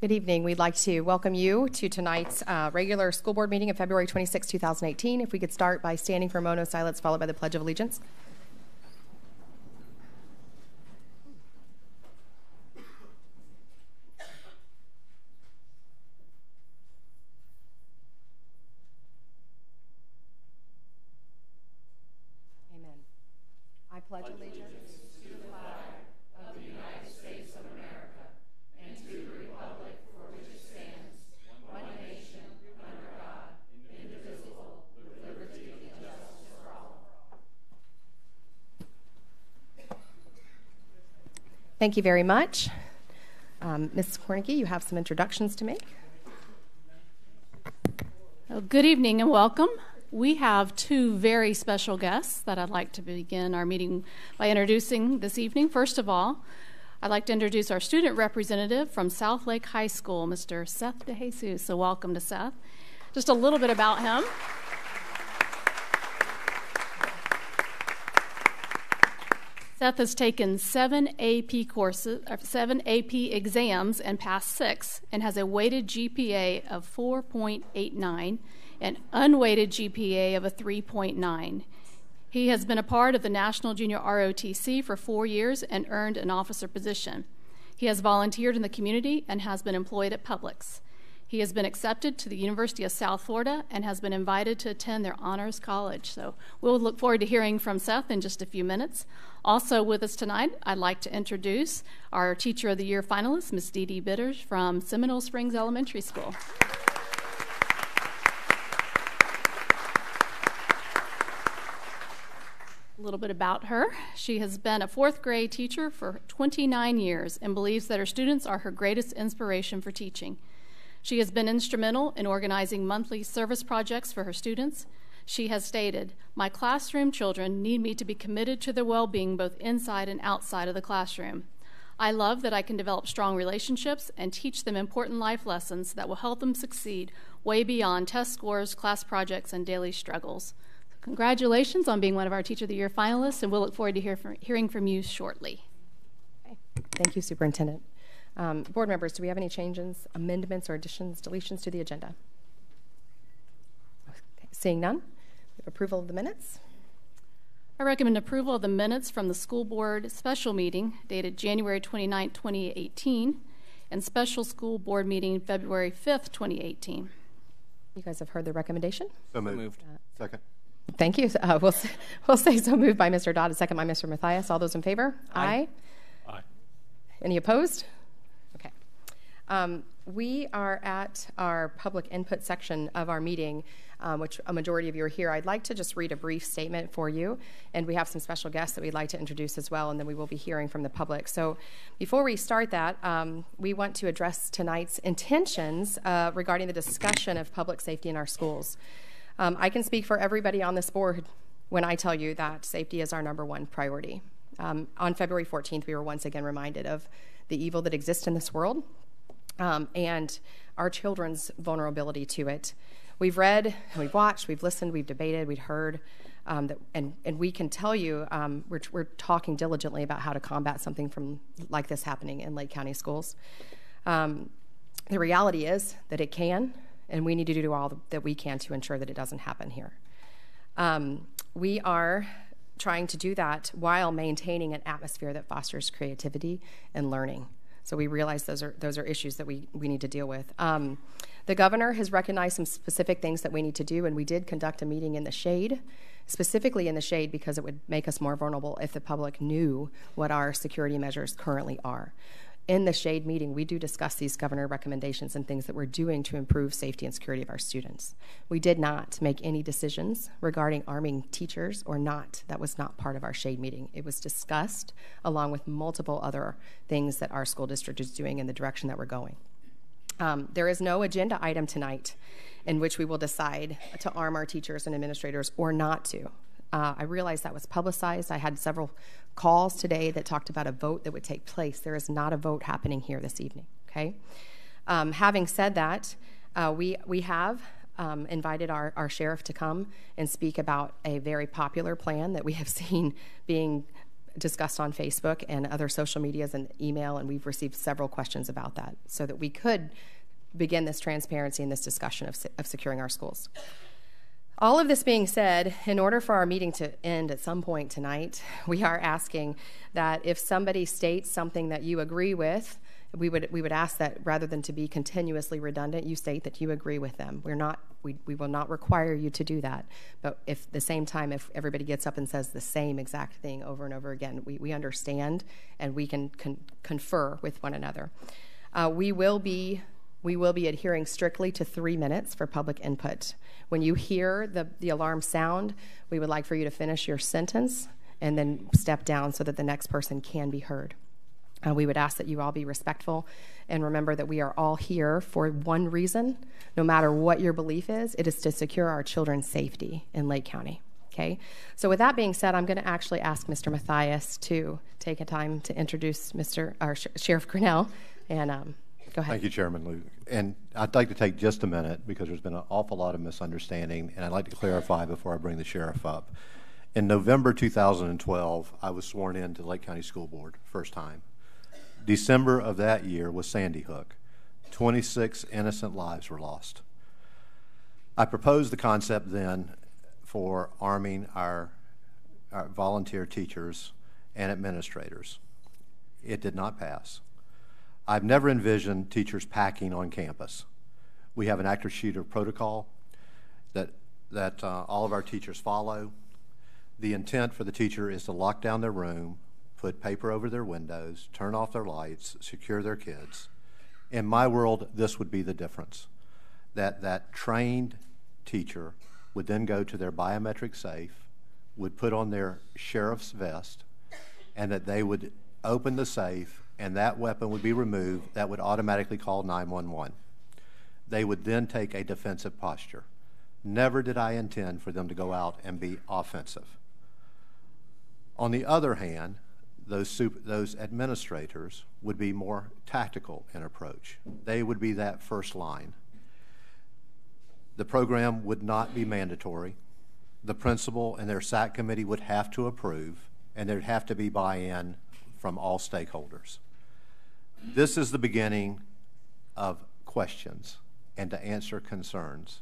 Good evening. We'd like to welcome you to tonight's regular school board meeting of February 26, 2018. If we could start by standing for a moment of silence, followed by the Pledge of Allegiance. Amen. I pledge allegiance. Thank you very much. Ms. Hornicky, you have some introductions to make. Well, good evening and welcome. We have two very special guests that I'd like to begin our meeting by introducing this evening. First of all, I'd like to introduce our student representative from South Lake High School, Mr. Seth DeJesus. So welcome to Seth. Just a little bit about him. Seth has taken 7 AP exams and passed 6, and has a weighted GPA of 4.89 and unweighted GPA of a 3.9. He has been a part of the National Junior ROTC for 4 years and earned an officer position. He has volunteered in the community and has been employed at Publix. He has been accepted to the University of South Florida and has been invited to attend their honors college. So we'll look forward to hearing from Seth in just a few minutes. Also with us tonight, I'd like to introduce our Teacher of the Year finalist, Ms. Dee Dee Bitters from Seminole Springs Elementary School. A little bit about her. She has been a 4th grade teacher for 29 years and believes that her students are her greatest inspiration for teaching. She has been instrumental in organizing monthly service projects for her students. She has stated, "My classroom children need me to be committed to their well-being both inside and outside of the classroom. I love that I can develop strong relationships and teach them important life lessons that will help them succeed way beyond test scores, class projects, and daily struggles." Congratulations on being one of our Teacher of the Year finalists, and we'll look forward to hearing from you shortly. Okay. Thank you, Superintendent. Board members, do we have any changes, amendments, or additions, deletions to the agenda? Okay. Seeing none, we have approval of the minutes. I recommend approval of the minutes from the school board special meeting dated January 29, 2018, and special school board meeting February 5th, 2018. You guys have heard the recommendation? So moved. Second. Thank you. We'll say so moved by Mr. Dodd, a second by Mr. Mathias. All those in favor? Aye. Aye. Any opposed? Okay. We are at our public input section of our meeting, which a majority of you are here. I'd like to just read a brief statement for you, and we have some special guests that we'd like to introduce as well, and then we will be hearing from the public. So before we start that, we want to address tonight's intentions regarding the discussion of public safety in our schools. I can speak for everybody on this board when I tell you that safety is our #1 priority. On February 14th, we were once again reminded of the evil that exists in this world and our children's vulnerability to it. We've read, we've watched, we've listened, we've debated, we've heard, and we can tell you we're talking diligently about how to combat something like this happening in Lake County schools. The reality is that it can, and we need to do all that we can to ensure that it doesn't happen here. We are trying to do that while maintaining an atmosphere that fosters creativity and learning. So we realize those are issues that we need to deal with. The governor has recognized some specific things that we need to do, and we did conduct a meeting in the shade, specifically in the shade because it would make us more vulnerable if the public knew what our security measures currently are. In the shade meeting, we do discuss these governor recommendations and things that we're doing to improve safety and security of our students. We did not make any decisions regarding arming teachers or not. That was not part of our shade meeting. It was discussed along with multiple other things that our school district is doing in the direction that we're going. There is no agenda item tonight in which we will decide to arm our teachers and administrators or not to. I realize that was publicized. I had several calls today that talked about a vote that would take place. There is not a vote happening here this evening, okay? Having said that, we have invited our sheriff to come and speak about a very popular plan that we have seen being discussed on Facebook and other social medias and email, and we've received several questions about that so that we could begin this transparency and this discussion of securing our schools. All of this being said, in order for our meeting to end at some point tonight, we are asking that if somebody states something that you agree with, we would ask that rather than to be continuously redundant, you state that you agree with them. We will not require you to do that. But if at the same time, if everybody gets up and says the same exact thing over and over again, we understand and we can confer with one another. We will be adhering strictly to 3 minutes for public input. When you hear the alarm sound, we would like for you to finish your sentence and then step down so that the next person can be heard. We would ask that you all be respectful and remember that we are all here for one reason. No matter what your belief is, it is to secure our children's safety in Lake County. Okay? So with that being said, I'm going to actually ask Mr. Mathias to take a time to introduce Sheriff Grinnell. And go ahead. Thank you, Chairman Luke. And I'd like to take just a minute because there's been an awful lot of misunderstanding, and I'd like to clarify before I bring the sheriff up. In November 2012, I was sworn in to the Lake County School Board, first time. December of that year was Sandy Hook. 26 innocent lives were lost. I proposed the concept then for arming our volunteer teachers and administrators. It did not pass. I've never envisioned teachers packing on campus. We have an active shooter protocol that all of our teachers follow. The intent for the teacher is to lock down their room, put paper over their windows, turn off their lights, secure their kids. In my world, this would be the difference. That trained teacher would then go to their biometric safe, would put on their sheriff's vest, and that they would open the safe and that weapon would be removed. That would automatically call 911. They would then take a defensive posture. Never did I intend for them to go out and be offensive. On the other hand, those administrators would be more tactical in approach. They would be that first line. The program would not be mandatory. The principal and their SAC committee would have to approve, and there'd have to be buy-in from all stakeholders. This is the beginning of questions and to answer concerns.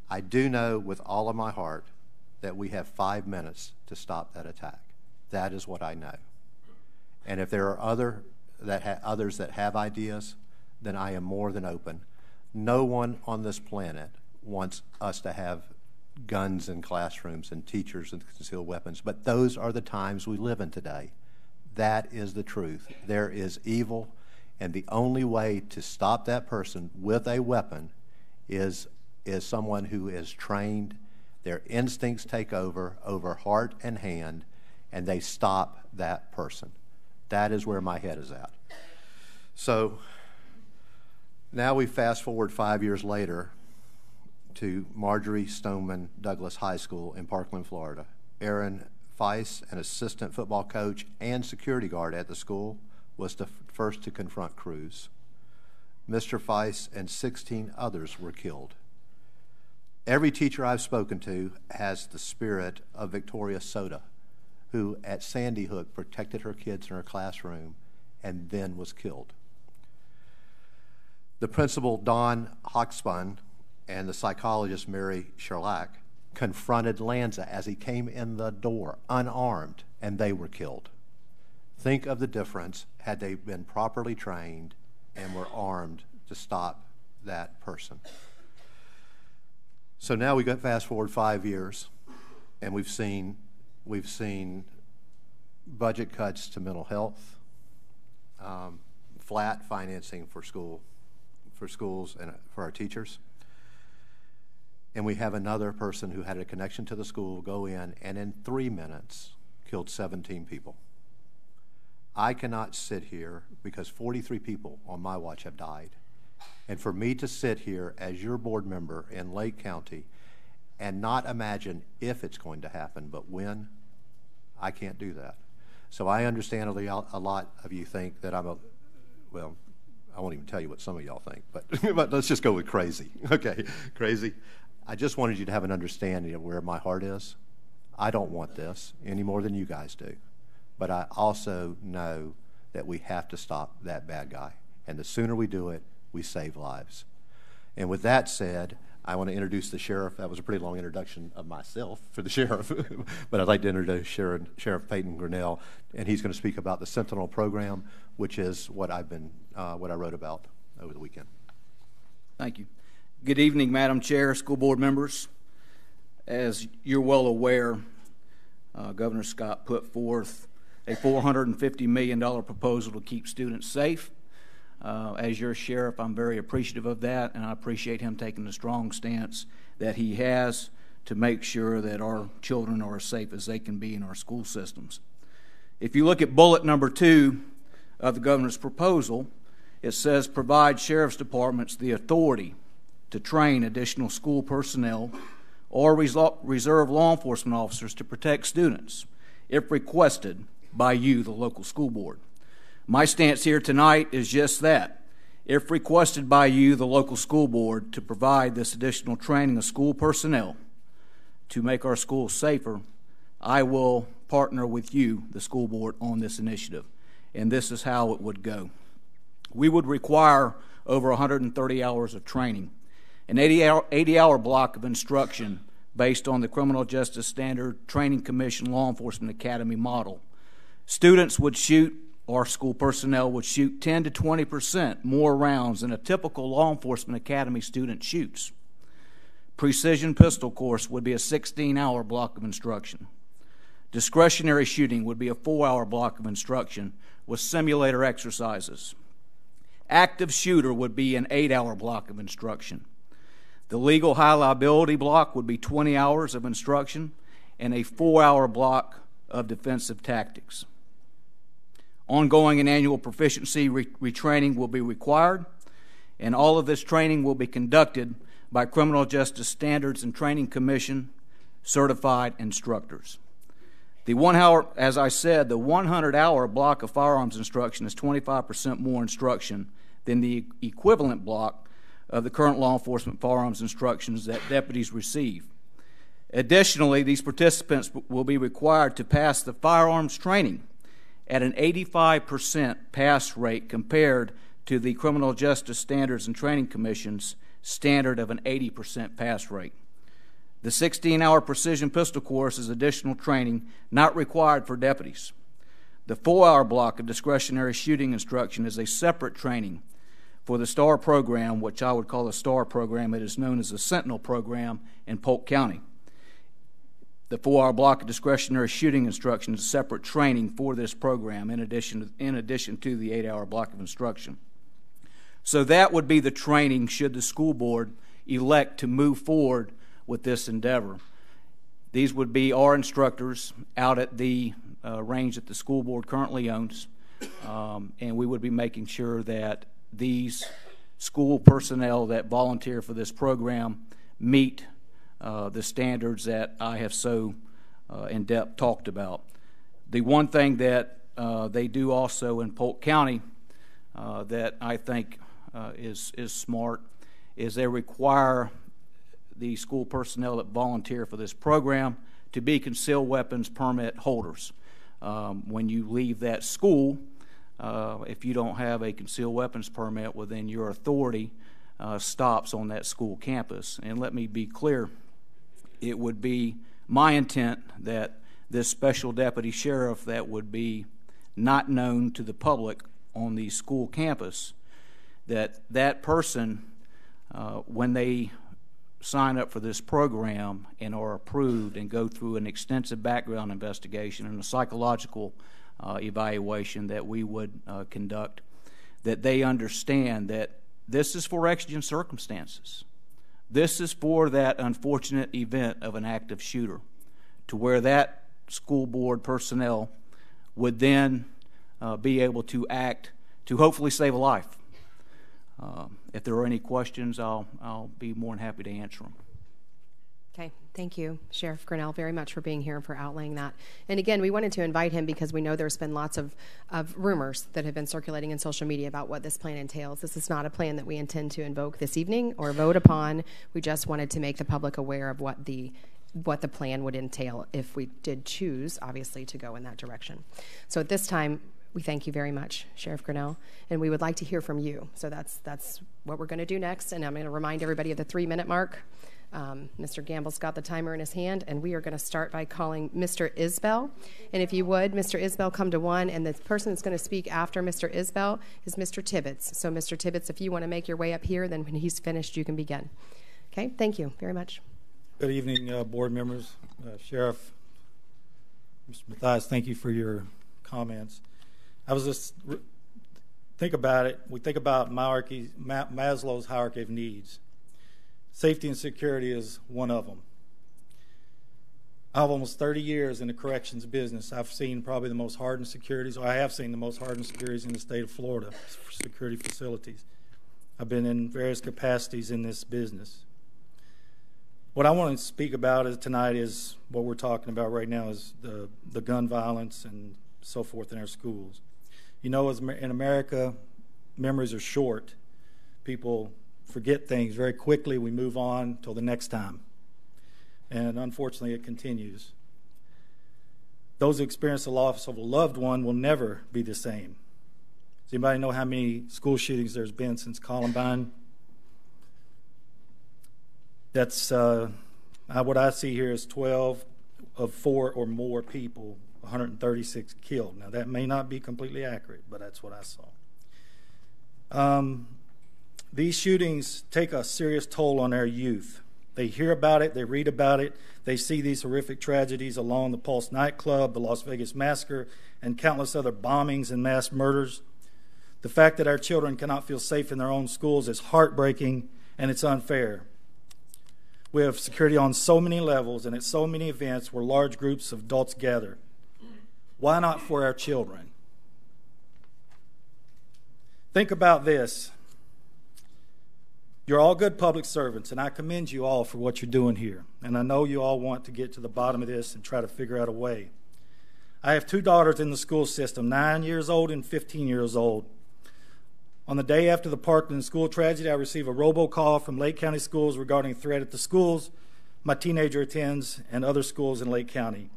I do know with all of my heart that we have 5 minutes to stop that attack. That is what I know. And if there are others that have ideas, then I am more than open. No one on this planet wants us to have guns in classrooms and teachers and concealed weapons, but those are the times we live in today. That is the truth. There is evil, and the only way to stop that person with a weapon is someone who is trained. Their instincts take over heart and hand, and they stop that person. That is where my head is at. So now we fast forward 5 years later to Marjorie Stoneman Douglas High School in Parkland, Florida. Aaron Feiss, an assistant football coach and security guard at the school, was the first to confront Cruz. Mr. Feiss and 16 others were killed. Every teacher I've spoken to has the spirit of Victoria Soda, who at Sandy Hook protected her kids in her classroom and then was killed. The principal, Don Hochspun, and the psychologist, Mary Sherlack, confronted Lanza as he came in the door, unarmed, and they were killed. Think of the difference had they been properly trained and were armed to stop that person. So now we got fast forward 5 years, and we've seen budget cuts to mental health, flat financing for schools and for our teachers. And we have another person who had a connection to the school go in and in 3 minutes killed 17 people. I cannot sit here because 43 people on my watch have died. And for me to sit here as your board member in Lake County and not imagine if it's going to happen, but when, I can't do that. So I understand a lot of you think that well, I won't even tell you what some of y'all think, but let's just go with crazy. Okay, crazy. I just wanted you to have an understanding of where my heart is. I don't want this any more than you guys do. but I also know that we have to stop that bad guy. And the sooner we do it, we save lives. And with that said, I want to introduce the sheriff. That was a pretty long introduction of myself for the sheriff, but I'd like to introduce Sheriff Peyton Grinnell, and he's going to speak about the Sentinel Program, which is what I wrote about over the weekend. Thank you. Good evening, Madam Chair, school board members. As you're well aware, Governor Scott put forth a $450 million proposal to keep students safe. As your sheriff, I'm very appreciative of that, and I appreciate him taking the strong stance that he has to make sure that our children are as safe as they can be in our school systems. If you look at bullet number 2 of the governor's proposal, it says provide sheriff's departments the authority to train additional school personnel or reserve law enforcement officers to protect students if requested by you, the local school board. My stance here tonight is just that. If requested by you, the local school board, to provide this additional training of school personnel to make our schools safer, I will partner with you, the school board, on this initiative. And this is how it would go. We would require over 130 hours of training, an 80-hour block of instruction based on the Criminal Justice Standard Training Commission Law Enforcement Academy model. Students would shoot, our school personnel would shoot 10 to 20% more rounds than a typical law enforcement academy student shoots. Precision pistol course would be a 16-hour block of instruction. Discretionary shooting would be a 4-hour block of instruction with simulator exercises. Active shooter would be an 8-hour block of instruction. The legal high liability block would be 20 hours of instruction and a 4-hour block of defensive tactics. Ongoing and annual proficiency retraining will be required, and all of this training will be conducted by Criminal Justice Standards and Training Commission certified instructors. The 1 hour, as I said, the 100-hour block of firearms instruction is 25% more instruction than the equivalent block of the current law enforcement firearms instructions that deputies receive. Additionally, these participants will be required to pass the firearms training at an 85% pass rate compared to the Criminal Justice Standards and Training Commission's standard of an 80% pass rate. The 16-hour precision pistol course is additional training not required for deputies. The 4-hour block of discretionary shooting instruction is a separate training for the STAR program, which I would call a STAR program. It is known as the Sentinel Program in Polk County. The 4-hour block of discretionary shooting instruction is a separate training for this program in addition to the 8-hour block of instruction. So that would be the training should the school board elect to move forward with this endeavor. These would be our instructors out at the range that the school board currently owns, and we would be making sure that these school personnel that volunteer for this program meet the standards that I have so in depth talked about. The one thing that they do also in Polk County that I think is smart is they require the school personnel that volunteer for this program to be concealed weapons permit holders. When you leave that school, if you don't have a concealed weapons permit, well, then your authority stops on that school campus. And let me be clear, it would be my intent that this special deputy sheriff that would be not known to the public on the school campus, that person, when they sign up for this program and are approved and go through an extensive background investigation and a psychological evaluation that we would conduct, that they understand that this is for exigent circumstances. This is for that unfortunate event of an active shooter, to where that school board personnel would then be able to act to hopefully save a life. If there are any questions, I'll be more than happy to answer them. Okay, thank you, Sheriff Grinnell, very much for being here and for outlaying that. And again, we wanted to invite him because we know there's been lots of rumors that have been circulating in social media about what this plan entails. This is not a plan that we intend to invoke this evening or vote upon. We just wanted to make the public aware of what the what the plan would entail if we did choose, obviously, to go in that direction. So at this time, we thank you very much, Sheriff Grinnell, and we would like to hear from you. So that's what we're going to do next, and I'm going to remind everybody of the 3-minute mark. Mr. Gamble's got the timer in his hand, and we are going to start by calling Mr. Isbell. And if you would, Mr. Isbell, come to one, and the person that's going to speak after Mr. Isbell is Mr. Tibbetts. So, Mr. Tibbetts, if you want to make your way up here, then when he's finished, you can begin. Okay, thank you very much. Good evening, board members, Sheriff, Mr. Mathias, thank you for your comments. I was just, think about it, we think about Maslow's hierarchy of needs. Safety and security is one of them. I have almost 30 years in the corrections business. I've seen probably the most hardened securities, or I have seen the most hardened securities in the state of Florida for security facilities. I've been in various capacities in this business. What I want to speak about tonight is what we're talking about right now is the gun violence and so forth in our schools. You know, in America, memories are short. People forget things very quickly. We move on till the next time. And unfortunately, it continues. Those who experience the loss of a loved one will never be the same. Does anybody know how many school shootings there's been since Columbine? That's what I see here is 12 of 4 or more people, 136 killed. Now, that may not be completely accurate, but that's what I saw. These shootings take a serious toll on our youth. They hear about it, they read about it, they see these horrific tragedies along the Pulse nightclub, the Las Vegas massacre, and countless other bombings and mass murders. The fact that our children cannot feel safe in their own schools is heartbreaking, and it's unfair. We have security on so many levels and at so many events where large groups of adults gather. Why not for our children? Think about this. You're all good public servants, and I commend you all for what you're doing here. And I know you all want to get to the bottom of this and try to figure out a way. I have 2 daughters in the school system, 9 years old and 15 years old. On the day after the Parkland school tragedy, I received a robocall from Lake County Schools regarding a threat at the schools my teenager attends and other schools in Lake County.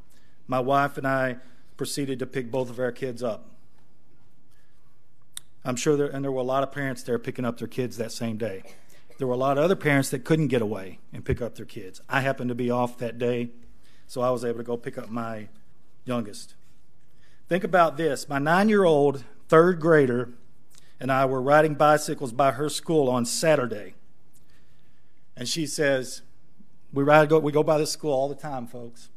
My wife and I proceeded to pick both of our kids up. I'm sure there were a lot of parents there picking up their kids that same day. There were a lot of other parents that couldn't get away and pick up their kids. I happened to be off that day, so I was able to go pick up my youngest. Think about this. My 9-year-old third grader and I were riding bicycles by her school on Saturday. And she says, we go by this school all the time, folks,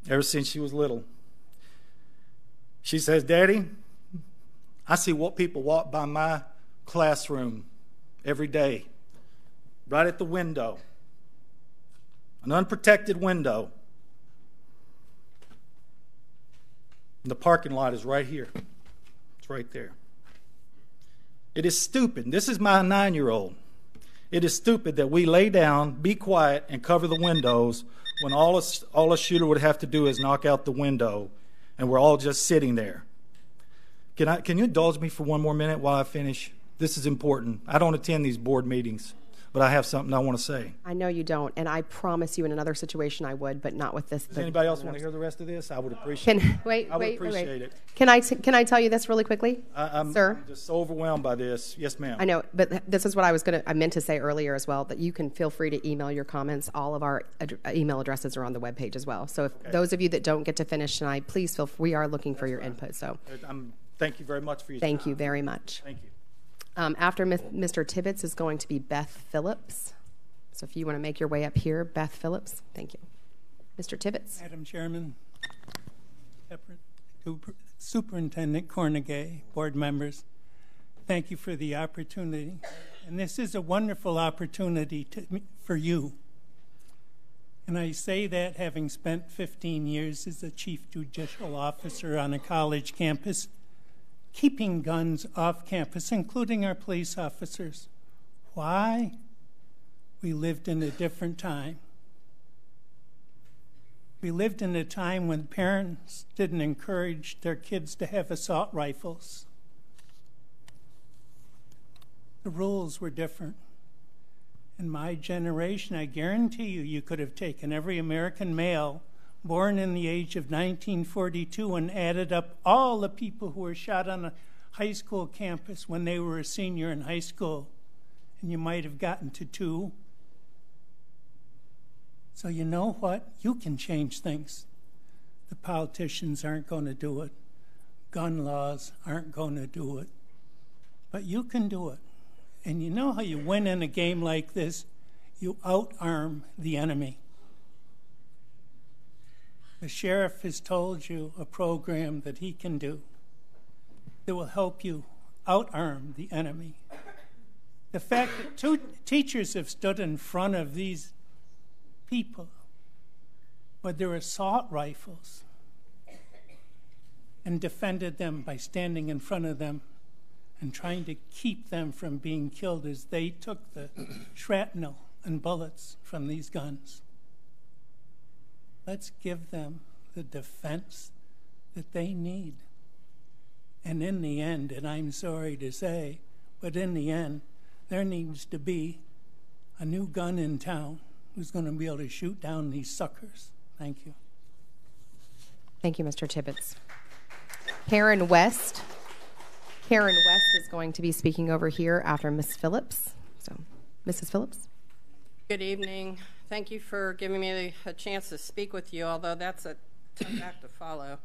ever since she was little. She says, Daddy, I see what people walk by my classroom every day, right at the window, an unprotected window. And the parking lot is right here. It's right there. It is stupid. This is my 9-year-old. It is stupid that we lay down, be quiet, and cover the windows when all a shooter would have to do is knock out the window, and we're all just sitting there. Can you indulge me for one more minute while I finish? This is important. I don't attend these board meetings, but I have something I want to say. I know you don't, and I promise you in another situation I would, but not with this. Does anybody else want to hear the rest of this? I would appreciate it. Wait. It. Can I tell you this really quickly, sir? I'm just so overwhelmed by this. Yes, ma'am. I know, but this is what I meant to say earlier as well, that you can feel free to email your comments. All of our email addresses are on the webpage as well. So if those of you that don't get to finish tonight, please feel free. We are looking for your input. So thank you very much for your time. Thank you very much. Thank you. After Mr. Tibbetts is going to be Beth Phillips. So if you want to make your way up here, Beth Phillips. Thank you. Mr. Tibbetts. Madam Chairman, Superintendent Cornegay, board members, thank you for the opportunity. And this is a wonderful opportunity for you. And I say that having spent 15 years as a chief judicial officer on a college campus, keeping guns off campus, including our police officers. Why? We lived in a different time. We lived in a time when parents didn't encourage their kids to have assault rifles. The rules were different. In my generation, I guarantee you, you could have taken every American male born in the age of 1942 and added up all the people who were shot on a high school campus when they were a senior in high school, and you might have gotten to 2. So you know what? You can change things. The politicians aren't going to do it. Gun laws aren't going to do it. But you can do it. And you know how you win in a game like this? You outarm the enemy. The sheriff has told you a program that he can do that will help you outarm the enemy. The fact that 2 teachers have stood in front of these people with their assault rifles and defended them by standing in front of them and trying to keep them from being killed as they took the shrapnel and bullets from these guns. Let's give them the defense that they need. And in the end, and I'm sorry to say, but in the end, there needs to be a new gun in town who's going to be able to shoot down these suckers. Thank you. Thank you, Mr. Tibbetts. Karen West. Karen West is going to be speaking over here after Ms. Phillips. So, Mrs. Phillips. Good evening. Thank you for giving me a chance to speak with you, although that's a tough act to follow.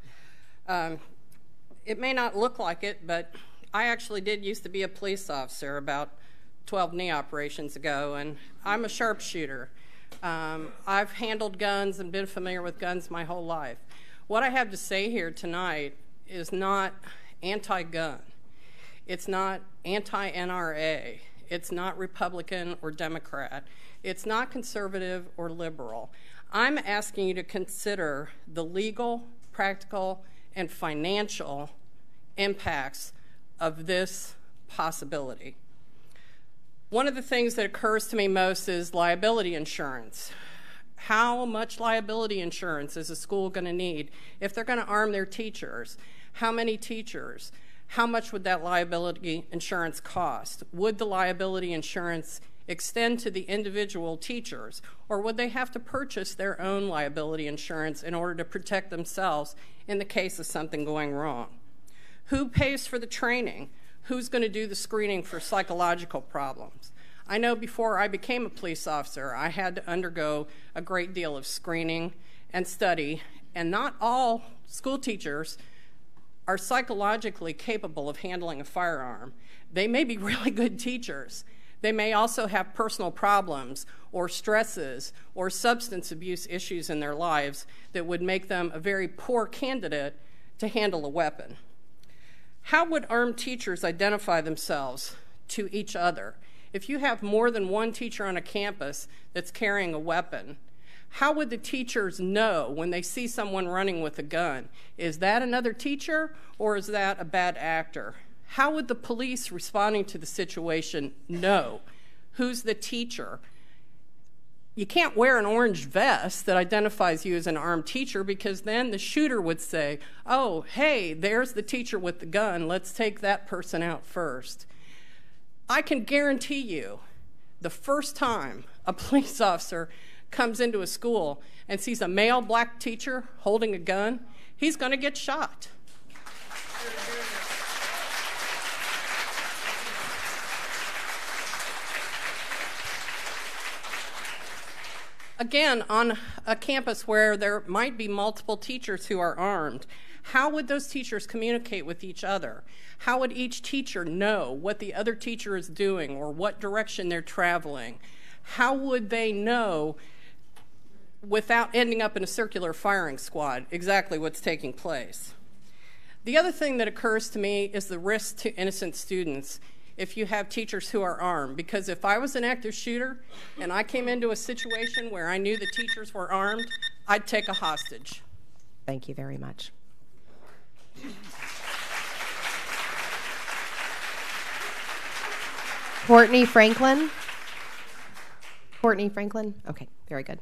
It may not look like it, but I actually did used to be a police officer about 12 knee operations ago, and I'm a sharpshooter. I've handled guns and been familiar with guns my whole life. What I have to say here tonight is not anti-gun. It's not anti-NRA. It's not Republican or Democrat. It's not conservative or liberal. I'm asking you to consider the legal, practical, and financial impacts of this possibility. One of the things that occurs to me most is liability insurance. How much liability insurance is a school going to need if they're going to arm their teachers? How many teachers? How much would that liability insurance cost? Would the liability insurance extend to the individual teachers, or would they have to purchase their own liability insurance in order to protect themselves in the case of something going wrong? Who pays for the training? Who's going to do the screening for psychological problems? I know before I became a police officer, I had to undergo a great deal of screening and study, and not all school teachers are psychologically capable of handling a firearm. They may be really good teachers. They may also have personal problems or stresses or substance abuse issues in their lives that would make them a very poor candidate to handle a weapon. How would armed teachers identify themselves to each other? If you have more than one teacher on a campus that's carrying a weapon, how would the teachers know when they see someone running with a gun? Is that another teacher or is that a bad actor? How would the police responding to the situation know who's the teacher? You can't wear an orange vest that identifies you as an armed teacher, because then the shooter would say, oh, hey, there's the teacher with the gun. Let's take that person out first. I can guarantee you the first time a police officer comes into a school and sees a male black teacher holding a gun, he's going to get shot. Again, on a campus where there might be multiple teachers who are armed, how would those teachers communicate with each other? How would each teacher know what the other teacher is doing or what direction they're traveling? How would they know, without ending up in a circular firing squad, exactly what's taking place? The other thing that occurs to me is the risk to innocent students if you have teachers who are armed. Because if I was an active shooter and I came into a situation where I knew the teachers were armed, I'd take a hostage. Thank you very much. Courtney Franklin. Courtney Franklin. Okay, very good.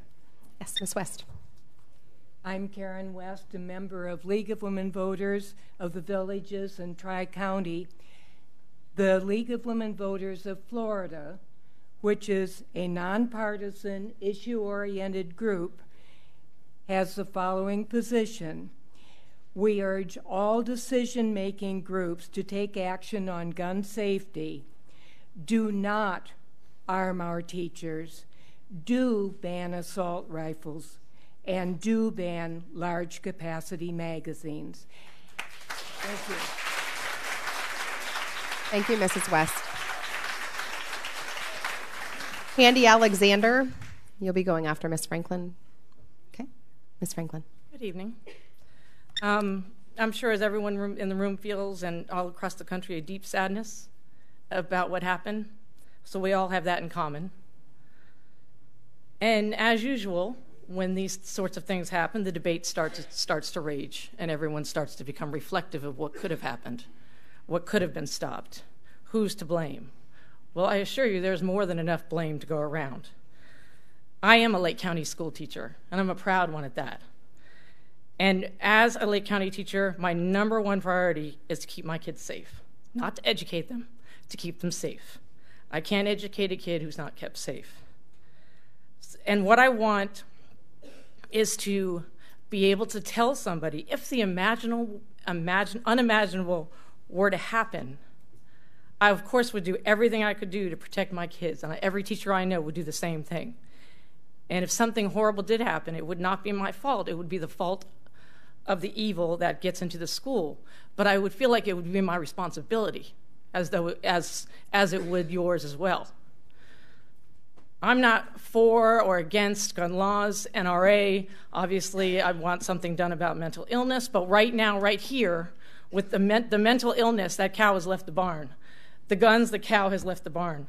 Yes, Ms. West. I'm Karen West, a member of League of Women Voters of the Villages in Tri-County. The League of Women Voters of Florida which is a nonpartisan, issue-oriented group, has the following position. We urge all decision-making groups to take action on gun safety. Do not arm our teachers. Do ban assault rifles. And do ban large-capacity magazines. Thank you. Thank you, Mrs. West. Candy Alexander, you'll be going after Ms. Franklin. Okay, Ms. Franklin. Good evening. I'm sure as everyone in the room feels, and all across the country, a deep sadness about what happened. So we all have that in common. And as usual, when these sorts of things happen, the debate starts to rage, and everyone starts to become reflective of what could have happened, what could have been stopped, who's to blame. Well, I assure you there's more than enough blame to go around. I am a Lake County school teacher, and I'm a proud one at that. And as a Lake County teacher, my number one priority is to keep my kids safe, not to educate them, to keep them safe. I can't educate a kid who's not kept safe. And what I want is to be able to tell somebody, if the unimaginable were to happen, I, of course, would do everything I could do to protect my kids, and every teacher I know would do the same thing. And if something horrible did happen, it would not be my fault. It would be the fault of the evil that gets into the school. But I would feel like it would be my responsibility, as it would yours as well. I'm not for or against gun laws, NRA. Obviously, I want something done about mental illness. But right now, right here, with the mental illness, that cow has left the barn. The guns, the cow has left the barn.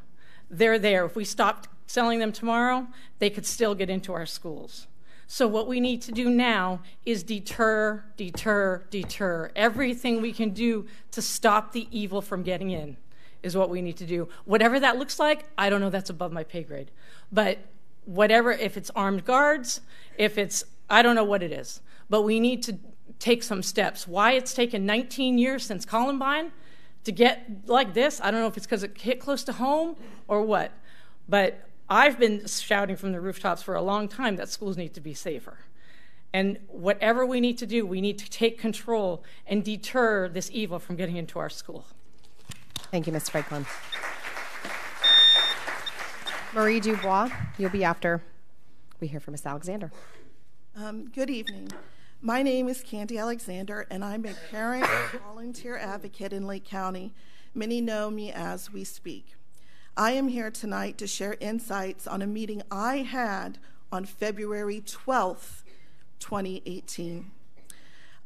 They're there. If we stopped selling them tomorrow, they could still get into our schools. So what we need to do now is deter, deter, deter. Everything we can do to stop the evil from getting in is what we need to do. Whatever that looks like, I don't know, that's above my pay grade. But whatever, if it's armed guards, I don't know what it is. But we need to take some steps. Why it's taken 19 years since Columbine to get like this, I don't know if it's because it hit close to home or what. But I've been shouting from the rooftops for a long time that schools need to be safer. And whatever we need to do, we need to take control and deter this evil from getting into our school. Thank you, Ms. Franklin. Marie Dubois, you'll be after we hear from Ms. Alexander. Good evening. My name is Candy Alexander, and I'm a parent and volunteer advocate in Lake County. Many know me as We Speak. I am here tonight to share insights on a meeting I had on February 12th, 2018.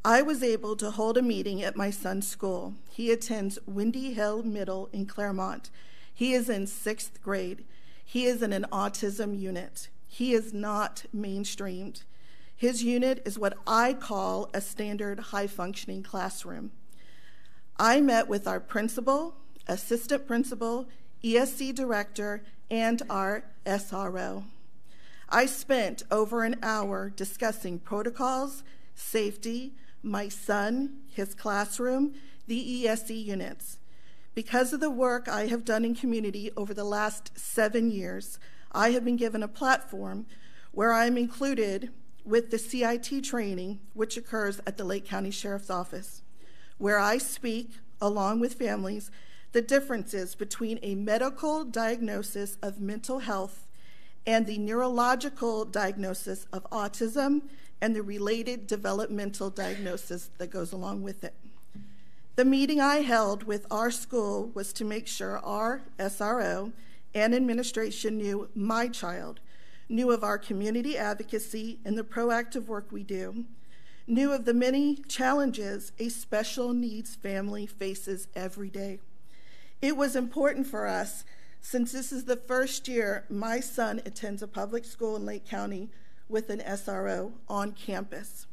I was able to hold a meeting at my son's school. He attends Windy Hill Middle in Claremont. He is in 6th grade. He is in an autism unit. He is not mainstreamed. His unit is what I call a standard high-functioning classroom. I met with our principal, assistant principal, ESC director, and our SRO. I spent over an hour discussing protocols, safety, my son, his classroom, the ESC units. Because of the work I have done in community over the last 7 years, I have been given a platform where I am included with the CIT training, which occurs at the Lake County Sheriff's Office, where I speak, along with families, the differences between a medical diagnosis of mental health and the neurological diagnosis of autism and the related developmental diagnosis that goes along with it. The meeting I held with our school was to make sure our SRO and administration knew my child, knew of our community advocacy and the proactive work we do, knew of the many challenges a special needs family faces every day. It was important for us, since this is the first year my son attends a public school in Lake County with an SRO on campus.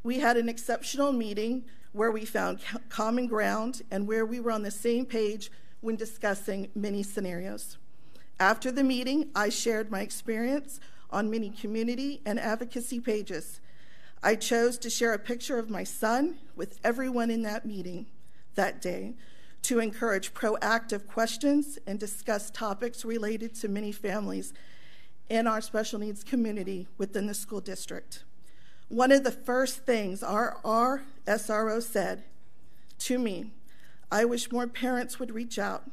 We had an exceptional meeting where we found common ground and where we were on the same page when discussing many scenarios. After the meeting, I shared my experience on many community and advocacy pages. I chose to share a picture of my son with everyone in that meeting that day to encourage proactive questions and discuss topics related to many families in our special needs community within the school district. One of the first things our SRO said to me, I wish more parents would reach out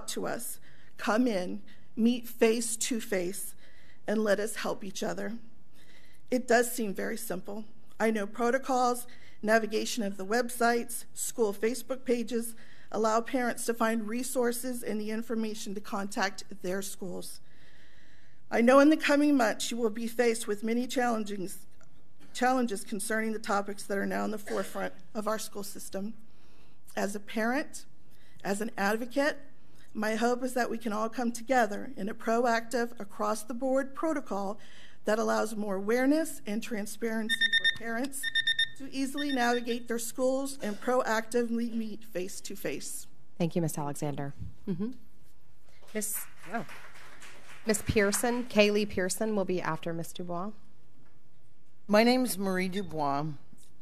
to us, come in, meet face to face, and let us help each other. It does seem very simple. I know protocols, navigation of the websites, school Facebook pages allow parents to find resources and the information to contact their schools. I know in the coming months you will be faced with many challenges concerning the topics that are now in the forefront of our school system. As a parent, as an advocate, my hope is that we can all come together in a proactive, across-the-board protocol that allows more awareness and transparency for parents to easily navigate their schools and proactively meet face-to-face. Thank you, Ms. Alexander. Ms. Pearson, Kaylee Pearson will be after Ms. Dubois. My name is Marie Dubois,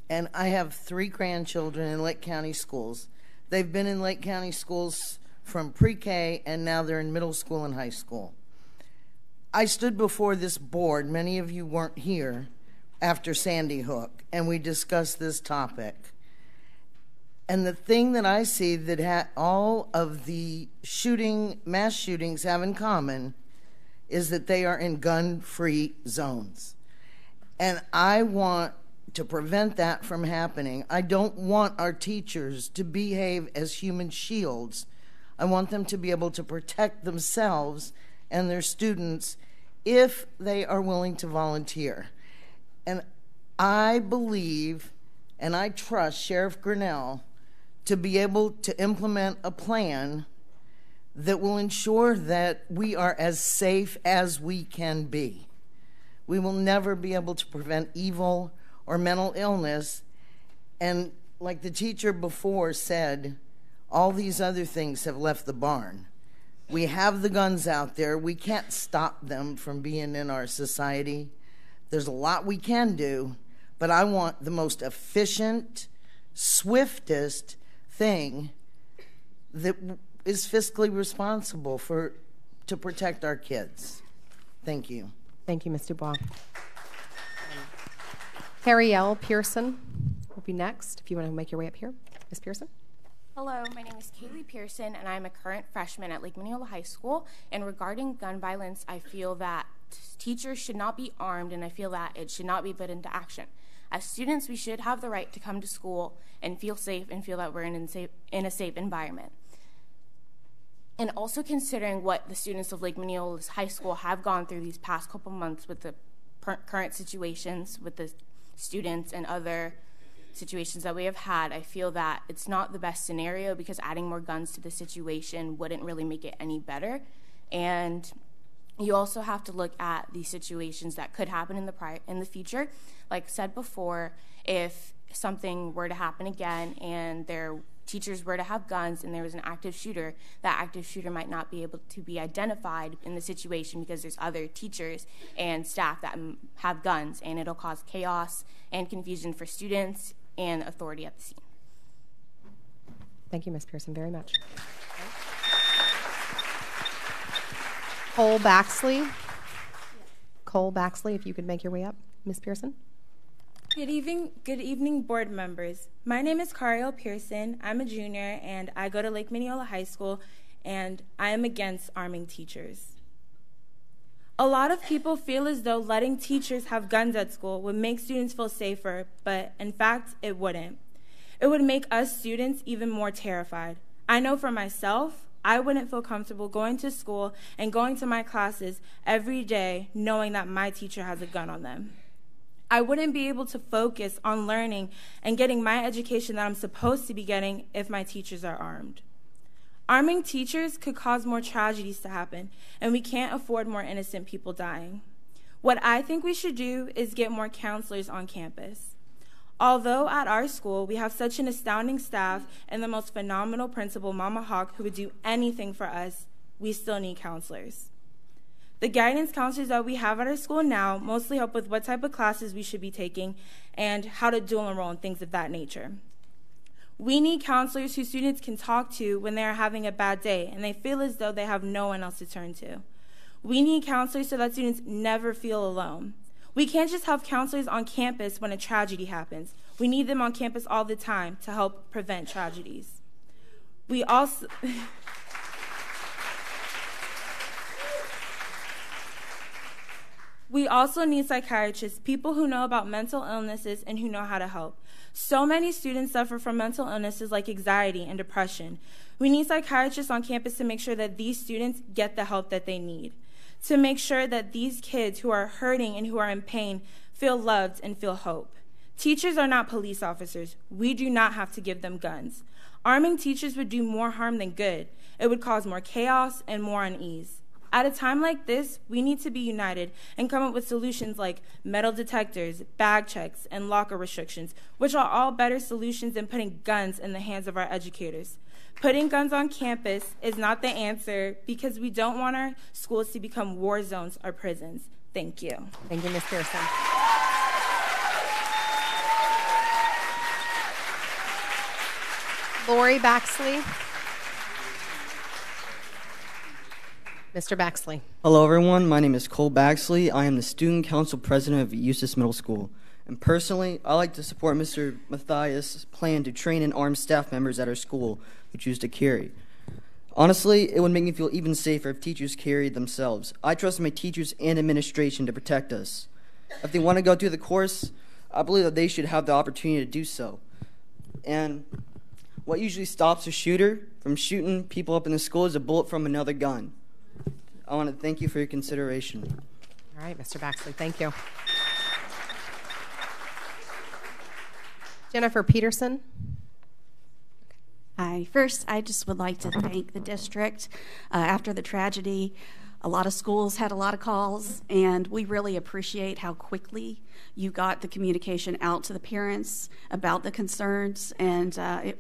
and I have 3 grandchildren in Lake County schools. They've been in Lake County schools from pre-K, and now they're in middle school and high school. I stood before this board, many of you weren't here, after Sandy Hook, and we discussed this topic. And the thing that I see that all of the mass shootings have in common is that they are in gun-free zones. And I want to prevent that from happening. I don't want our teachers to behave as human shields. I want them to be able to protect themselves and their students if they are willing to volunteer. And I believe and I trust Sheriff Grinnell to be able to implement a plan that will ensure that we are as safe as we can be. We will never be able to prevent evil or mental illness. And like the teacher before said, all these other things have left the barn. We have the guns out there. We can't stop them from being in our society. There's a lot we can do, but I want the most efficient, swiftest thing that is fiscally responsible to protect our kids. Thank you. Thank you, Ms. Dubois. Harry L. Pearson will be next, if you want to make your way up here. Ms. Pearson? Hello, my name is Kaylee Pearson, and I'm a current freshman at Lake Mineola High School. And regarding gun violence, I feel that teachers should not be armed, and I feel that it should not be put into action. As students, we should have the right to come to school and feel safe and feel that we're in a safe environment. And also considering what the students of Lake Mineola High School have gone through these past couple months with the current situations with the students and other situations that we have had, I feel that it's not the best scenario because adding more guns to the situation wouldn't really make it any better. And you also have to look at the situations that could happen in the future. Like said before, if something were to happen again and their teachers were to have guns and there was an active shooter, that active shooter might not be able to be identified in the situation because there's other teachers and staff that have guns, and it'll cause chaos and confusion for students and authority at the scene. Thank you, Ms. Pearson, very much. Cole Baxley. Cole Baxley, if you could make your way up, Ms. Pearson. Good evening, board members. My name is Cariel Pearson. I'm a junior, and I go to Lake Mineola High School, and I am against arming teachers. A lot of people feel as though letting teachers have guns at school would make students feel safer, but in fact, it wouldn't. It would make us students even more terrified. I know for myself, I wouldn't feel comfortable going to school and going to my classes every day knowing that my teacher has a gun on them. I wouldn't be able to focus on learning and getting my education that I'm supposed to be getting if my teachers are armed. Arming teachers could cause more tragedies to happen, and we can't afford more innocent people dying. What I think we should do is get more counselors on campus. Although at our school we have such an astounding staff and the most phenomenal principal, Mama Hawk, who would do anything for us, we still need counselors. The guidance counselors that we have at our school now mostly help with what type of classes we should be taking and how to dual enroll and things of that nature. We need counselors who students can talk to when they are having a bad day and they feel as though they have no one else to turn to. We need counselors so that students never feel alone. We can't just have counselors on campus when a tragedy happens. We need them on campus all the time to help prevent tragedies. We also need psychiatrists, people who know about mental illnesses and who know how to help. So many students suffer from mental illnesses like anxiety and depression. We need psychiatrists on campus to make sure that these students get the help that they need, to make sure that these kids who are hurting and who are in pain feel loved and feel hope. Teachers are not police officers. We do not have to give them guns. Arming teachers would do more harm than good. It would cause more chaos and more unease. At a time like this, we need to be united and come up with solutions like metal detectors, bag checks, and locker restrictions, which are all better solutions than putting guns in the hands of our educators. Putting guns on campus is not the answer because we don't want our schools to become war zones or prisons. Thank you. Thank you, Ms. Pearson. Lori Baxley. Mr. Baxley. Hello, everyone. My name is Cole Baxley. I am the Student Council President of Eustis Middle School. And personally, I like to support Mr. Matthias' plan to train and arm staff members at our school who choose to carry. Honestly, it would make me feel even safer if teachers carried themselves. I trust my teachers and administration to protect us. If they want to go through the course, I believe that they should have the opportunity to do so. And what usually stops a shooter from shooting people up in the school is a bullet from another gun. I want to thank you for your consideration. All right, Mr. Baxley, thank you. Jennifer Peterson. Hi. First, I just would like to thank the district. After the tragedy, a lot of schools had a lot of calls, and we really appreciate how quickly you got the communication out to the parents about the concerns, and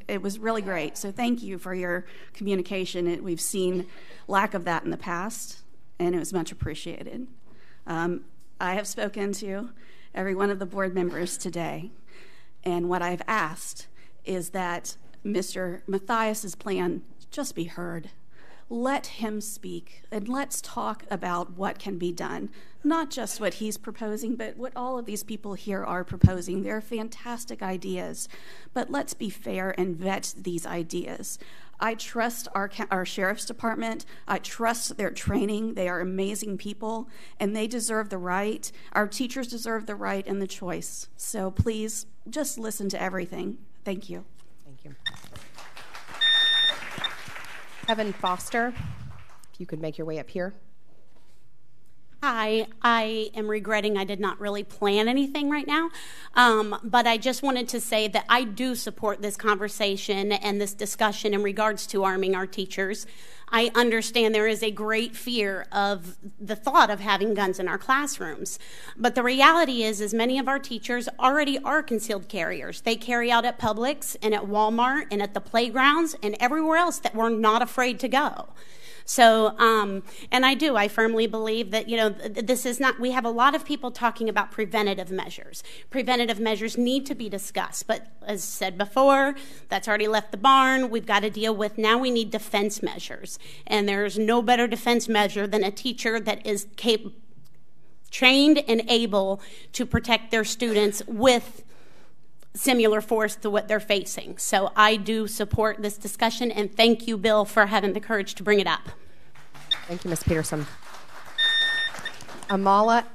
it was really great. So thank you for your communication. We've seen lack of that in the past, and it was much appreciated. I have spoken to every one of the board members today, and what I've asked is that Mr. Matthias's plan just be heard. Let him speak, and let's talk about what can be done. Not just what he's proposing, but what all of these people here are proposing. They're fantastic ideas, but let's be fair and vet these ideas. I trust our sheriff's department. I trust their training. They are amazing people, and they deserve the right. Our teachers deserve the right and the choice. So please, just listen to everything. Thank you. Thank you. Kevin Foster, if you could make your way up here. Hi, I am regretting I did not really plan anything right now, but I just wanted to say that I do support this conversation and this discussion in regards to arming our teachers. I understand there is a great fear of the thought of having guns in our classrooms, but the reality is many of our teachers already are concealed carriers. They carry out at Publix and at Walmart and at the playgrounds and everywhere else that we're not afraid to go. So, and I firmly believe that, this is not, we have a lot of people talking about preventative measures. Preventative measures need to be discussed, but as said before, that's already left the barn. We've got to deal with, now we need defense measures. And there's no better defense measure than a teacher that is trained and able to protect their students with similar force to what they're facing. So I do support this discussion, and thank you, Bill, for having the courage to bring it up. Thank you, Ms. Peterson. Amala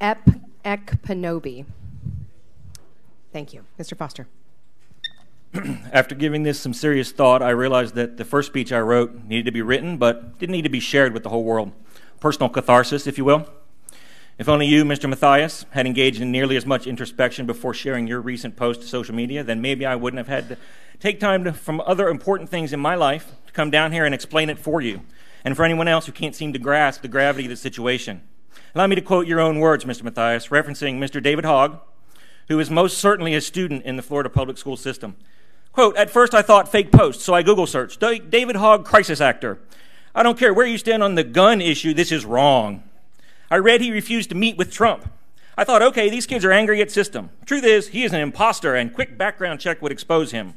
Ekpanobi. Thank you. Mr. Foster. After giving this some serious thought, I realized that the first speech I wrote needed to be written, but didn't need to be shared with the whole world. Personal catharsis, if you will. If only you, Mr. Matthias, had engaged in nearly as much introspection before sharing your recent post to social media, then maybe I wouldn't have had to take time from other important things in my life to come down here and explain it for you, and for anyone else who can't seem to grasp the gravity of the situation. Allow me to quote your own words, Mr. Matthias, referencing Mr. David Hogg, who is most certainly a student in the Florida public school system. Quote, "At first I thought fake post, so I Google searched, David Hogg, crisis actor. I don't care where you stand on the gun issue, this is wrong. I read he refused to meet with Trump. I thought, okay, these kids are angry at system. Truth is, he is an imposter, and quick background check would expose him.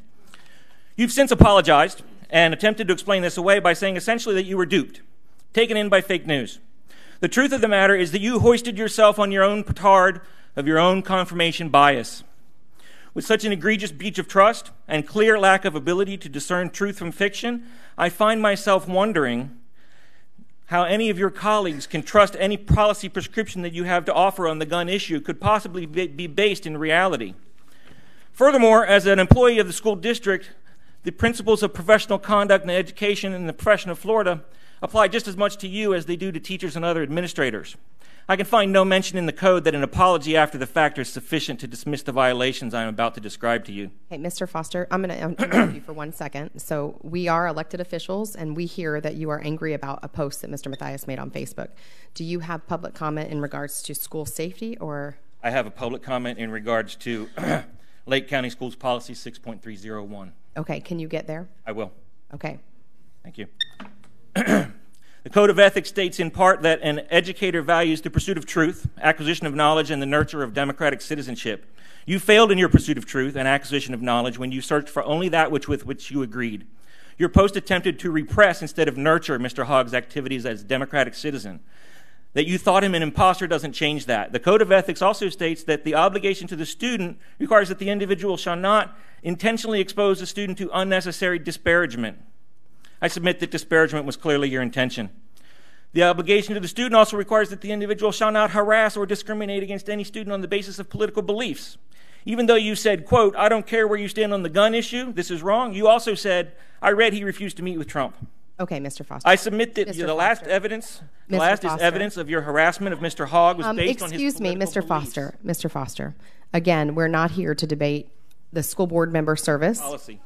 You've since apologized and attempted to explain this away by saying essentially that you were duped, taken in by fake news. The truth of the matter is that you hoisted yourself on your own petard of your own confirmation bias. With such an egregious breach of trust and clear lack of ability to discern truth from fiction, I find myself wondering how any of your colleagues can trust any policy prescription that you have to offer on the gun issue could possibly be based in reality. Furthermore, as an employee of the school district, the principles of professional conduct and education in the profession of Florida apply just as much to you as they do to teachers and other administrators. I can find no mention in the code that an apology after the fact is sufficient to dismiss the violations I am about to describe to you. Hey, Mr. Foster, I'm going to interrupt you for 1 second. So we are elected officials, and we hear that you are angry about a post that Mr. Mathias made on Facebook. Do you have public comment in regards to school safety, or? I have a public comment in regards to Lake County Schools Policy 6.301. Okay, can you get there? I will. Okay. Thank you. The Code of Ethics states in part that an educator values the pursuit of truth, acquisition of knowledge, and the nurture of democratic citizenship. You failed in your pursuit of truth and acquisition of knowledge when you searched for only that with which you agreed. Your post attempted to repress instead of nurture Mr. Hogg's activities as a democratic citizen. That you thought him an imposter doesn't change that. The Code of Ethics also states that the obligation to the student requires that the individual shall not intentionally expose the student to unnecessary disparagement. I submit that disparagement was clearly your intention. The obligation to the student also requires that the individual shall not harass or discriminate against any student on the basis of political beliefs. Even though you said, quote, I don't care where you stand on the gun issue, this is wrong, you also said, I read he refused to meet with Trump. Okay, Mr. Foster. I submit that the last evidence of your harassment of Mr. Hogg was based on his Excuse me, Mr. Foster. Mr. Foster. Again, we're not here to debate the school board member service. Policy.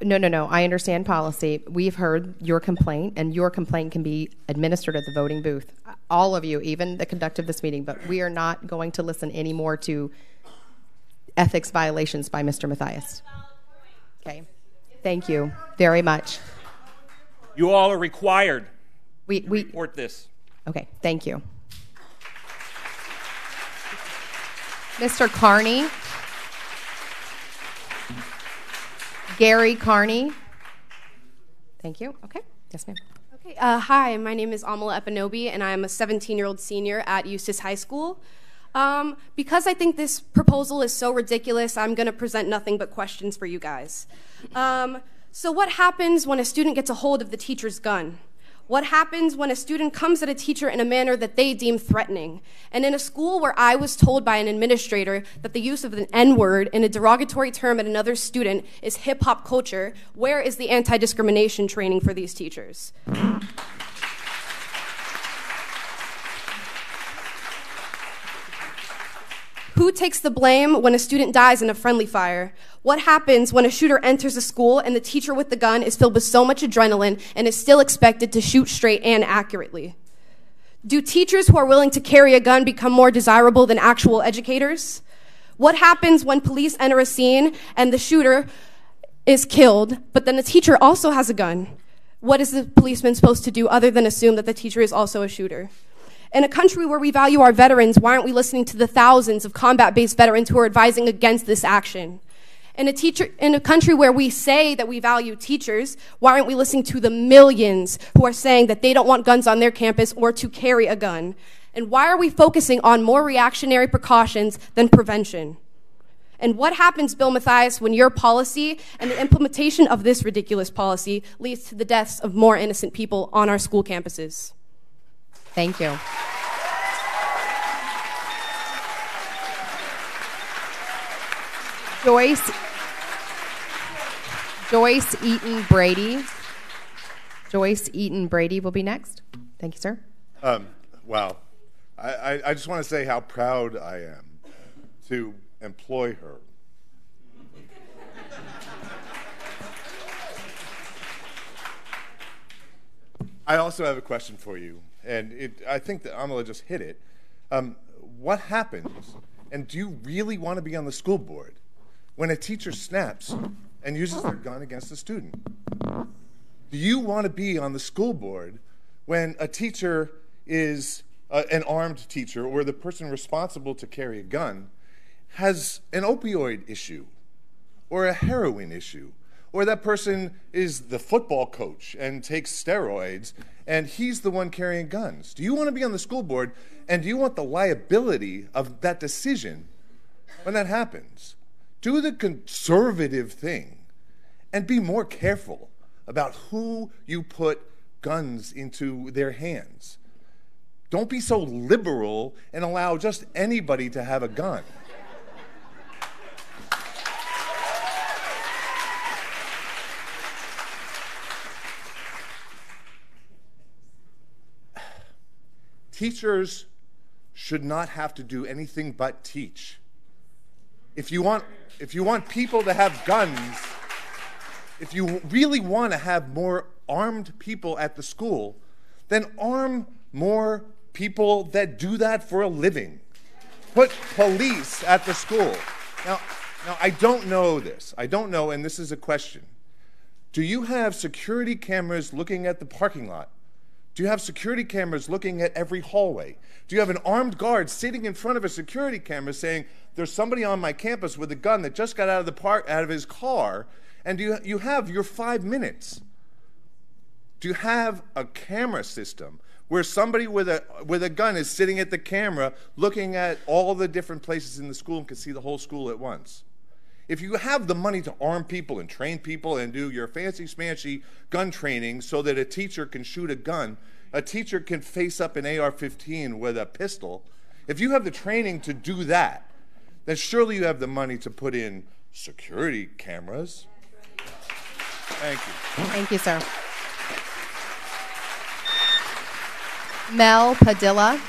No. I understand policy. We've heard your complaint, and your complaint can be administered at the voting booth. All of you, even the conduct of this meeting, but we are not going to listen anymore to ethics violations by Mr. Mathias. Okay. Thank you very much. You all are required to report this. Okay, thank you. Mr. Carney. Gary Carney. Thank you. Okay. Yes, ma'am. Okay. Hi, my name is Amala Epinobi, and I'm a 17-year-old senior at Eustis High School. Because I think this proposal is so ridiculous, I'm going to present nothing but questions for you guys. So what happens when a student gets a hold of the teacher's gun? What happens when a student comes at a teacher in a manner that they deem threatening? And in a school where I was told by an administrator that the use of an N-word in a derogatory term at another student is hip-hop culture, where is the anti-discrimination training for these teachers? Who takes the blame when a student dies in a friendly fire? What happens when a shooter enters a school and the teacher with the gun is filled with so much adrenaline and is still expected to shoot straight and accurately? Do teachers who are willing to carry a gun become more desirable than actual educators? What happens when police enter a scene and the shooter is killed, but then the teacher also has a gun? What is the policeman supposed to do other than assume that the teacher is also a shooter? In a country where we value our veterans, why aren't we listening to the thousands of combat-based veterans who are advising against this action? In a country where we say that we value teachers, why aren't we listening to the millions who are saying that they don't want guns on their campus or to carry a gun? And why are we focusing on more reactionary precautions than prevention? And what happens, Bill Mathias, when your policy and the implementation of this ridiculous policy leads to the deaths of more innocent people on our school campuses? Thank you. Joyce Eaton Brady. Joyce Eaton Brady will be next. Thank you, sir. Wow. I just want to say how proud I am to employ her. I also have a question for you, and I think that Amala just hit it. What happens, and do you really want to be on the school board when a teacher snaps and uses their gun against a student? Do you want to be on the school board when a teacher is an armed teacher, or the person responsible to carry a gun has an opioid issue or a heroin issue Or that person is the football coach and takes steroids, and he's the one carrying guns. Do you want to be on the school board, and do you want the liability of that decision when that happens? Do the conservative thing and be more careful about who you put guns into their hands. Don't be so liberal and allow just anybody to have a gun. Teachers should not have to do anything but teach. If you want people to have guns, if you really want to have more armed people at the school, then arm more people that do that for a living. Put police at the school. Now I don't know this. I don't know, and this is a question. Do you have security cameras looking at the parking lot? Do you have security cameras looking at every hallway? Do you have an armed guard sitting in front of a security camera saying, there's somebody on my campus with a gun that just got out of his car, and you have your 5 minutes? Do you have a camera system where somebody with a gun is sitting at the camera looking at all the different places in the school and can see the whole school at once? If you have the money to arm people and train people and do your fancy-smancy gun training so that a teacher can shoot a gun, a teacher can face up an AR-15 with a pistol, if you have the training to do that, then surely you have the money to put in security cameras. Thank you. Thank you, sir. Mel Padilla.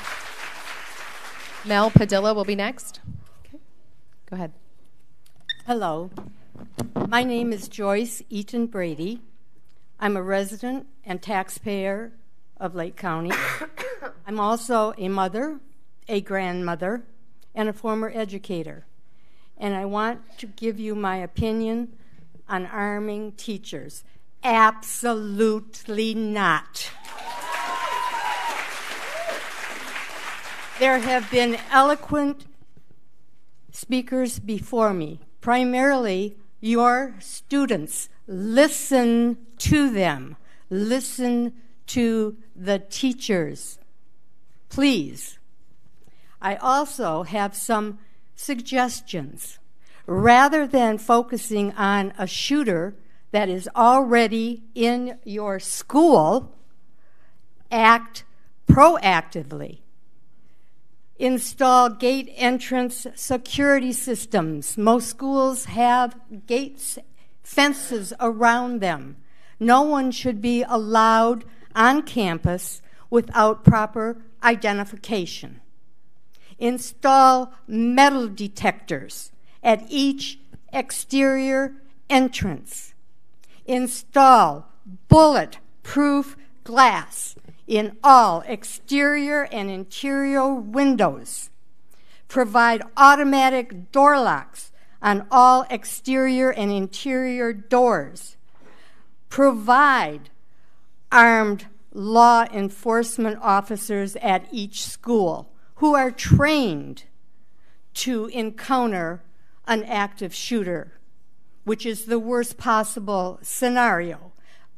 Mel Padilla will be next. Okay. Go ahead. Hello. My name is Joyce Eaton Brady. I'm a resident and taxpayer of Lake County. I'm also a mother, a grandmother, and a former educator. And I want to give you my opinion on arming teachers. Absolutely not. There have been eloquent speakers before me, primarily your students. Listen to them. Listen to the teachers. Please. I also have some suggestions. Rather than focusing on a shooter that is already in your school, act proactively. Install gate entrance security systems. Most schools have gates, fences around them. No one should be allowed on campus without proper identification. Install metal detectors at each exterior entrance. Install bulletproof glass in all exterior and interior windows. Provide automatic door locks on all exterior and interior doors. Provide armed law enforcement officers at each school who are trained to encounter an active shooter, which is the worst possible scenario.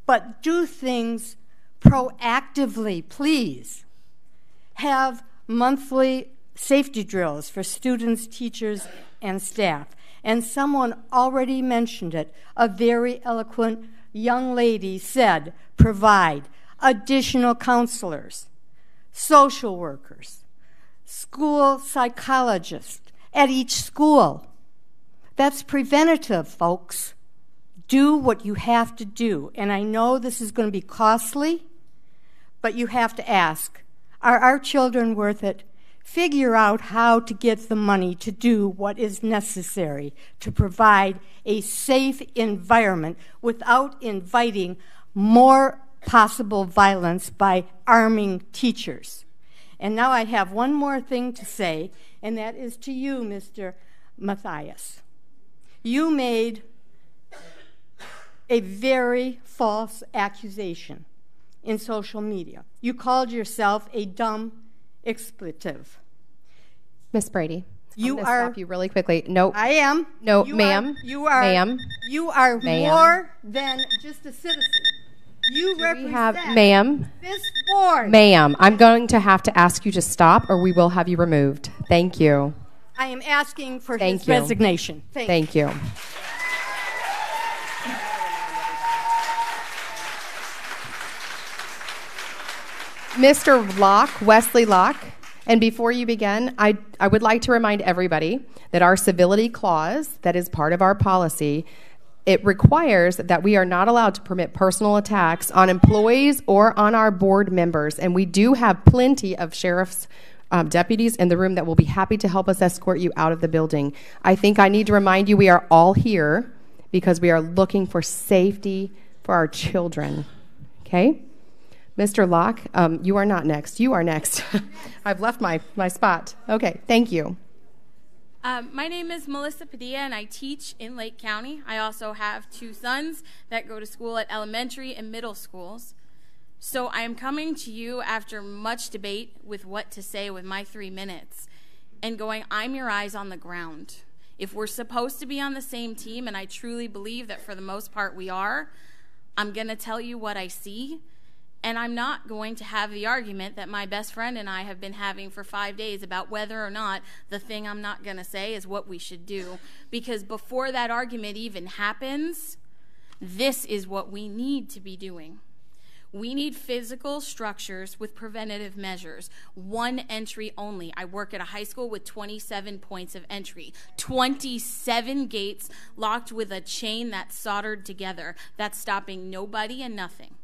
But do things proactively, please. Have monthly safety drills for students, teachers, and staff. And someone already mentioned it. A very eloquent young lady said, provide additional counselors, social workers, school psychologists at each school. That's preventative, folks. Do what you have to do. And I know this is going to be costly, but you have to ask, are our children worth it? Figure out how to get the money to do what is necessary to provide a safe environment without inviting more possible violence by arming teachers. And now I have one more thing to say, and that is to you, Mr. Matthias. You made a very false accusation in social media. You called yourself a dumb expletive. Miss Brady, You I'm are. Stop you really quickly. No, I am. No, You ma'am. You are. Ma'am. You are Ma'am. more than just a citizen. You represent. We have, ma'am. This board. Ma'am, I'm going to have to ask you to stop, or we will have you removed. Thank you. I am asking for Thank his you. resignation. Thank you. Mr. Locke, Wesley Locke, and before you begin, I would like to remind everybody that our civility clause, that is part of our policy, it requires that we are not allowed to permit personal attacks on employees or on our board members, and we do have plenty of sheriff's deputies in the room that will be happy to help us escort you out of the building. I think I need to remind you we are all here because we are looking for safety for our children. Okay? Mr. Locke, you are not next. You are next. I've left my spot. Okay, thank you. My name is Melissa Padilla, and I teach in Lake County. I also have 2 sons that go to school at elementary and middle schools. So I am coming to you after much debate with what to say with my 3 minutes and going, I'm your eyes on the ground. If we're supposed to be on the same team, and I truly believe that for the most part we are, I'm going to tell you what I see. And I'm not going to have the argument that my best friend and I have been having for 5 days about whether or not the thing I'm not going to say is what we should do. Because before that argument even happens, this is what we need to be doing. We need physical structures with preventative measures. 1 entry only. I work at a high school with 27 points of entry. 27 gates locked with a chain that's soldered together. That's stopping nobody and nothing.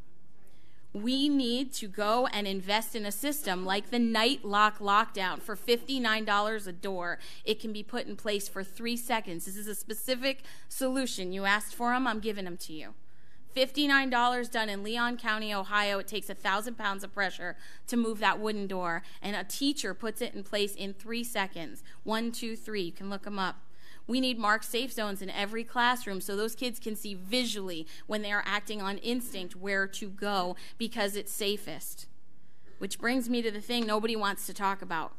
We need to go and invest in a system like the night lock lockdown for $59 a door. It can be put in place for 3 seconds. This is a specific solution. You asked for them, I'm giving them to you. $59 done in Leon County, Ohio. It takes 1,000 pounds of pressure to move that wooden door, and a teacher puts it in place in 3 seconds. 1, 2, 3. You can look them up. We need marked safe zones in every classroom so those kids can see visually when they are acting on instinct where to go because it's safest. Which brings me to the thing nobody wants to talk about.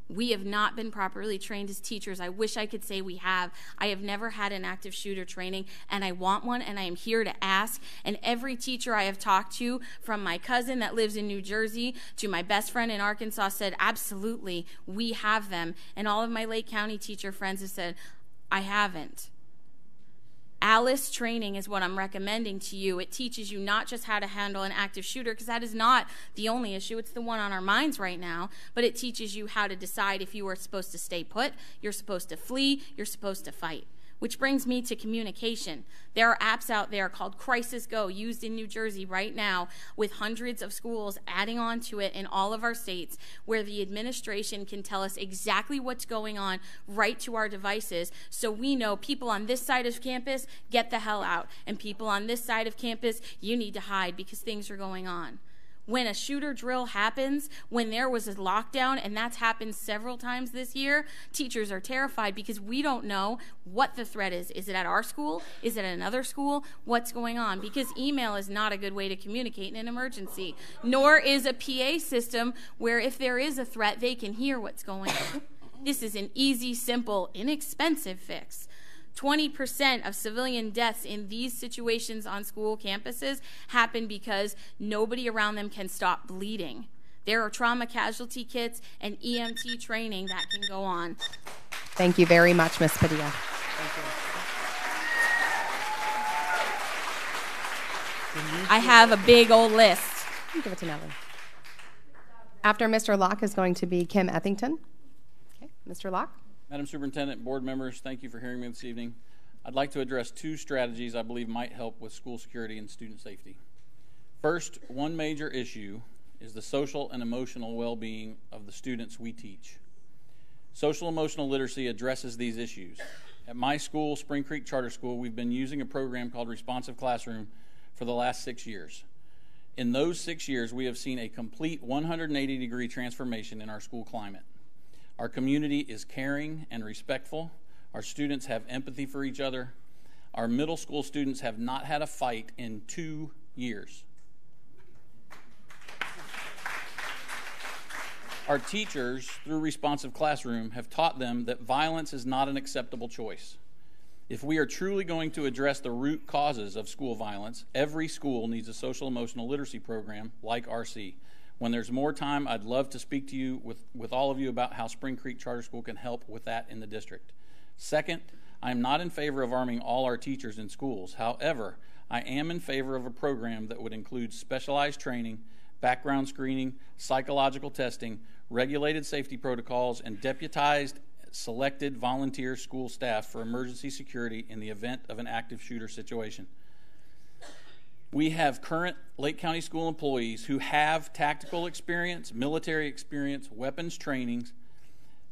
We have not been properly trained as teachers. I wish I could say we have. I have never had an active shooter training, and I want one, and I am here to ask. And every teacher I have talked to, from my cousin that lives in New Jersey to my best friend in Arkansas, said, absolutely, we have them. And all of my Lake County teacher friends have said, I haven't. Alice training is what I'm recommending to you. It teaches you not just how to handle an active shooter, because that is not the only issue. It's the one on our minds right now. But it teaches you how to decide if you are supposed to stay put, you're supposed to flee, you're supposed to fight. Which brings me to communication. There are apps out there called Crisis Go, used in New Jersey right now, with hundreds of schools adding on to it in all of our states, where the administration can tell us exactly what's going on right to our devices, so we know people on this side of campus, get the hell out, and people on this side of campus, you need to hide because things are going on. When a shooter drill happens, when there was a lockdown, and that's happened several times this year, teachers are terrified because we don't know what the threat is. Is it at our school? Is it at another school? What's going on? Because email is not a good way to communicate in an emergency, nor is a PA system where if there is a threat, they can hear what's going on. This is an easy, simple, inexpensive fix. 20% of civilian deaths in these situations on school campuses happen because nobody around them can stop bleeding. There are trauma casualty kits and EMT training that can go on. Thank you very much, Ms. Padilla. I have a big old list. Give it to Nellie. After Mr. Locke is going to be Kim Ethington. Okay, Mr. Locke. Madam Superintendent, board members, thank you for hearing me this evening. I'd like to address 2 strategies I believe might help with school security and student safety. First, one major issue is the social and emotional well-being of the students we teach. Social emotional literacy addresses these issues. At my school, Spring Creek Charter School, we've been using a program called Responsive Classroom for the last 6 years. In those 6 years, we have seen a complete 180-degree transformation in our school climate. Our community is caring and respectful. Our students have empathy for each other. Our middle school students have not had a fight in 2 years. Our teachers, through Responsive Classroom, have taught them that violence is not an acceptable choice. If we are truly going to address the root causes of school violence, every school needs a social emotional literacy program like RC. When there's more time, I'd love to speak to you with all of you about how Spring Creek Charter School can help with that in the district. Second, I am not in favor of arming all our teachers in schools. However, I am in favor of a program that would include specialized training, background screening, psychological testing, regulated safety protocols, and deputized selected volunteer school staff for emergency security in the event of an active shooter situation. We have current Lake County School employees who have tactical experience, military experience, weapons trainings,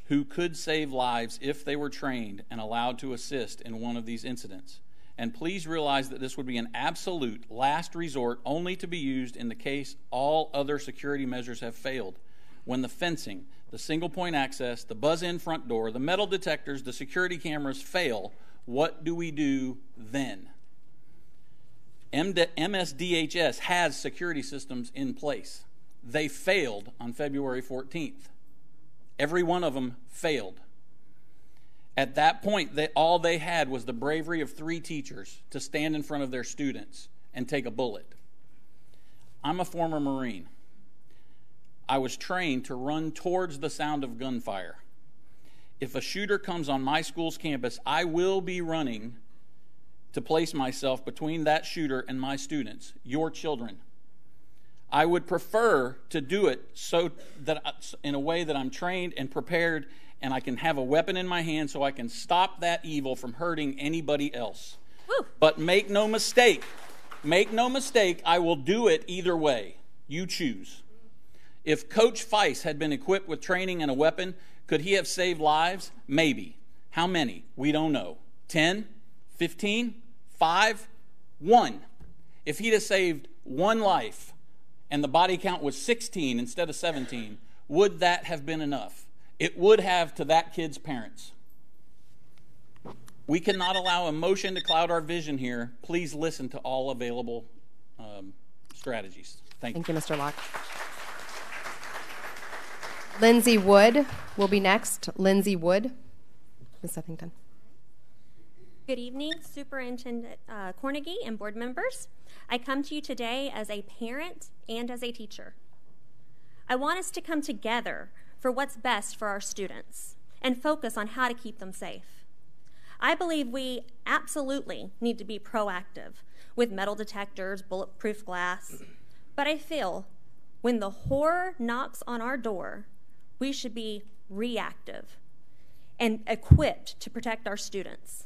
who could save lives if they were trained and allowed to assist in one of these incidents. And please realize that this would be an absolute last resort, only to be used in the case all other security measures have failed. When the fencing, the single point access, the buzz-in front door, the metal detectors, the security cameras fail, what do we do then? MSDHS has security systems in place. They failed on February 14th. Every one of them failed. At that point, all they had was the bravery of 3 teachers to stand in front of their students and take a bullet. I'm a former Marine. I was trained to run towards the sound of gunfire. If a shooter comes on my school's campus, I will be running to place myself between that shooter and my students, your children. I would prefer to do it so that in a way that I'm trained and prepared and I can have a weapon in my hand so I can stop that evil from hurting anybody else. Woo. But make no mistake, I will do it either way. You choose. If Coach Feist had been equipped with training and a weapon, could he have saved lives? Maybe. How many? We don't know. 10? 15? 5? 1. If he'd have saved 1 life and the body count was 16 instead of 17, would that have been enough? It would have to that kid's parents. We cannot allow emotion to cloud our vision here. Please listen to all available strategies. Thank you. Thank you, Mr. Locke. Lindsay Wood will be next. Lindsay Wood. Ms. Uppington. Good evening, Superintendent Cornegie and board members. I come to you today as a parent and as a teacher. I want us to come together for what's best for our students and focus on how to keep them safe. I believe we absolutely need to be proactive with metal detectors, bulletproof glass, but I feel when the horror knocks on our door, we should be reactive and equipped to protect our students.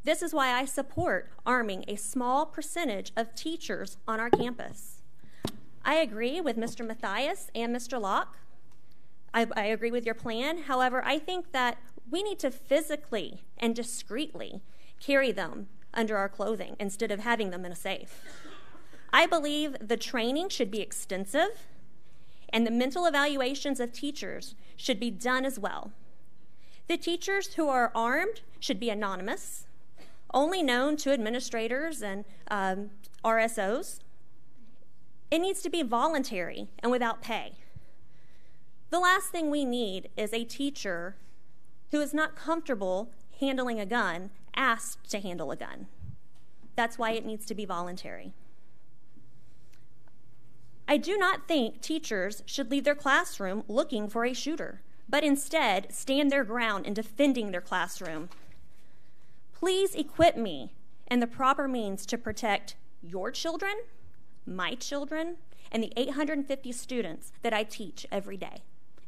This is why I support arming a small percentage of teachers on our campus. I agree with Mr. Mathias and Mr. Locke. I agree with your plan. However, I think that we need to physically and discreetly carry them under our clothing instead of having them in a safe. I believe the training should be extensive and the mental evaluations of teachers should be done as well. The teachers who are armed should be anonymous, only known to administrators and RSOs. It needs to be voluntary and without pay. The last thing we need is a teacher who is not comfortable handling a gun asked to handle a gun. That's why it needs to be voluntary. I do not think teachers should leave their classroom looking for a shooter, but instead stand their ground in defending their classroom. Please equip me in the proper means to protect your children, my children, and the 850 students that I teach every day.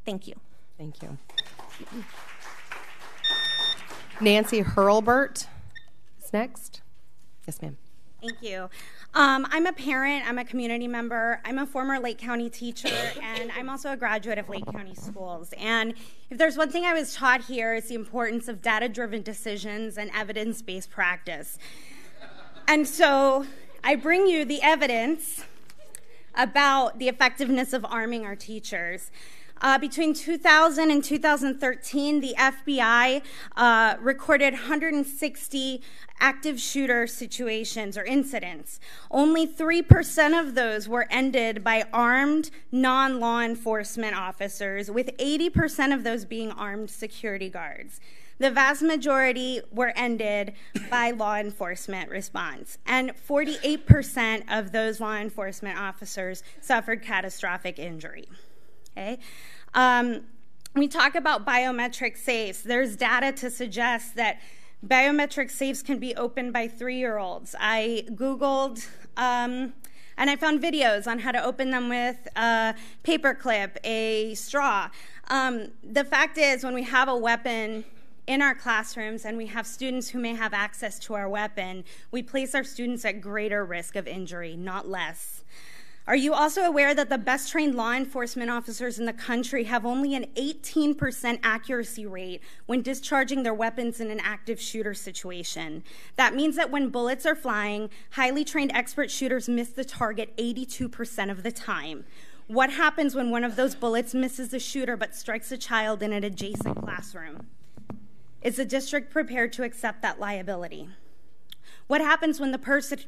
Thank you. Thank you. Nancy Hurlbert is next. Yes, ma'am. Thank you. I'm a parent, I'm a community member, I'm a former Lake County teacher, and I'm also a graduate of Lake County Schools. And if there's one thing I was taught here, it's the importance of data-driven decisions and evidence-based practice. And so I bring you the evidence about the effectiveness of arming our teachers. Between 2000 and 2013, the FBI recorded 160 active shooter situations or incidents. Only 3% of those were ended by armed non-law enforcement officers, with 80% of those being armed security guards. The vast majority were ended by law enforcement response, and 48% of those law enforcement officers suffered catastrophic injury. Okay? We talk about biometric safes. There's data to suggest that biometric safes can be opened by 3-year-olds. I Googled and I found videos on how to open them with a paperclip, a straw. The fact is, when we have a weapon in our classrooms and we have students who may have access to our weapon, we place our students at greater risk of injury, not less. Are you also aware that the best trained law enforcement officers in the country have only an 18% accuracy rate when discharging their weapons in an active shooter situation? That means that when bullets are flying, highly trained expert shooters miss the target 82% of the time. What happens when one of those bullets misses the shooter but strikes a child in an adjacent classroom? Is the district prepared to accept that liability? What happens when the person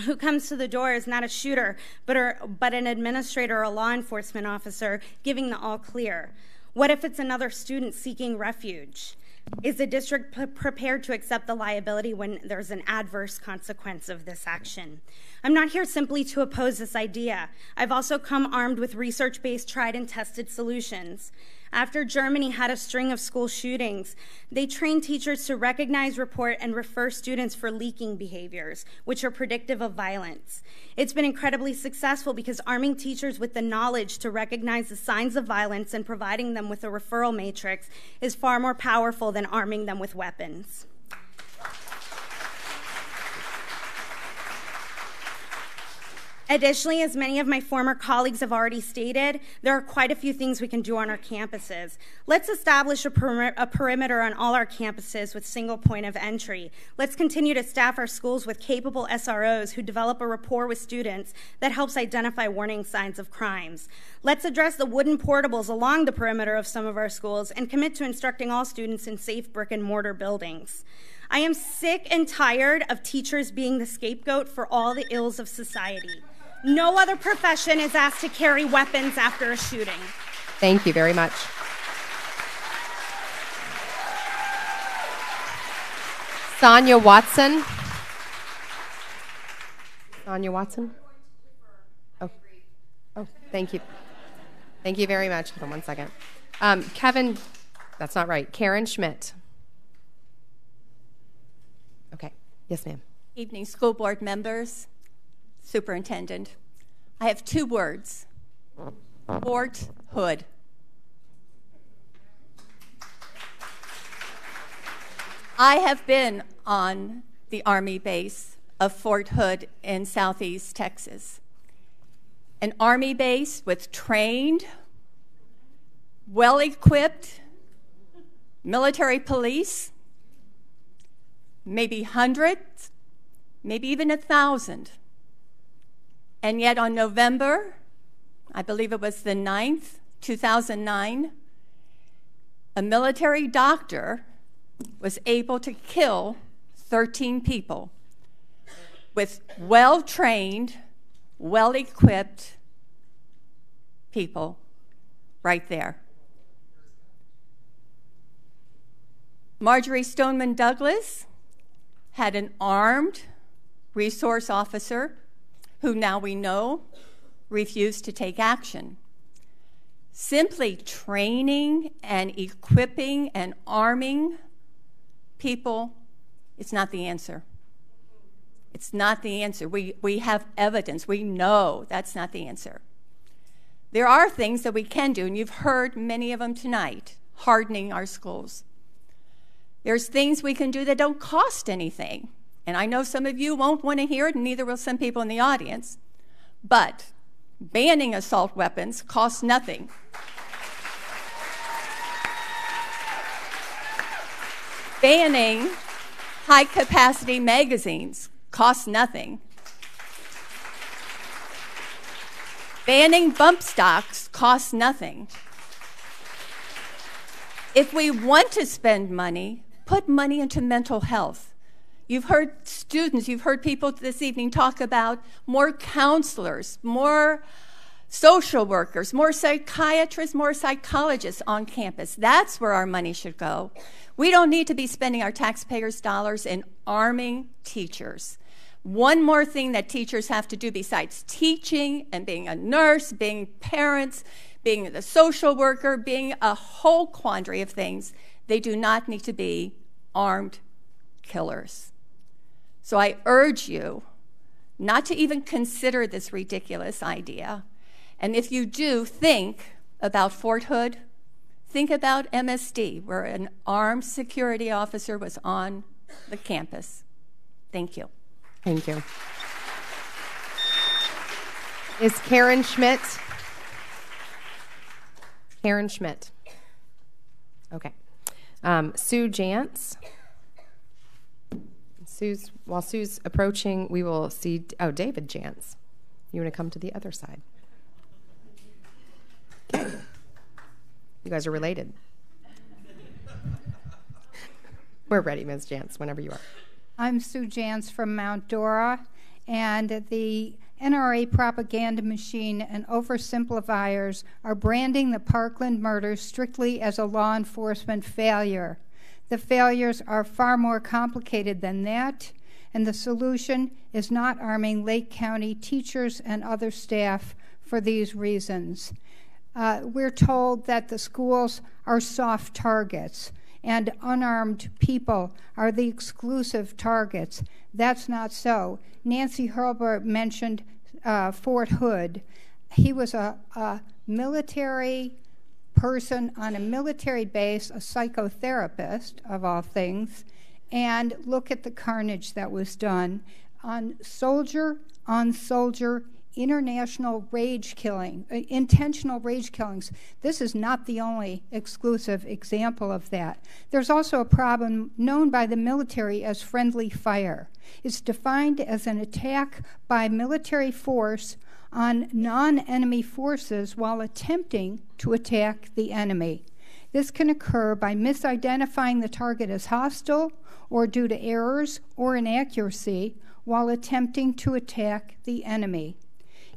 who comes to the door is not a shooter, but an administrator or a law enforcement officer giving the all clear? What if it's another student seeking refuge? Is the district prepared to accept the liability when there's an adverse consequence of this action? I'm not here simply to oppose this idea. I've also come armed with research-based, tried and tested solutions. After Germany had a string of school shootings, they trained teachers to recognize, report, and refer students for leaking behaviors, which are predictive of violence. It's been incredibly successful because arming teachers with the knowledge to recognize the signs of violence and providing them with a referral matrix is far more powerful than arming them with weapons. Additionally, as many of my former colleagues have already stated, there are quite a few things we can do on our campuses. Let's establish a perimeter on all our campuses with single point of entry. Let's continue to staff our schools with capable SROs who develop a rapport with students that helps identify warning signs of crimes. Let's address the wooden portables along the perimeter of some of our schools and commit to instructing all students in safe brick and mortar buildings. I am sick and tired of teachers being the scapegoat for all the ills of society. No other profession is asked to carry weapons after a shooting. Thank you very much. Sonia Watson. Sonia Watson? Oh, thank you. Thank you very much. Hold on 1 second. Kevin, that's not right. Karen Schmidt. Okay. Yes, ma'am. Evening, school board members. Superintendent, I have 2 words: Fort Hood. I have been on the Army base of Fort Hood in Southeast Texas, an Army base with trained, well-equipped military police, maybe hundreds, maybe even 1,000. And yet on November, I believe it was the 9th, 2009, a military doctor was able to kill 13 people with well-trained, well-equipped people right there. Marjorie Stoneman Douglas had an armed resource officer who now we know refused to take action. Simply training and equipping and arming people is not the answer. It's not the answer. We have evidence. We know that's not the answer. There are things that we can do, and you've heard many of them tonight, hardening our schools. There's things we can do that don't cost anything. And I know some of you won't want to hear it, and neither will some people in the audience. But banning assault weapons costs nothing. Banning high-capacity magazines costs nothing. Banning bump stocks costs nothing. If we want to spend money, put money into mental health. You've heard students, you've heard people this evening talk about more counselors, more social workers, more psychiatrists, more psychologists on campus. That's where our money should go. We don't need to be spending our taxpayers' dollars in arming teachers. One more thing that teachers have to do besides teaching and being a nurse, being parents, being the social worker, being a whole quandary of things, they do not need to be armed killers. So I urge you not to even consider this ridiculous idea. And if you do, think about Fort Hood, think about MSD, where an armed security officer was on the campus. Thank you. Thank you. Is Karen Schmidt? Karen Schmidt. Okay. Sue Jantz. While Sue's approaching, we will see, David Jantz. You want to come to the other side? Okay. You guys are related. We're ready, Ms. Jantz, whenever you are. I'm Sue Jantz from Mount Dora, and the NRA propaganda machine and oversimplifiers are branding the Parkland murders strictly as a law enforcement failure. The failures are far more complicated than that, and the solution is not arming Lake County teachers and other staff for these reasons. We're told that the schools are soft targets and unarmed people are the exclusive targets. That's not so. Nancy Hurlburt mentioned Fort Hood. He was a military person on a military base, a psychotherapist of all things, and look at the carnage that was done on soldier, international rage killing, intentional rage killings. This is not the only exclusive example of that. There's also a problem known by the military as friendly fire. It's defined as an attack by military force on non-enemy forces while attempting to attack the enemy. This can occur by misidentifying the target as hostile or due to errors or inaccuracy while attempting to attack the enemy.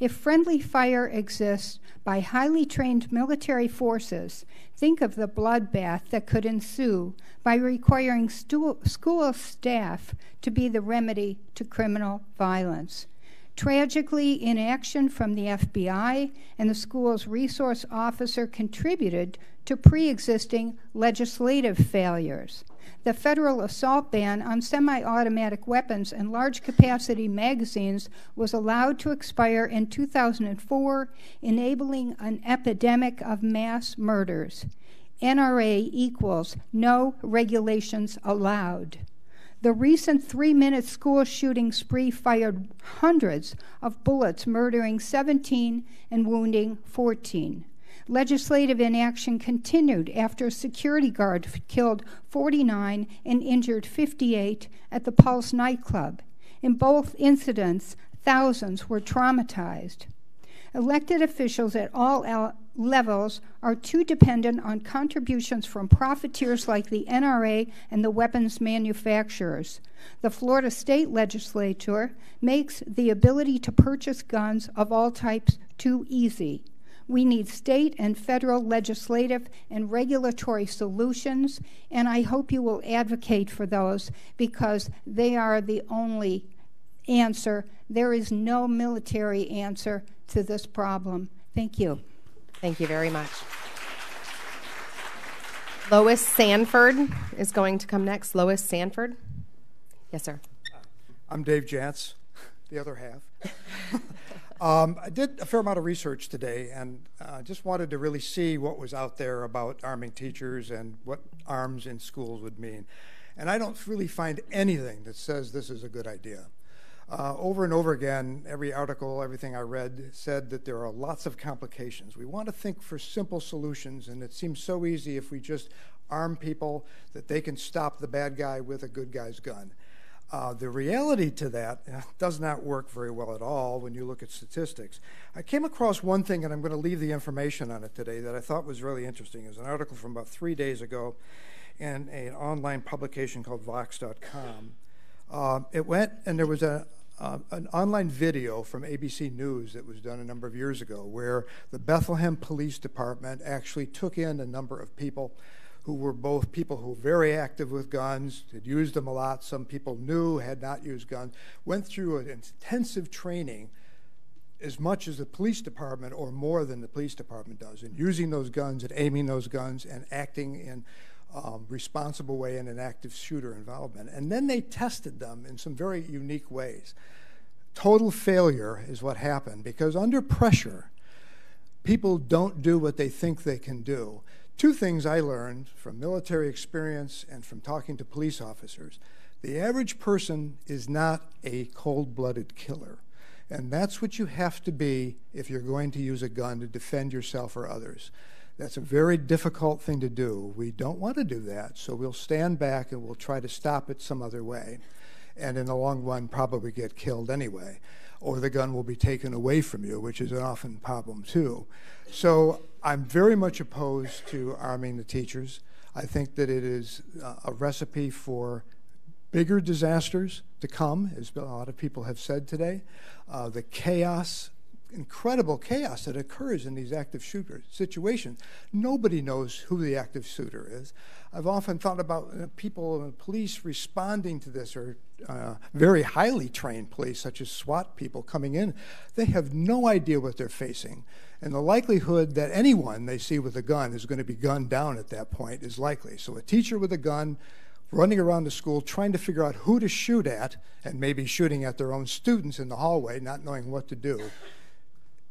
If friendly fire exists by highly trained military forces, think of the bloodbath that could ensue by requiring school staff to be the remedy to criminal violence. Tragically, inaction from the FBI and the school's resource officer contributed to pre-existing legislative failures. The federal assault ban on semi-automatic weapons and large-capacity magazines was allowed to expire in 2004, enabling an epidemic of mass murders. NRA equals no regulations allowed. The recent 3-minute school shooting spree fired hundreds of bullets, murdering 17 and wounding 14. Legislative inaction continued after a security guard killed 49 and injured 58 at the Pulse nightclub. In both incidents, thousands were traumatized. Elected officials at all levels are too dependent on contributions from profiteers like the NRA and the weapons manufacturers. The Florida State Legislature makes the ability to purchase guns of all types too easy. We need state and federal legislative and regulatory solutions, and I hope you will advocate for those because they are the only answer. There is no military answer to this problem. Thank you. Thank you very much. Lois Sanford is going to come next. Lois Sanford. Yes, sir. I'm Dave Jantz, the other half. I did a fair amount of research today and just wanted to really see what was out there about arming teachers and what arms in schools would mean. And I don't really find anything that says this is a good idea. Over and over again, every article, everything I read said that there are lots of complications. We want to think for simple solutions, and it seems so easy if we just arm people that they can stop the bad guy with a good guy's gun. The reality to that does not work very well at all when you look at statistics. I came across one thing, and I'm going to leave the information on it today, that I thought was really interesting. It was an article from about 3 days ago in an online publication called Vox.com. It went, and there was an online video from ABC News that was done a number of years ago where the Bethlehem Police Department actually took in a number of people who were both people who were very active with guns, had used them a lot. Some people knew, had not used guns, went through an intensive training as much as the police department or more than the police department does in using those guns and aiming those guns and acting in responsible way in an active shooter involvement. And then they tested them in some very unique ways. Total failure is what happened because under pressure, people don't do what they think they can do. Two things I learned from military experience and from talking to police officers. The average person is not a cold-blooded killer. And that's what you have to be if you're going to use a gun to defend yourself or others. That's a very difficult thing to do. We don't want to do that, so we'll stand back and we'll try to stop it some other way. And in the long run, probably get killed anyway. Or the gun will be taken away from you, which is an often problem too. So I'm very much opposed to arming the teachers. I think that it is a recipe for bigger disasters to come, as a lot of people have said today. The chaos, incredible chaos that occurs in these active shooter situations. Nobody knows who the active shooter is. I've often thought about people in police responding to this, or very highly trained police, such as SWAT people coming in. They have no idea what they're facing. And the likelihood that anyone they see with a gun is going to be gunned down at that point is likely. So a teacher with a gun running around the school trying to figure out who to shoot at, and maybe shooting at their own students in the hallway, not knowing what to do,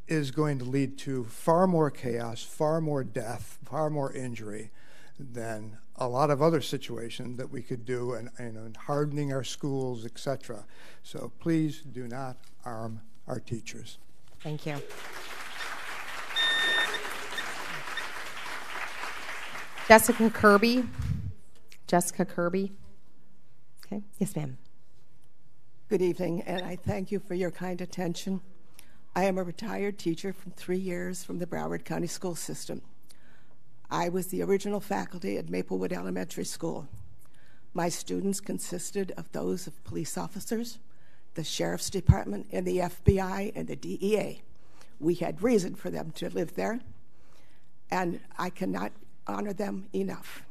is going to lead to far more chaos, far more death, far more injury than a lot of other situations that we could do in hardening our schools, etc. So please do not arm our teachers. Thank you. Jessica Kirby. Jessica Kirby. Okay. Yes, ma'am. Good evening, and I thank you for your kind attention. I am a retired teacher from 3 years from the Broward County School System. I was the original faculty at Maplewood Elementary School. My students consisted of those of police officers, the Sheriff's Department, and the FBI and the DEA. We had reason for them to live there, and I cannot honor them enough.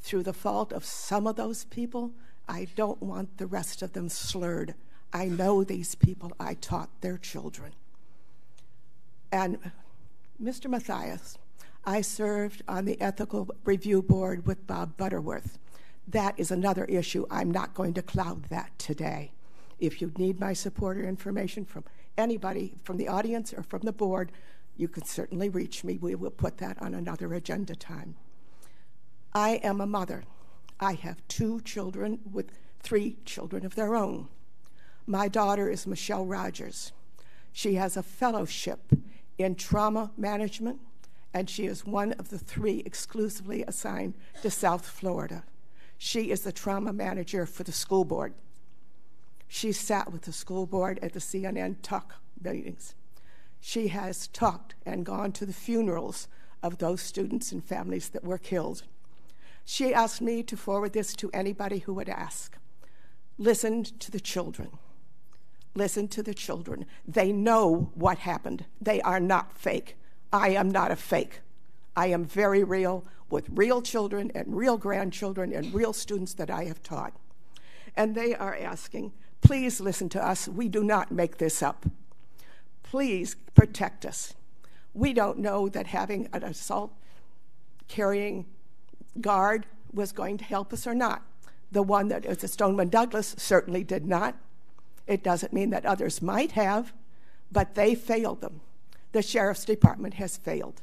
Through the fault of some of those people, I don't want the rest of them slurred. I know these people. I taught their children. And Mr. Mathias, I served on the Ethical Review Board with Bob Butterworth. That is another issue. I'm not going to cloud that today. If you need my support or information from anybody, from the audience or from the board, you can certainly reach me. We will put that on another agenda time. I am a mother. I have 2 children with 3 children of their own. My daughter is Michelle Rogers. She has a fellowship in trauma management, and she is one of the 3 exclusively assigned to South Florida. She is the trauma manager for the school board. She sat with the school board at the CNN talk meetings. She has talked and gone to the funerals of those students and families that were killed. She asked me to forward this to anybody who would ask. Listen to the children. Listen to the children. They know what happened. They are not fake. I am not a fake. I am very real with real children and real grandchildren and real students that I have taught. And they are asking, please listen to us. We do not make this up. Please protect us. We don't know that having an assault carrying guard was going to help us or not. The one that is a Stoneman Douglas certainly did not. It doesn't mean that others might have, but they failed them. The Sheriff's Department has failed.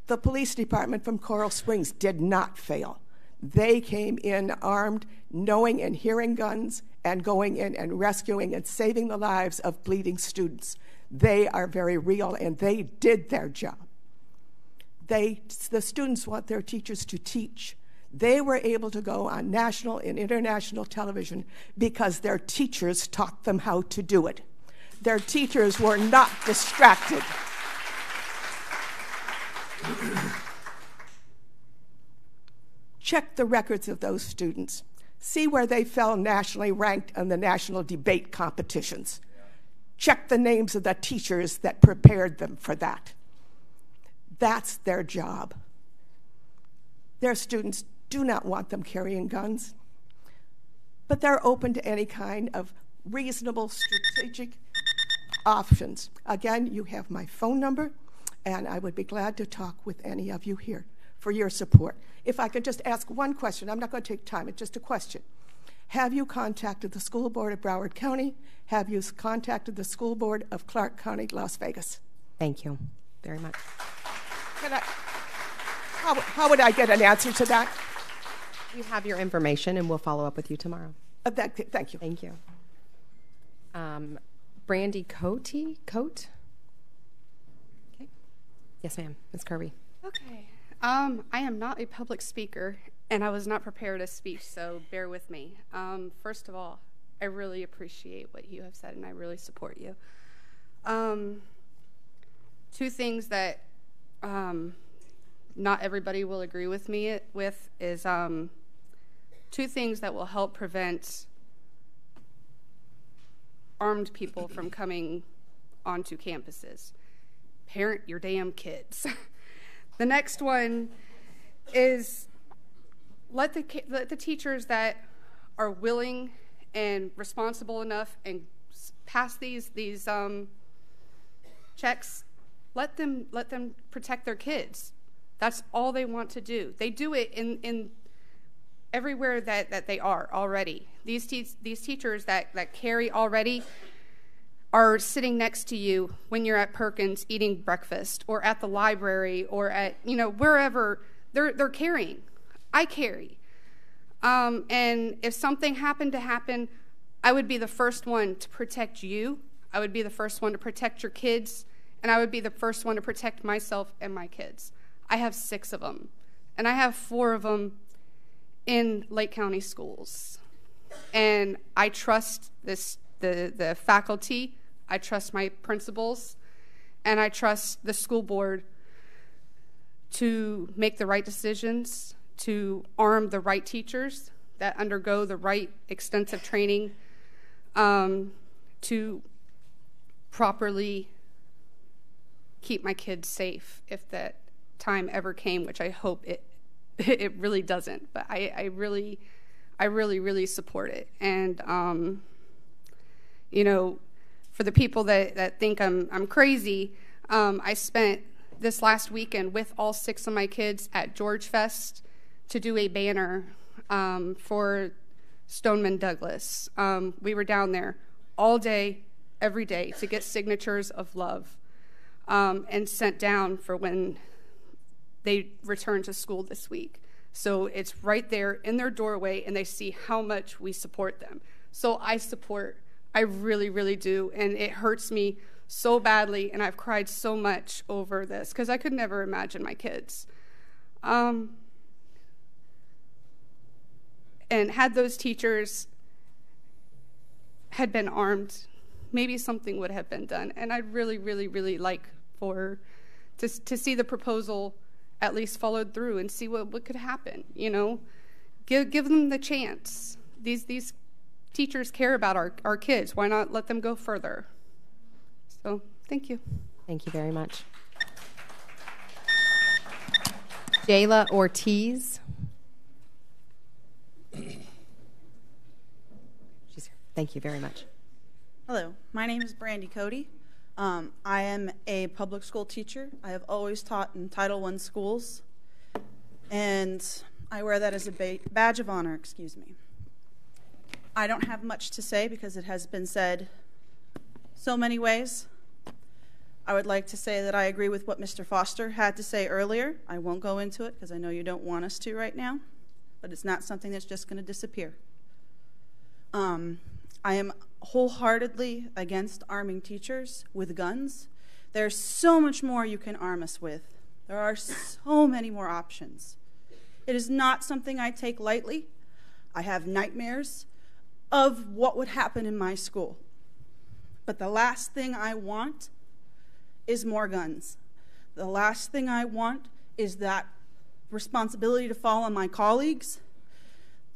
The police department from Coral Springs did not fail. They came in armed, knowing and hearing guns, and going in and rescuing and saving the lives of bleeding students. They are very real, and they did their job. The students want their teachers to teach. They were able to go on national and international television because their teachers taught them how to do it. Their teachers were not distracted. Check the records of those students. See where they fell nationally ranked in the national debate competitions. Check the names of the teachers that prepared them for that. That's their job. Their students do not want them carrying guns, but they're open to any kind of reasonable strategic options. Again, you have my phone number, and I would be glad to talk with any of you here for your support. If I could just ask one question, I'm not going to take time, it's just a question. Have you contacted the school board of Broward County? Have you contacted the school board of Clark County, Las Vegas? Thank you very much. How would I get an answer to that? We have your information, and we'll follow up with you tomorrow. Thank you. Thank you. Brandy Cody? Okay. Yes, ma'am. Ms. Kirby. Okay. I am not a public speaker, and I was not prepared to speak, so bear with me. First of all, I really appreciate what you have said, and I really support you. Two things that not everybody will agree with me with is two things that will help prevent armed people from coming onto campuses. Parent your damn kids. The next one is let the teachers that are willing and responsible enough and pass these checks, let them protect their kids. That's all they want to do. They do it in everywhere that they are already. These teachers that carry already are sitting next to you when you're at Perkins eating breakfast, or at the library, or at wherever they're carrying. I carry, and if something happened to happen, I would be the first one to protect you. I would be the first one to protect your kids, and I would be the first one to protect myself and my kids. I have 6 of them, and I have 4 of them in Lake County schools, and I trust the faculty. I trust my principals, and I trust the school board to make the right decisions, to arm the right teachers that undergo the right extensive training, to properly keep my kids safe if that time ever came, which I hope it really doesn't. But I really support it. And for the people that think I'm crazy, I spent this last weekend with all 6 of my kids at George Fest to do a banner for Stoneman Douglas. We were down there all day, every day, to get signatures of love and sent down for when they return to school this week. So it's right there in their doorway, and they see how much we support them. So I really, really do, and it hurts me so badly, and I've cried so much over this because I could never imagine my kids. And had those teachers had been armed, maybe something would have been done. And I'd really, really, really like to see the proposal at least followed through and see what could happen. Give them the chance. These teachers care about our kids. Why not let them go further? So, thank you. Thank you very much. Jayla Ortiz. She's here. Thank you very much. Hello, my name is Brandy Cody. I am a public school teacher. I have always taught in Title I schools, and I wear that as a badge of honor, I don't have much to say because it has been said so many ways. I would like to say that I agree with what Mr. Foster had to say earlier. I won't go into it because I know you don't want us to right now, but it's not something that's just going to disappear. I am wholeheartedly against arming teachers with guns. There's so much more you can arm us with. There are so many more options. It is not something I take lightly. I have nightmares of what would happen in my school. But the last thing I want is more guns. The last thing I want is that responsibility to fall on my colleagues.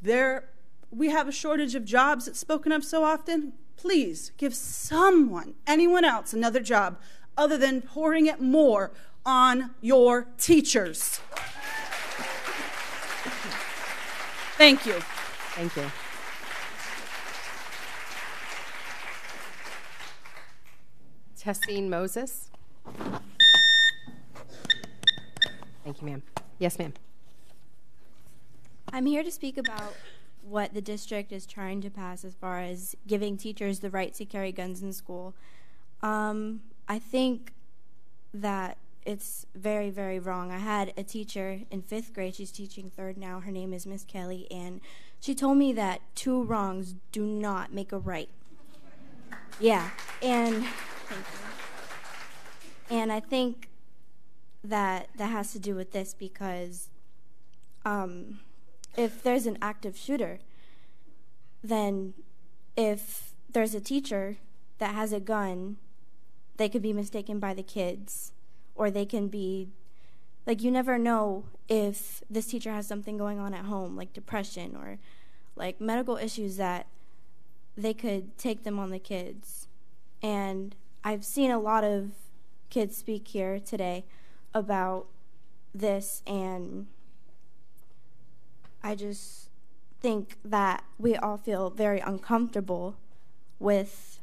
We have a shortage of jobs that's spoken of so often. Please give someone, anyone else, another job other than pouring it more on your teachers. Thank you. Thank you. Tessine Moses. Thank you, ma'am. Yes, ma'am. I'm here to speak about what the district is trying to pass as far as giving teachers the right to carry guns in school. I think that it's very, very wrong. I had a teacher in 5th grade. She's teaching 3rd now. Her name is Miss Kelly, and she told me that 2 wrongs do not make a right. Yeah, and thank you. And I think that has to do with this because if there's an active shooter, then if there's a teacher that has a gun, they could be mistaken by the kids, or they can be, like, you never know if this teacher has something going on at home, like depression or like medical issues that they could take them on the kids. And I've seen a lot of kids speak here today about this, and I just think that we all feel very uncomfortable with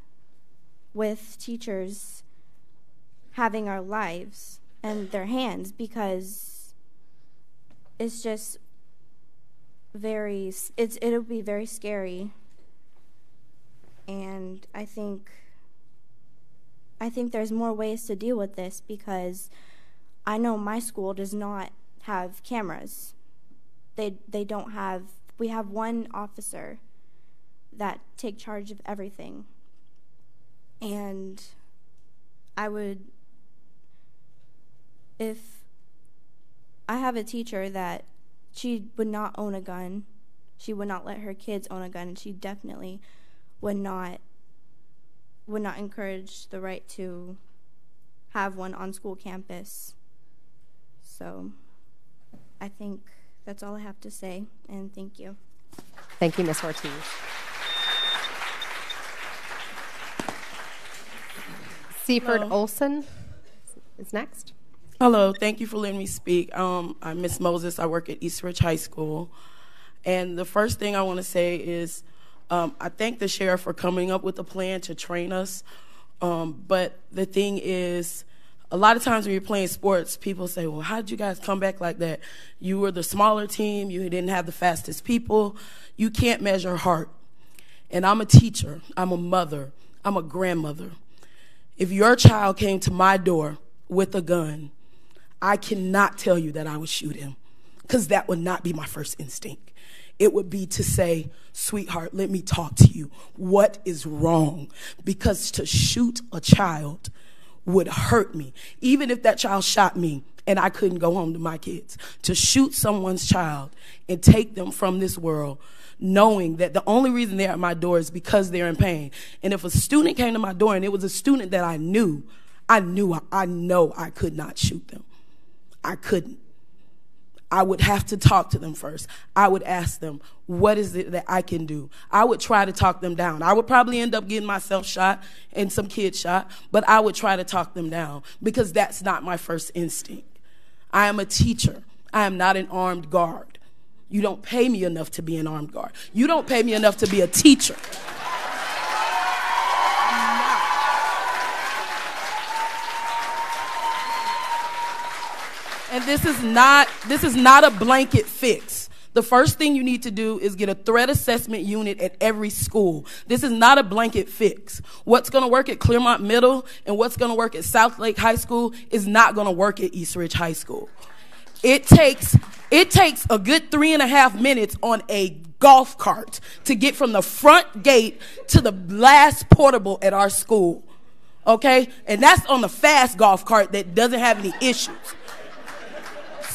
teachers having our lives in their hands, because it's just it'll be very scary. And I think there's more ways to deal with this, because I know my school does not have cameras. They don't have. We have one officer that take charge of everything. And if I have a teacher that she would not own a gun, she would not let her kids own a gun, and she definitely would not encourage the right to have one on school campus. So I think that's all I have to say, and thank you. Thank you, Ms. Ortiz. Seaford Olson is next. Hello, thank you for letting me speak. I'm Miss Moses. I work at East Ridge High School. And the first thing I want to say is I thank the sheriff for coming up with a plan to train us. But the thing is, a lot of times when you're playing sports, people say, well, how did you guys come back like that? You were the smaller team. You didn't have the fastest people. You can't measure heart. And I'm a teacher. I'm a mother. I'm a grandmother. If your child came to my door with a gun, I cannot tell you that I would shoot him, because that would not be my first instinct. It would be to say, sweetheart, let me talk to you. What is wrong? Because to shoot a child would hurt me. Even if that child shot me and I couldn't go home to my kids. To shoot someone's child and take them from this world, knowing that the only reason they're at my door is because they're in pain. And if a student came to my door and it was a student that I know I could not shoot them. I couldn't. I would have to talk to them first. I would ask them, what is it that I can do? I would try to talk them down. I would probably end up getting myself shot and some kids shot, but I would try to talk them down, because that's not my first instinct. I am a teacher. I am not an armed guard. You don't pay me enough to be an armed guard. You don't pay me enough to be a teacher. And this is not a blanket fix. The first thing you need to do is get a threat assessment unit at every school. This is not a blanket fix. What's going to work at Claremont Middle and what's going to work at South Lake High School is not going to work at East Ridge High School. It takes a good 3.5 minutes on a golf cart to get from the front gate to the last portable at our school. Okay? And that's on the fast golf cart that doesn't have any issues.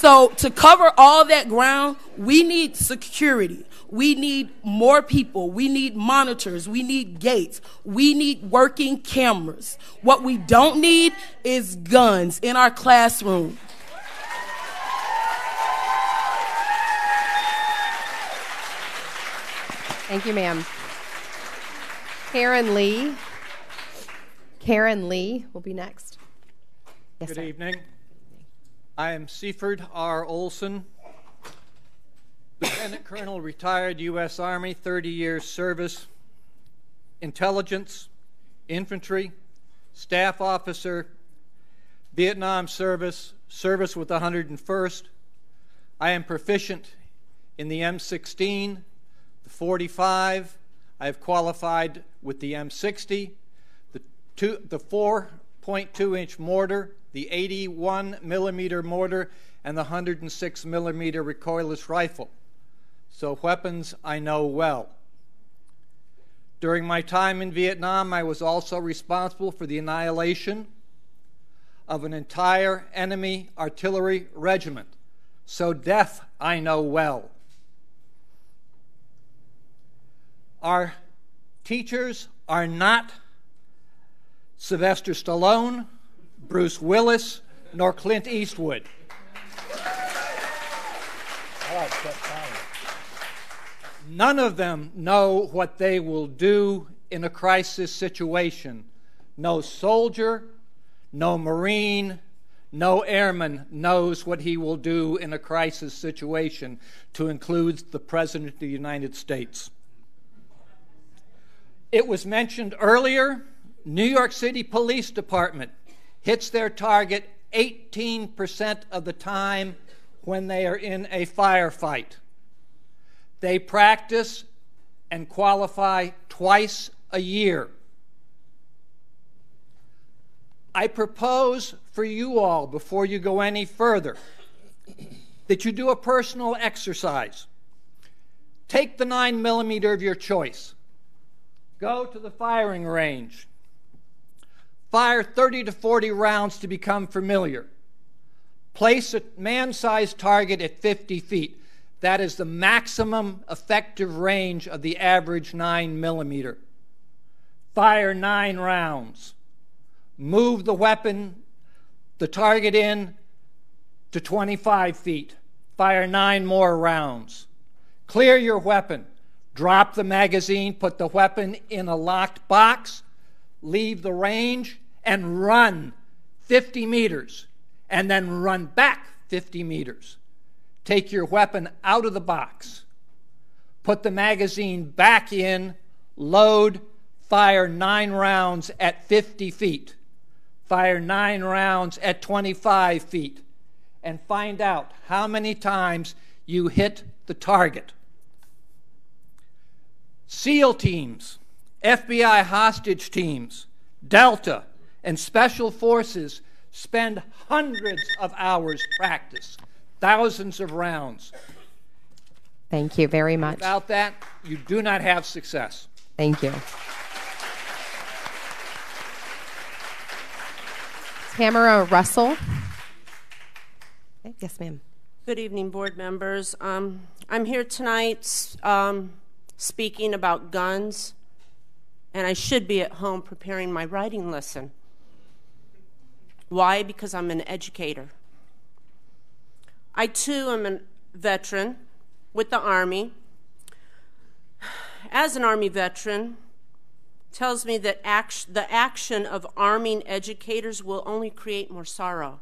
So to cover all that ground, we need security. We need more people. We need monitors. We need gates. We need working cameras. What we don't need is guns in our classroom. Thank you, ma'am. Karen Lee. Karen Lee will be next. Yes, Good sir. evening. I am Seaford R. Olson, Lieutenant Colonel, retired U.S. Army, 30 years service, intelligence, infantry, staff officer, Vietnam service, service with the 101st. I am proficient in the M16, the 45. I have qualified with the M60, the 4.2-inch mortar, the 81 millimeter mortar, and the 106 millimeter recoilless rifle. So weapons I know well. During my time in Vietnam, I was also responsible for the annihilation of an entire enemy artillery regiment. So death I know well. Our teachers are not Sylvester Stallone, Bruce Willis, nor Clint Eastwood. None of them know what they will do in a crisis situation. No soldier, no Marine, no airman knows what he will do in a crisis situation, to include the President of the United States. It was mentioned earlier, New York City Police Department hits their target 18% of the time when they are in a firefight. They practice and qualify twice a year. I propose for you all, before you go any further, that you do a personal exercise. Take the 9 millimeter of your choice. Go to the firing range. Fire 30 to 40 rounds to become familiar. Place a man-sized target at 50 feet. That is the maximum effective range of the average 9 millimeter. Fire 9 rounds. Move the weapon, the target in to 25 feet. Fire 9 more rounds. Clear your weapon. Drop the magazine, put the weapon in a locked box, leave the range, and run 50 meters, and then run back 50 meters. Take your weapon out of the box, put the magazine back in, load, fire 9 rounds at 50 feet, fire 9 rounds at 25 feet, and find out how many times you hit the target. SEAL teams, FBI hostage teams, Delta, and Special Forces spend hundreds of hours practice, thousands of rounds. Thank you very much. Without that, you do not have success. Thank you. Tamara Russell. Okay. Yes, ma'am. Good evening, board members. I'm here tonight speaking about guns, and I should be at home preparing my writing lesson. Why? Because I'm an educator. I, too, am a veteran with the Army. As an Army veteran, tells me that the action of arming educators will only create more sorrow.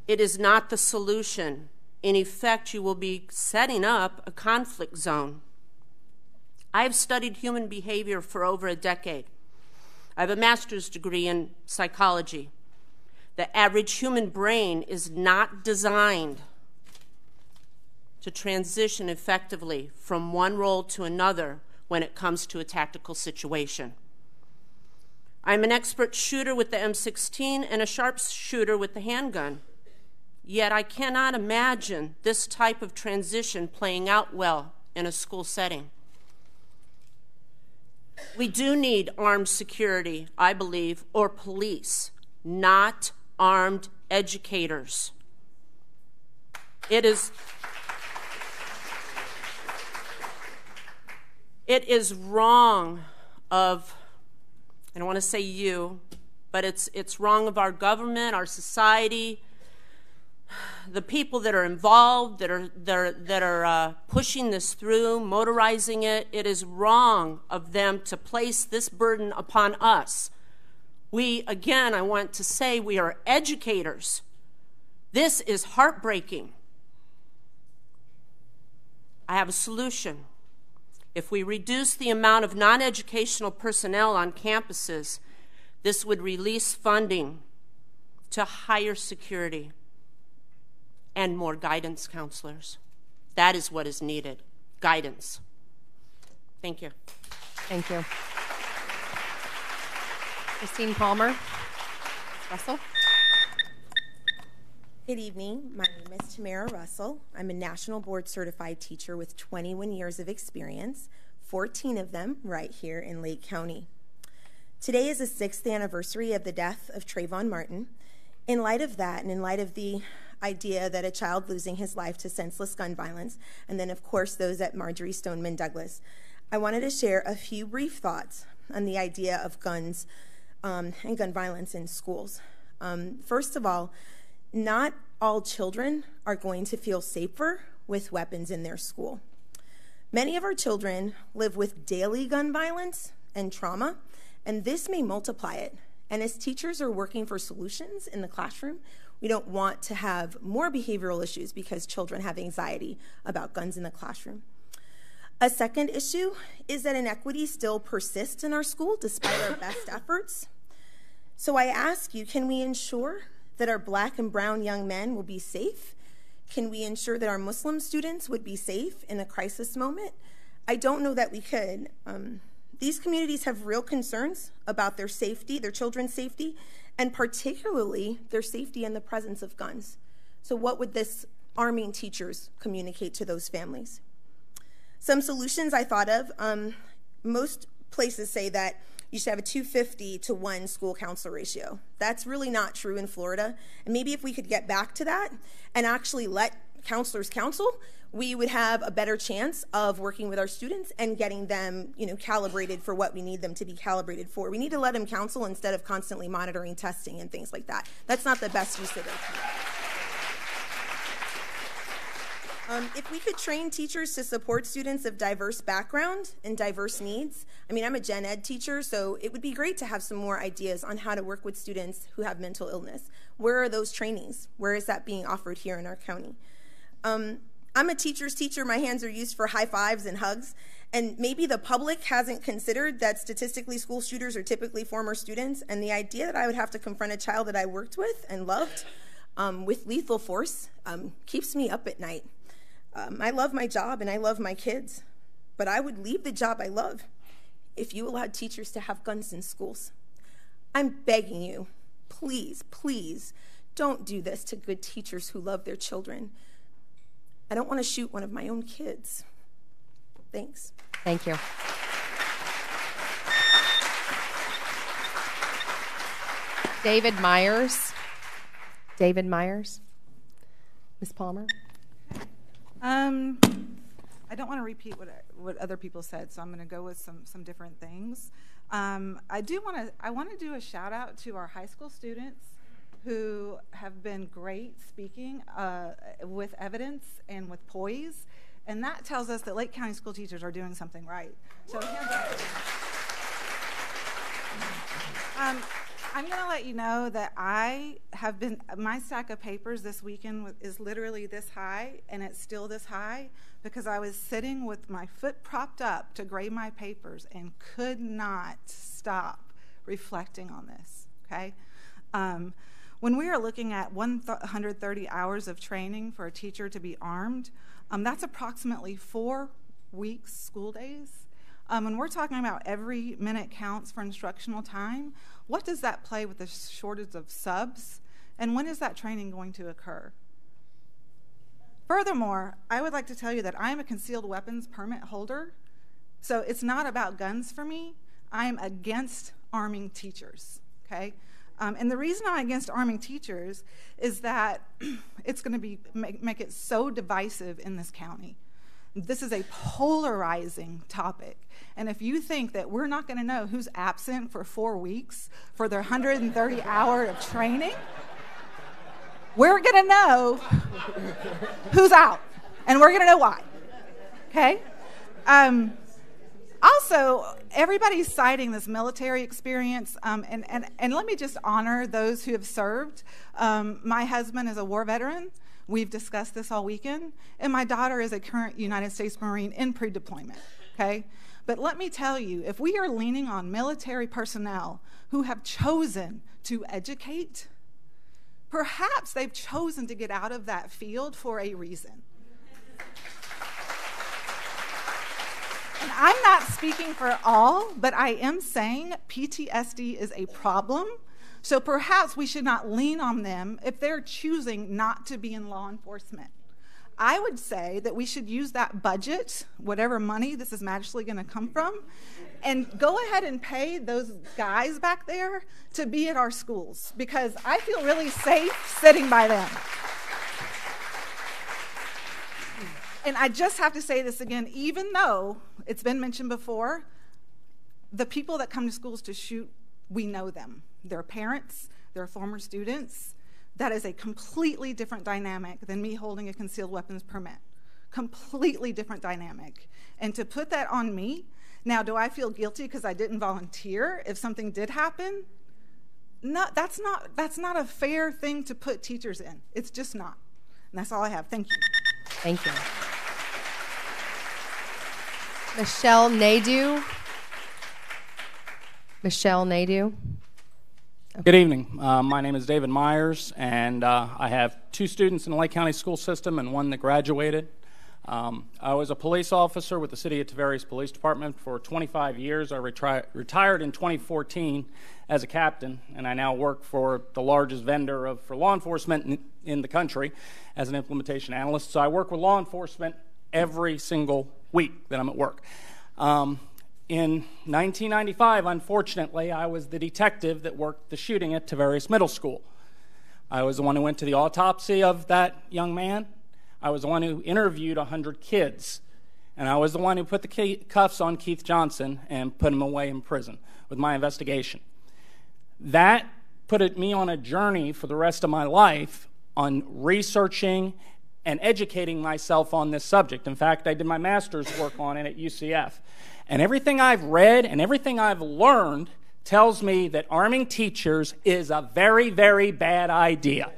It is not the solution. In effect, you will be setting up a conflict zone. I've studied human behavior for over a decade. I have a master's degree in psychology. The average human brain is not designed to transition effectively from one role to another when it comes to a tactical situation. I'm an expert shooter with the M16 and a sharpshooter with the handgun. Yet I cannot imagine this type of transition playing out well in a school setting. We do need armed security, I believe, or police, not armed educators. It is wrong of, I don't want to say you, but it's wrong of our government, our society, the people that are involved, that are pushing this through, motorizing it. It is wrong of them to place this burden upon us. We, again, I want to say we are educators. This is heartbreaking. I have a solution. If we reduce the amount of non-educational personnel on campuses, this would release funding to higher security and more guidance counselors. That is what is needed, guidance. Thank you. Thank you. Christine Palmer. Russell. Good evening. My name is Tamara Russell. I'm a National Board Certified teacher with 21 years of experience, 14 of them right here in Lake County. Today is the 6th anniversary of the death of Trayvon Martin. In light of that, and in light of the idea that a child losing his life to senseless gun violence, and then of course those at Marjorie Stoneman Douglas, I wanted to share a few brief thoughts on the idea of guns and gun violence in schools. First of all, not all children are going to feel safer with weapons in their school. Many of our children live with daily gun violence and trauma, and this may multiply it. And as teachers are working for solutions in the classroom, we don't want to have more behavioral issues because children have anxiety about guns in the classroom. A second issue is that inequity still persists in our school despite our best efforts. So I ask you, can we ensure that our Black and brown young men will be safe? Can we ensure that our Muslim students would be safe in a crisis moment? I don't know that we could. These communities have real concerns about their safety, their children's safety, and particularly their safety in the presence of guns. So what would this arming teachers communicate to those families? Some solutions I thought of, most places say that you should have a 250 to 1 school counselor ratio. That's really not true in Florida. And maybe if we could get back to that and actually let counselors counsel, we would have a better chance of working with our students and getting them, calibrated for what we need them to be calibrated for. We need to let them counsel instead of constantly monitoring, testing, and things like that. That's not the best use of their time. If we could train teachers to support students of diverse background and diverse needs, I'm a gen ed teacher, so it would be great to have some more ideas on how to work with students who have mental illness. Where are those trainings? Where is that being offered here in our county? I'm a teacher's teacher. My hands are used for high fives and hugs, and maybe the public hasn't considered that statistically school shooters are typically former students, and the idea that I would have to confront a child that I worked with and loved with lethal force keeps me up at night. I love my job and I love my kids, but I would leave the job I love if you allowed teachers to have guns in schools. I'm begging you, please, please, don't do this to good teachers who love their children. I don't want to shoot one of my own kids. Thanks. Thank you. David Myers. David Myers. Ms. Palmer. I don't want to repeat what other people said, so I'm going to go with some different things. I want to do a shout out to our high school students who have been great speaking with evidence and with poise, and that tells us that Lake County school teachers are doing something right. So hands up. I'm going to let you know that my stack of papers this weekend is literally this high, and it's still this high because I was sitting with my foot propped up to grade my papers and could not stop reflecting on this, okay? When we are looking at 130 hours of training for a teacher to be armed, that's approximately 4 weeks school days. When we're talking about every minute counts for instructional time, what does that play with the shortage of subs? And when is that training going to occur? Furthermore, I would like to tell you that I am a concealed weapons permit holder, so it's not about guns for me. I am against arming teachers, okay? And the reason I'm against arming teachers is that it's going to make it so divisive in this county. This is a polarizing topic. And if you think that we're not going to know who's absent for 4 weeks for their 130 hours of training, we're going to know who's out. And we're going to know why. Okay? Also, everybody's citing this military experience, and let me just honor those who have served. My husband is a war veteran. We've discussed this all weekend. And my daughter is a current United States Marine in pre-deployment, okay? But let me tell you, if we are leaning on military personnel who have chosen to educate, perhaps they've chosen to get out of that field for a reason. And I'm not speaking for all, but I am saying PTSD is a problem. So perhaps we should not lean on them if they're choosing not to be in law enforcement. I would say that we should use that budget, whatever money this is magically going to come from, and go ahead and pay those guys back there to be at our schools, because I feel really safe sitting by them. And I just have to say this again, even though it's been mentioned before, the people that come to schools to shoot, we know them. They're parents, they're former students. That is a completely different dynamic than me holding a concealed weapons permit. Completely different dynamic. And to put that on me, now do I feel guilty because I didn't volunteer if something did happen? No, that's not a fair thing to put teachers in. It's just not. And that's all I have. Thank you. Thank you. Michelle Nadeau. Michelle Nadeau. Good evening. My name is David Myers, and I have 2 students in the Lake County school system and 1 that graduated. I was a police officer with the City of Tavares Police Department for 25 years. I retired in 2014 as a captain, and I now work for the largest vendor for law enforcement in the country as an implementation analyst. So I work with law enforcement every single week that I'm at work. In 1995, unfortunately, I was the detective that worked the shooting at Tavares Middle School. I was the one who went to the autopsy of that young man. I was the one who interviewed 100 kids. And I was the one who put the cuffs on Keith Johnson and put him away in prison with my investigation. That put me on a journey for the rest of my life on researching and educating myself on this subject. In fact, I did my master's work on it at UCF. And everything I've read and everything I've learned tells me that arming teachers is a very, very bad idea.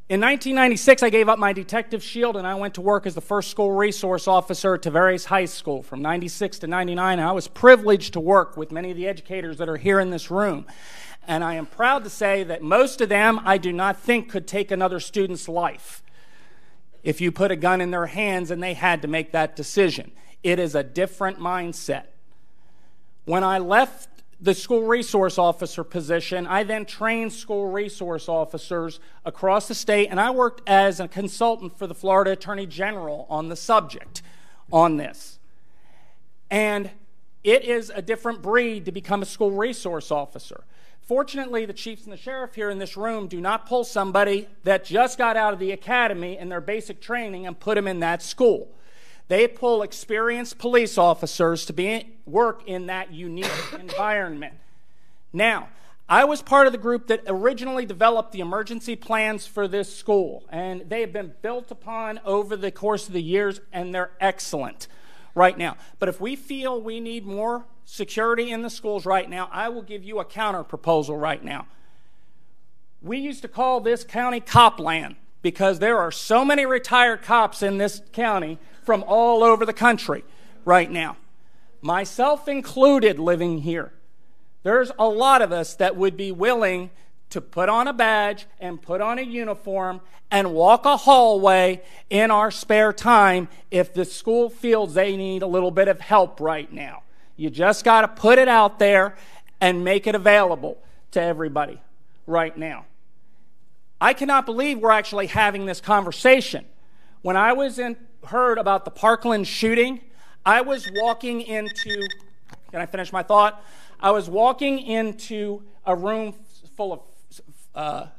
In 1996, I gave up my detective shield and I went to work as the first school resource officer at Tavares High School from 96 to 99. I was privileged to work with many of the educators that are here in this room. And I am proud to say that most of them I do not think could take another student's life if you put a gun in their hands and they had to make that decision. It is a different mindset. When I left the school resource officer position, I then trained school resource officers across the state, and I worked as a consultant for the Florida Attorney General on the subject on this. And it is a different breed to become a school resource officer. Fortunately, the chiefs and the sheriff here in this room do not pull somebody that just got out of the academy and their basic training and put them in that school. They pull experienced police officers to work in that unique environment. Now, I was part of the group that originally developed the emergency plans for this school, and they have been built upon over the course of the years, and they're excellent right now. But if we feel we need more security in the schools right now, I will give you a counter proposal right now. We used to call this county Copland because there are so many retired cops in this county from all over the country right now, myself included living here. There's a lot of us that would be willing to put on a badge and put on a uniform and walk a hallway in our spare time if the school feels they need a little bit of help right now. You just got to put it out there and make it available to everybody right now. I cannot believe we're actually having this conversation. When I heard about the Parkland shooting, I was walking into, can I finish my thought? I was walking into a room full of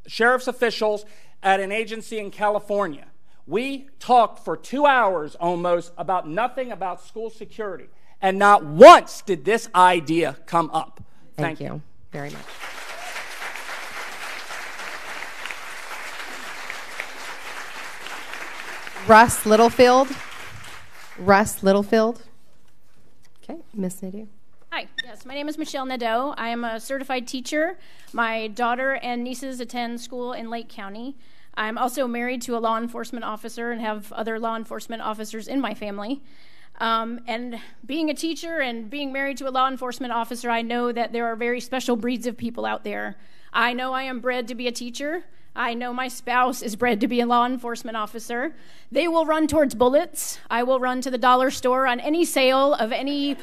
sheriff's officials at an agency in California. We talked for 2 hours almost about nothing about school security, and not once did this idea come up. Thank you very much. Russ Littlefield. Okay, Miss Nadeau. Hi, yes, my name is Michelle Nadeau. I am a certified teacher. My daughter and nieces attend school in Lake County. I'm also married to a law enforcement officer and have other law enforcement officers in my family. And being a teacher and being married to a law enforcement officer, I know that there are very special breeds of people out there. I know I am bred to be a teacher. I know my spouse is bred to be a law enforcement officer. They will run towards bullets. I will run to the dollar store on any sale of any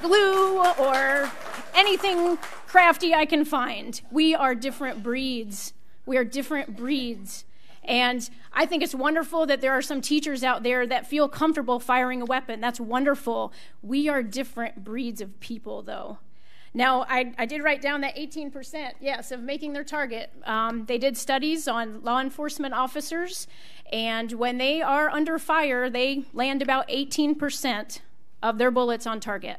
glue or anything crafty I can find. We are different breeds. We are different breeds. And I think it's wonderful that there are some teachers out there that feel comfortable firing a weapon. That's wonderful. We are different breeds of people, though. Now, I did write down that 18%, yes, of making their target. They did studies on law enforcement officers, and when they are under fire, they land about 18% of their bullets on target.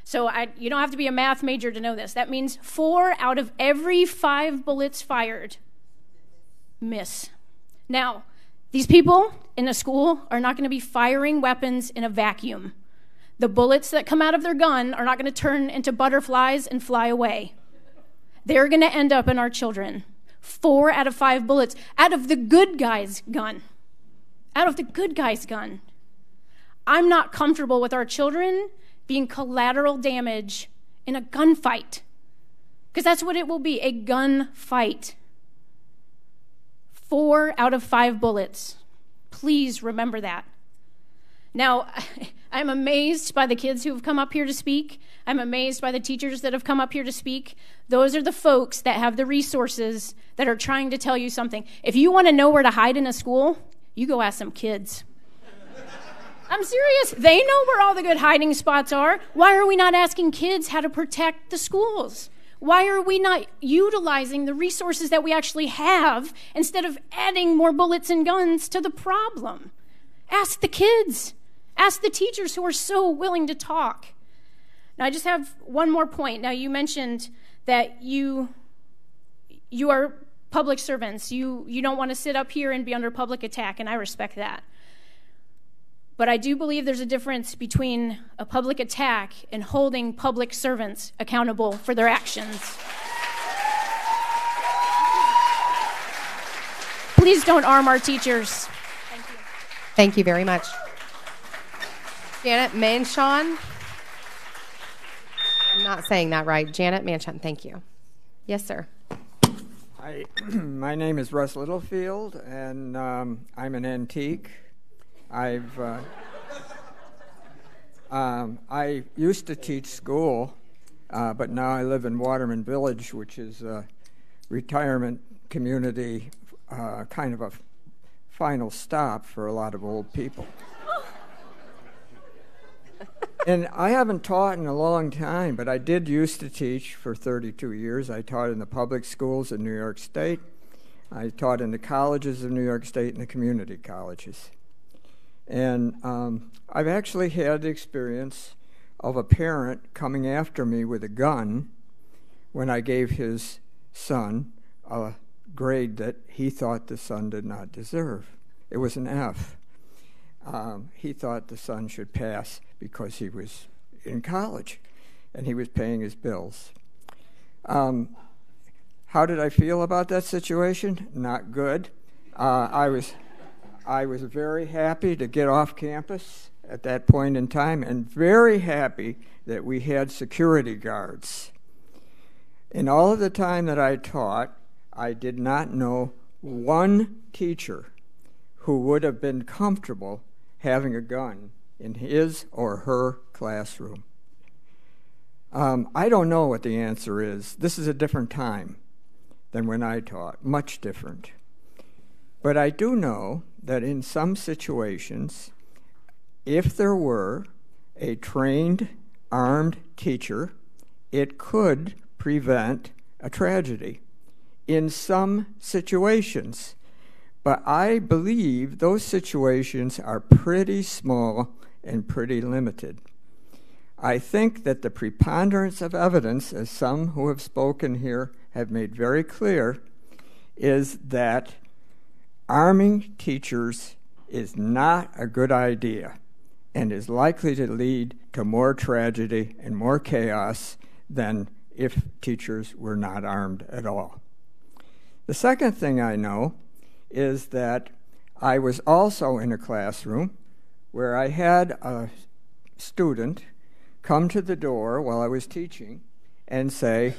So you don't have to be a math major to know this. That means 4 out of every 5 bullets fired miss. Now, these people in a school are not going to be firing weapons in a vacuum. The bullets that come out of their gun are not going to turn into butterflies and fly away. They're going to end up in our children. 4 out of 5 bullets out of the good guy's gun. Out of the good guy's gun. I'm not comfortable with our children being collateral damage in a gunfight. Because that's what it will be, a gunfight. 4 out of 5 bullets. Please remember that. Now, I'm amazed by the kids who have come up here to speak. I'm amazed by the teachers that have come up here to speak. Those are the folks that have the resources that are trying to tell you something. If you want to know where to hide in a school, you go ask some kids. I'm serious. They know where all the good hiding spots are. Why are we not asking kids how to protect the schools? Why are we not utilizing the resources that we actually have instead of adding more bullets and guns to the problem? Ask the kids. Ask the teachers who are so willing to talk. Now, I just have one more point. Now, you mentioned that you are public servants. You don't want to sit up here and be under public attack, and I respect that. But I do believe there's a difference between a public attack and holding public servants accountable for their actions. Please don't arm our teachers. Thank you. Thank you very much. Janet Manshon. I'm not saying that right. Janet Manshon, thank you. Yes, sir. Hi, my name is Russ Littlefield, and I'm an antique. I used to teach school, but now I live in Waterman Village, which is a retirement community, kind of a final stop for a lot of old people. And I haven't taught in a long time, but I did used to teach for 32 years. I taught in the public schools in New York State. I taught in the colleges of New York State and the community colleges. And I've actually had the experience of a parent coming after me with a gun when I gave his son a grade that he thought the son did not deserve. It was an F. He thought the son should pass because he was in college and he was paying his bills. How did I feel about that situation? Not good. I was very happy to get off campus at that point in time, and very happy that we had security guards. In all of the time that I taught, I did not know one teacher who would have been comfortable having a gun in his or her classroom. I don't know what the answer is. This is a different time than when I taught, much different. But I do know that in some situations, if there were a trained, armed teacher, it could prevent a tragedy in some situations. But I believe those situations are pretty small and pretty limited. I think that the preponderance of evidence, as some who have spoken here have made very clear, is that arming teachers is not a good idea and is likely to lead to more tragedy and more chaos than if teachers were not armed at all. The second thing I know is that I was also in a classroom where I had a student come to the door while I was teaching and say,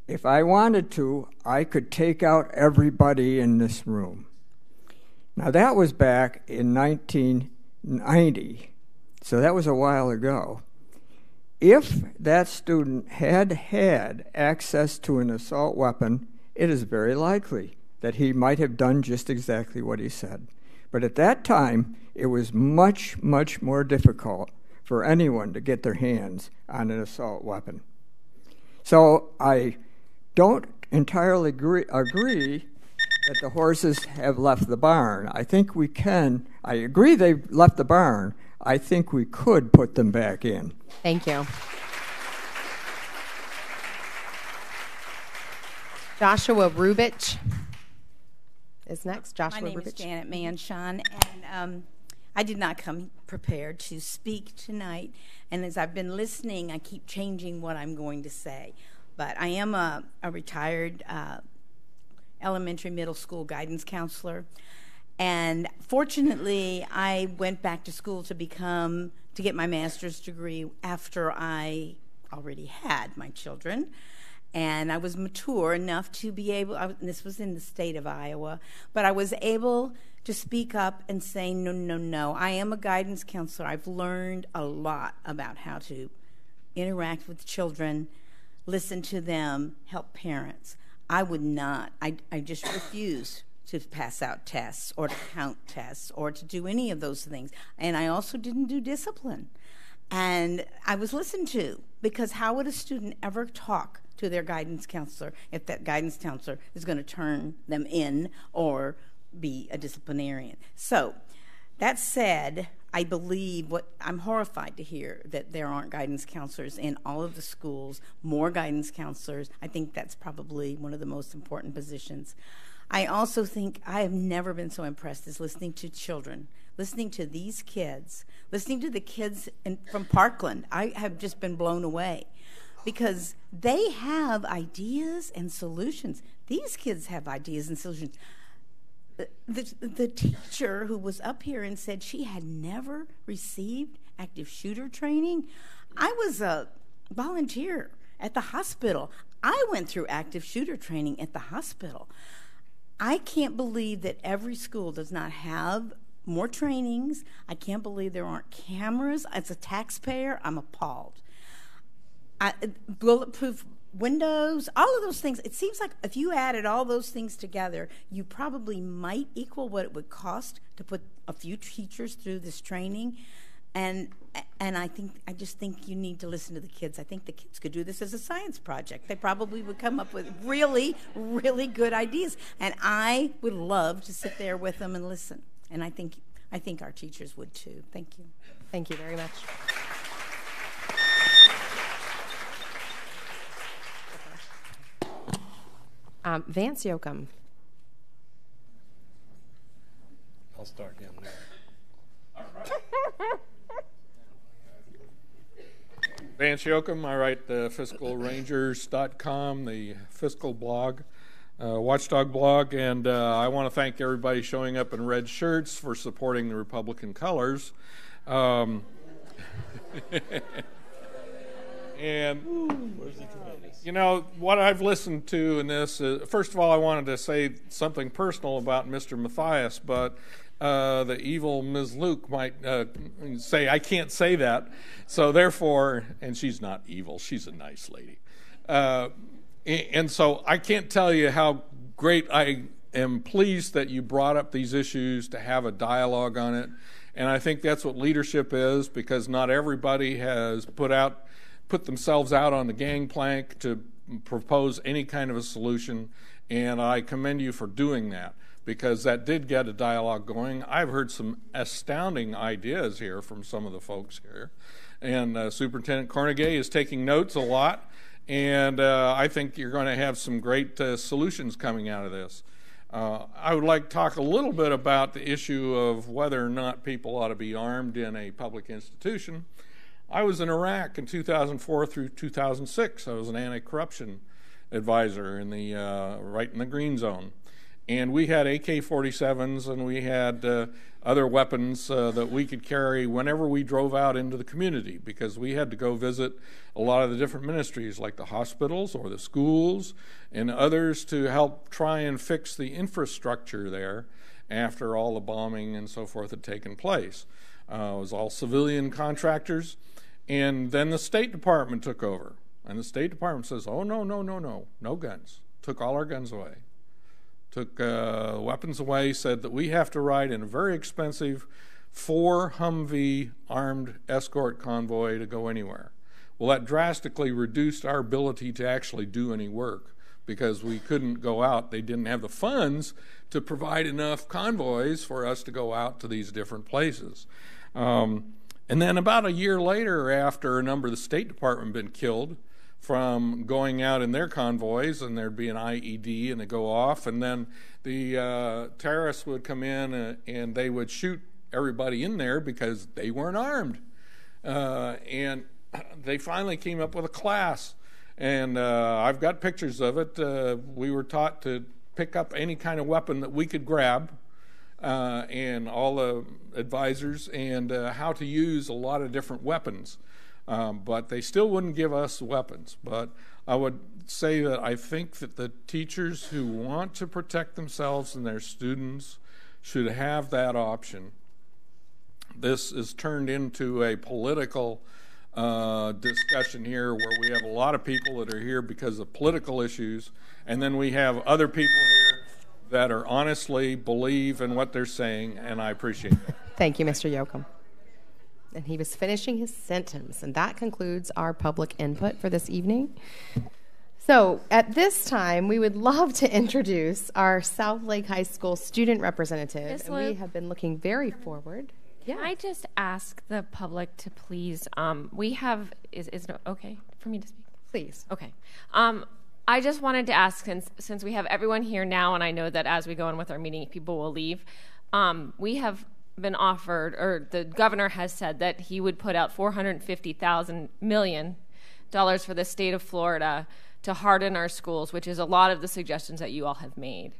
if I wanted to, I could take out everybody in this room. Now, that was back in 1990, so that was a while ago. If that student had had access to an assault weapon, it is very likely that he might have done just exactly what he said. But at that time, it was much, much more difficult for anyone to get their hands on an assault weapon. So I don't entirely agree that the horses have left the barn. I think we can. I agree they've left the barn. I think we could put them back in. Thank you. Joshua Rubich is next. Joshua My name Rubich. is Janet Manshon, and I did not come prepared to speak tonight. And as I've been listening, I keep changing what I'm going to say. But I am a retired elementary, middle school guidance counselor. And fortunately, I went back to school to get my master's degree after I already had my children. And I was mature enough to be able, this was in the state of Iowa, but I was able to speak up and say, no, no, no. I am a guidance counselor. I've learned a lot about how to interact with children, listen to them, help parents. I would not. I just refuse to pass out tests or to count tests or to do any of those things. And I also didn't do discipline. And I was listened to, because how would a student ever talk to their guidance counselor if that guidance counselor is going to turn them in or be a disciplinarian? So that said, I believe I'm horrified to hear that there aren't guidance counselors in all of the schools, more guidance counselors. I think that's probably one of the most important positions. I also think I have never been so impressed as listening to children, listening to these kids, listening to the kids from Parkland. I have just been blown away because they have ideas and solutions. These kids have ideas and solutions. The teacher who was up here and said she had never received active shooter training, I was a volunteer at the hospital. I went through active shooter training at the hospital. I can't believe that every school does not have more trainings. I can't believe there aren't cameras. As a taxpayer, I'm appalled. Bulletproof windows, all of those things. It seems like if you added all those things together, you probably might equal what it would cost to put a few teachers through this training. And I just think you need to listen to the kids. I think the kids could do this as a science project. They probably would come up with really, really good ideas. And I would love to sit there with them and listen. And I think our teachers would too. Thank you. Thank you very much. Vance Yoakum. I'll start down there. Vance Yoakum. I write the fiscalrangers.com, the fiscal blog, watchdog blog, and I want to thank everybody showing up in red shirts for supporting the Republican colors. And you know what I've listened to in this is, first of all, I wanted to say something personal about Mr. Mathias, but the evil Ms. Luke might say I can't say that, so therefore, and she's not evil, she's a nice lady, and so I can't tell you how great I am pleased that you brought up these issues to have a dialogue on it. And I think that's what leadership is, because not everybody has put themselves out on the gangplank to propose any kind of a solution, and I commend you for doing that, because that did get a dialogue going. I've heard some astounding ideas here from some of the folks here, and Superintendent Cornegay is taking notes a lot, and I think you're going to have some great solutions coming out of this. I would like to talk a little bit about the issue of whether or not people ought to be armed in a public institution. I was in Iraq in 2004 through 2006. I was an anti-corruption advisor in the right in the green zone. And we had AK-47s and we had other weapons that we could carry whenever we drove out into the community, because we had to go visit a lot of the different ministries like the hospitals or the schools and others to help try and fix the infrastructure there after all the bombing and so forth had taken place. It was all civilian contractors. And then the State Department took over. And the State Department says, oh, no guns. Took all our guns away. Took weapons away, said that we have to ride in a very expensive 4 Humvee armed escort convoy to go anywhere. Well, that drastically reduced our ability to actually do any work, because we couldn't go out. They didn't have the funds to provide enough convoys for us to go out to these different places. And then about a year later, after a number of the State Department had been killed from going out in their convoys, and there'd be an IED and they go off, and then the terrorists would come in and they would shoot everybody in there because they weren't armed. And they finally came up with a class, and I've got pictures of it. We were taught to pick up any kind of weapon that we could grab, and all the advisors, and how to use a lot of different weapons. But they still wouldn't give us weapons. But I would say that I think that the teachers who want to protect themselves and their students should have that option. This is turned into a political discussion here, where we have a lot of people that are here because of political issues, and then we have other people here that are honestly believe in what they're saying, and I appreciate that. Thank you, Mr. Yoakum. And he was finishing his sentence, and that concludes our public input for this evening. So at this time, we would love to introduce our South Lake High School student representative, and we have been looking very forward. Can I just ask the public to please, we have, is it okay for me to speak? Please. Okay. I just wanted to ask, since we have everyone here now, and I know that as we go on with our meeting, people will leave, we have been offered, or the governor has said that he would put out $450 million for the state of Florida to harden our schools, which is a lot of the suggestions that you all have made,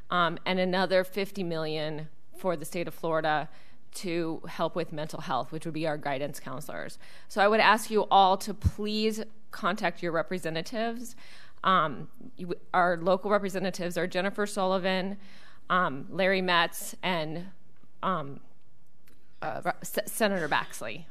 and another $50 million for the state of Florida to help with mental health, which would be our guidance counselors. So I would ask you all to please contact your representatives. Our local representatives are Jennifer Sullivan, Larry Metz, and Senator Baxley.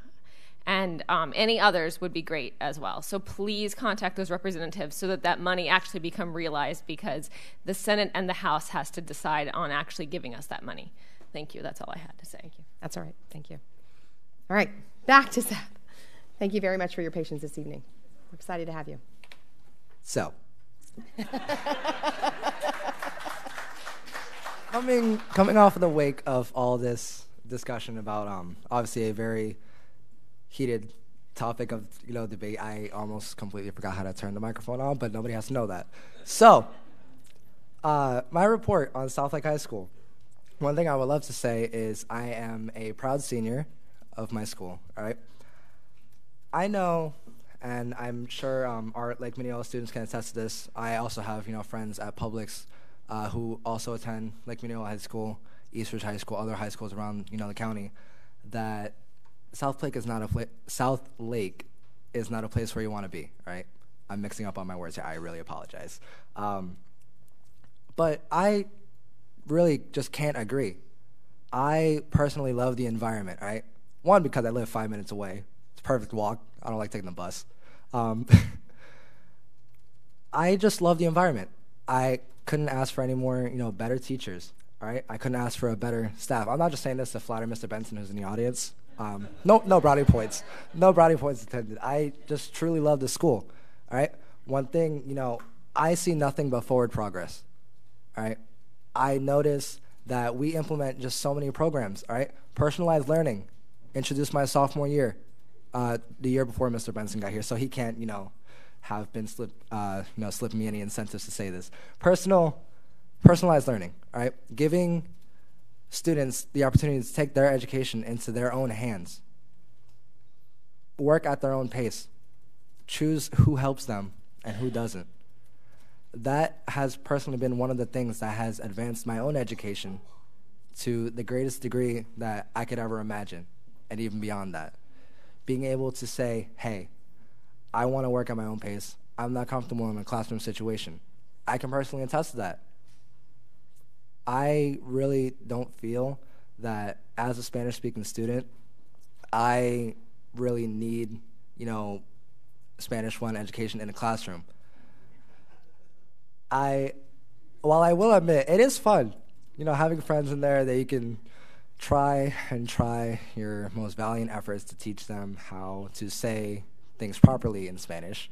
And any others would be great as well. So please contact those representatives so that that money actually become realized, because the Senate and the House has to decide on actually giving us that money. Thank you. That's all I had to say. Thank you. That's all right. Thank you. All right. Back to Seth. Thank you very much for your patience this evening. We're excited to have you. So, coming off of the wake of all this discussion about obviously a very heated topic of debate, I almost completely forgot how to turn the microphone on, but nobody has to know that. So, my report on South Lake High School. One thing I would love to say is I am a proud senior of my school. All right, I know, and I'm sure our Lake Minneola students can attest to this. I also have friends at Publix who also attend Lake Minneola High School, Eastridge High School, other high schools around the county. That South Lake is not a place where you want to be. Right? I'm mixing up on my words here. I really apologize. But I really just can't agree. I personally love the environment. Right? One, because I live 5 minutes away. It's a perfect walk. I don't like taking the bus. I just love the environment. I couldn't ask for any more, better teachers. All right, I couldn't ask for a better staff. I'm not just saying this to flatter Mr. Benson, who's in the audience. No brownie points. No brownie points intended. I just truly love the school. All right, one thing, I see nothing but forward progress. All right, I notice that we implement just so many programs. All right, personalized learning, introduced my sophomore year, the year before Mr. Benson got here, so he can't, have been slipping me any incentives to say this. Personalized learning, all right? Giving students the opportunity to take their education into their own hands, work at their own pace, choose who helps them and who doesn't. That has personally been one of the things that has advanced my own education to the greatest degree that I could ever imagine, and even beyond that. Being able to say, hey, I want to work at my own pace. I'm not comfortable in a classroom situation. I can personally attest to that. I really don't feel that as a Spanish-speaking student, I really need, Spanish 1 education in a classroom. While I will admit, it is fun, having friends in there that you can try your most valiant efforts to teach them how to say things properly in Spanish.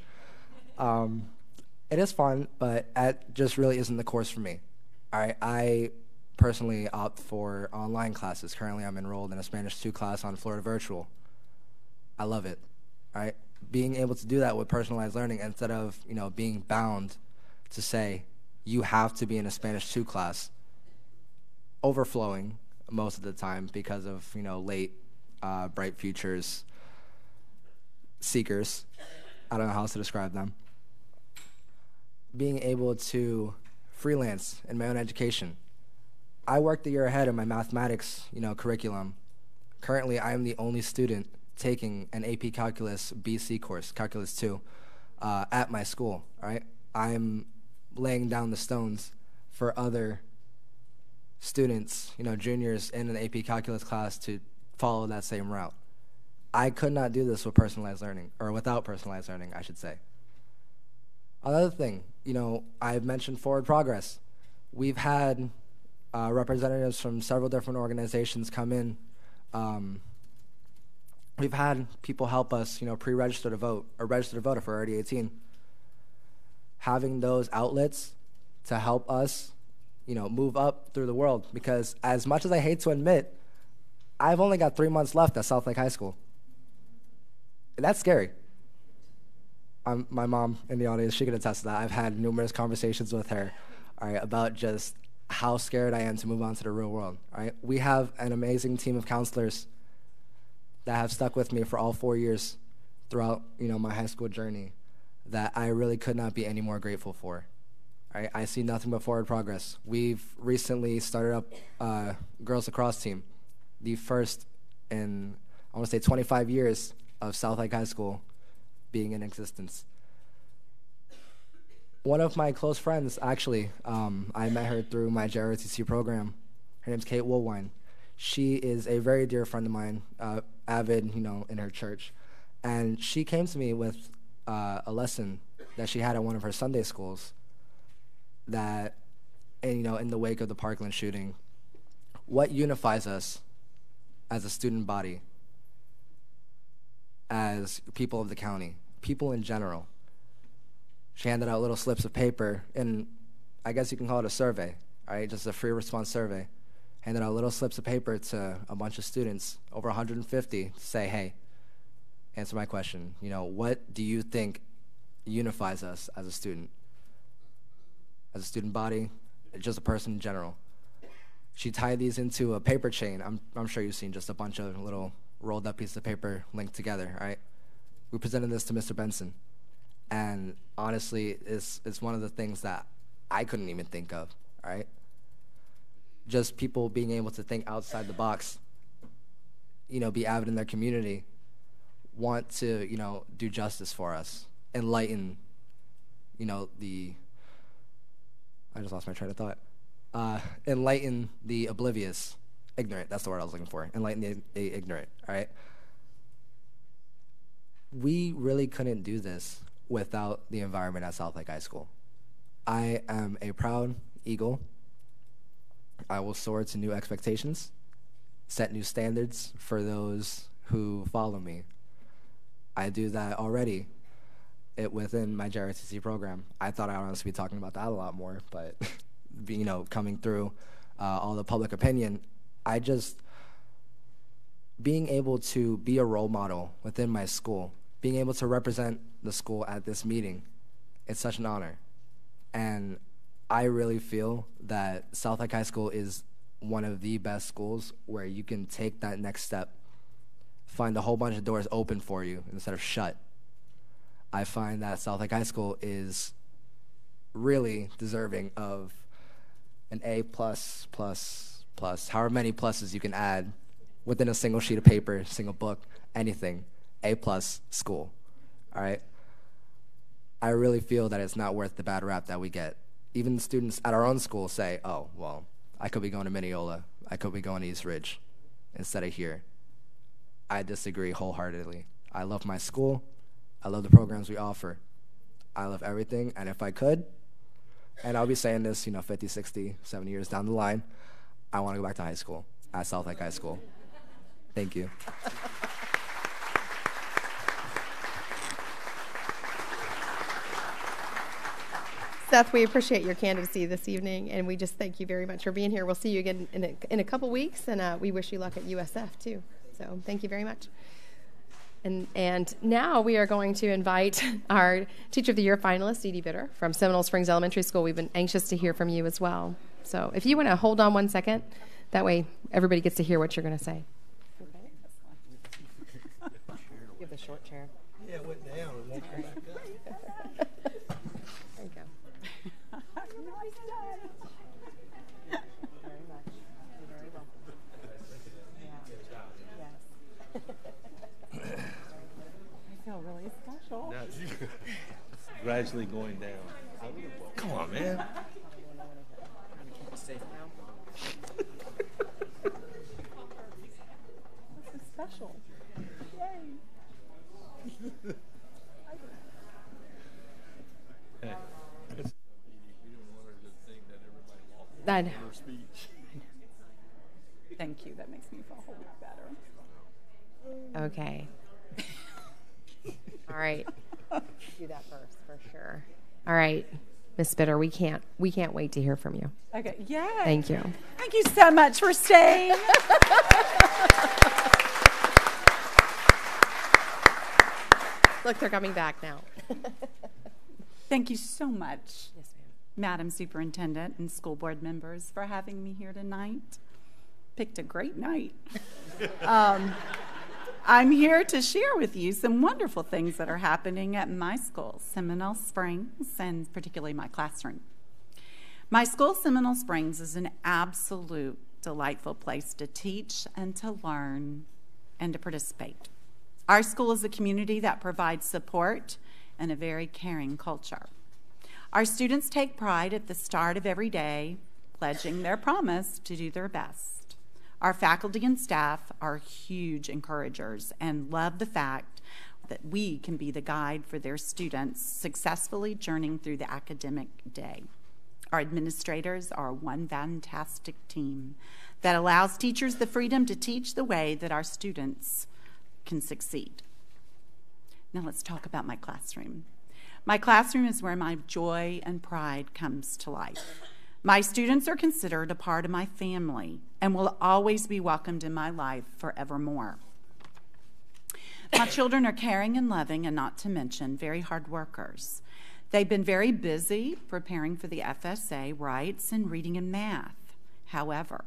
It is fun, but that just really isn't the course for me. All right, I personally opt for online classes. Currently, I'm enrolled in a Spanish 2 class on Florida Virtual. I love it. All right, being able to do that with personalized learning instead of being bound to say you have to be in a Spanish 2 class, overflowing most of the time because of late bright futures seekers. I don't know how else to describe them. Being able to freelance in my own education. I worked a year ahead in my mathematics, curriculum. Currently, I am the only student taking an AP Calculus BC course, Calculus 2, at my school. All right, I'm laying down the stones for other students, juniors in an AP Calculus class to follow that same route. I could not do this with personalized learning, or without personalized learning, I should say. Another thing, I've mentioned forward progress. We've had representatives from several different organizations come in. We've had people help us, pre-register to vote, or register to vote if we're already 18. Having those outlets to help us, move up through the world. Because as much as I hate to admit, I've only got 3 months left at South Lake High School. And that's scary. My mom in the audience, she can attest to that. I've had numerous conversations with her, all right, about just how scared I am to move on to the real world. All right, we have an amazing team of counselors that have stuck with me for all 4 years throughout, my high school journey that I really could not be any more grateful for. All right, I see nothing but forward progress. We've recently started up a girls lacrosse team, the first in, I want to say, 25 years of South Lake High School being in existence. One of my close friends, actually, I met her through my JROTC program. Her name's Kate Woolwine. She is a very dear friend of mine, avid, in her church. And she came to me with a lesson that she had at one of her Sunday schools that, in the wake of the Parkland shooting, what unifies us as a student body, as people of the county, people in general. She handed out little slips of paper, and I guess you can call it a survey, right? Just a free response survey. Handed out little slips of paper to a bunch of students, over 150, to say, hey, answer my question. What do you think unifies us as a student body, just a person in general? She tied these into a paper chain. I'm sure you've seen just a bunch of little rolled up pieces of paper linked together, right? We presented this to Mr. Benson, and honestly, it's one of the things that I couldn't even think of, right? Just people being able to think outside the box, be avid in their community, want to, do justice for us, enlighten, I just lost my train of thought. Enlighten the oblivious, ignorant, that's the word I was looking for, enlighten the ignorant, all right? We really couldn't do this without the environment at South Lake High School. I am a proud Eagle. I will soar to new expectations, set new standards for those who follow me. I do that already within my JROTC program. I thought I would honestly be talking about that a lot more, but coming through all the public opinion, being able to be a role model within my school, being able to represent the school at this meeting, it's such an honor. And I really feel that Southlake High School is one of the best schools where you can take that next step, find a whole bunch of doors open for you instead of shut. I find that Southlake High School is really deserving of an A+++, however many pluses you can add within a single sheet of paper, single book, anything, A+ school, all right? I really feel that it's not worth the bad rap that we get. Even the students at our own school say, oh, well, I could be going to Mineola, I could be going to East Ridge instead of here. I disagree wholeheartedly. I love my school. I love the programs we offer. I love everything, and if I could, and I'll be saying this, 50, 60, 70 years down the line, I want to go back to high school at Southlake High School. Thank you. Seth, we appreciate your candidacy this evening, and we just thank you very much for being here. We'll see you again in a couple weeks, and we wish you luck at USF, too. So thank you very much. And now we are going to invite our Teacher of the Year finalist, Edie Bitter, from Seminole Springs Elementary School. We've been anxious to hear from you as well. So if you want to hold on 1 second, that way everybody gets to hear what you're going to say. Okay. You have the short chair. Yeah, it went down and won't come back up. There you go. Very much. You're very welcome. Yeah. Yes. I feel really special. Now, gradually going down. Come on, man. Safe now. This is special. Yay. Hey. I know. Thank you. That makes me feel a whole lot better. Okay. All right. Do that first, for sure. All right, Miss Bitter, we can't wait to hear from you. Okay. Yay. Thank you. Thank you so much for staying. Look, they're coming back now. Thank you so much, yes, ma'am. Madam Superintendent and school board members, for having me here tonight. Picked a great night. I'm here to share with you some wonderful things that are happening at my school, Seminole Springs, and particularly my classroom. My school, Seminole Springs, is an absolute delightful place to teach and to learn and to participate. Our school is a community that provides support and a very caring culture. Our students take pride at the start of every day, pledging their promise to do their best. Our faculty and staff are huge encouragers and love the fact that we can be the guide for their students successfully journeying through the academic day. Our administrators are one fantastic team that allows teachers the freedom to teach the way that our students can succeed. Now let's talk about my classroom. My classroom is where my joy and pride comes to life. My students are considered a part of my family and will always be welcomed in my life forevermore. My children are caring and loving, and not to mention very hard workers. They've been very busy preparing for the FSA, rights, and reading and math. However,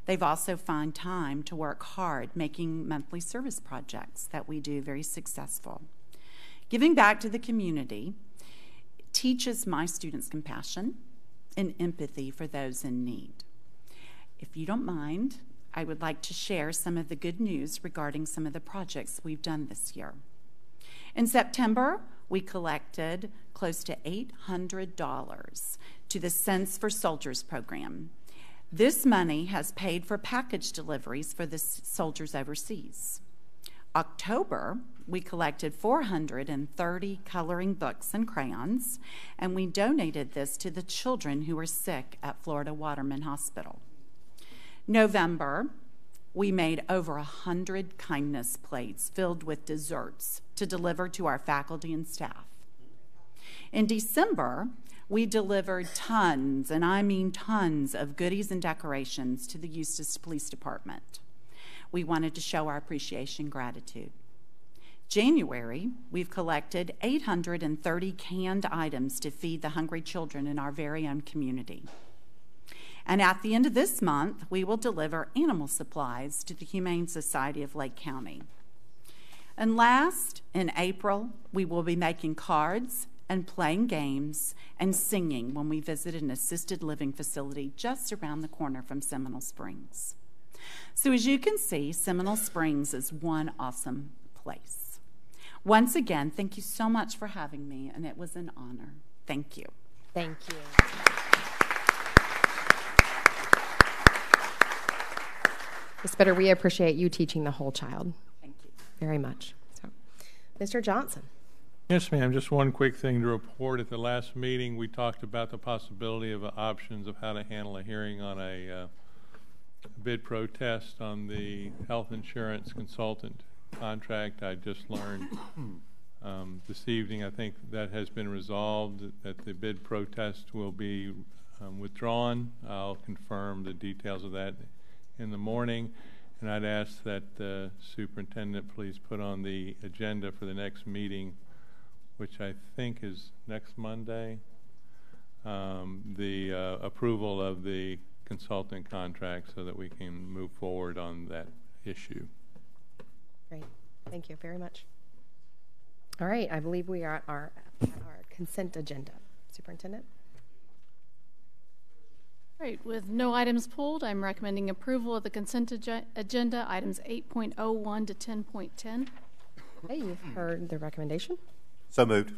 they've also found time to work hard making monthly service projects that we do very successful. Giving back to the community teaches my students compassion and empathy for those in need. If you don't mind, I would like to share some of the good news regarding some of the projects we've done this year. In September, we collected close to $800 to the Sense for Soldiers program. This money has paid for package deliveries for the soldiers overseas. October, we collected 430 coloring books and crayons, and we donated this to the children who were sick at Florida Waterman Hospital. November, we made over 100 kindness plates filled with desserts to deliver to our faculty and staff. In December, we delivered tons, and I mean tons, of goodies and decorations to the Eustis Police Department. We wanted to show our appreciation and gratitude. January, we've collected 830 canned items to feed the hungry children in our very own community. And at the end of this month, we will deliver animal supplies to the Humane Society of Lake County. And last, in April, we will be making cards and playing games and singing when we visit an assisted living facility just around the corner from Seminole Springs. So as you can see, Seminole Springs is one awesome place. Once again, thank you so much for having me, and it was an honor. Thank you. Thank you. Ms. Bitter, we appreciate you teaching the whole child. Thank you. Very much. So, Mr. Johnson. Yes, ma'am. Just one quick thing to report. At the last meeting, we talked about the possibility of options of how to handle a hearing on a bid protest on the health insurance consultant contract. I just learned this evening, I think that has been resolved, that the bid protest will be withdrawn. I'll confirm the details of that in the morning, and I'd ask that the superintendent please put on the agenda for the next meeting, which I think is next Monday, the approval of the consultant contract so that we can move forward on that issue. Great. Thank you very much. All right. I believe we are at our consent agenda. Superintendent? All right. With no items pulled, I'm recommending approval of the consent agenda, items 8.01 to 10.10. Okay. You've heard the recommendation. So moved.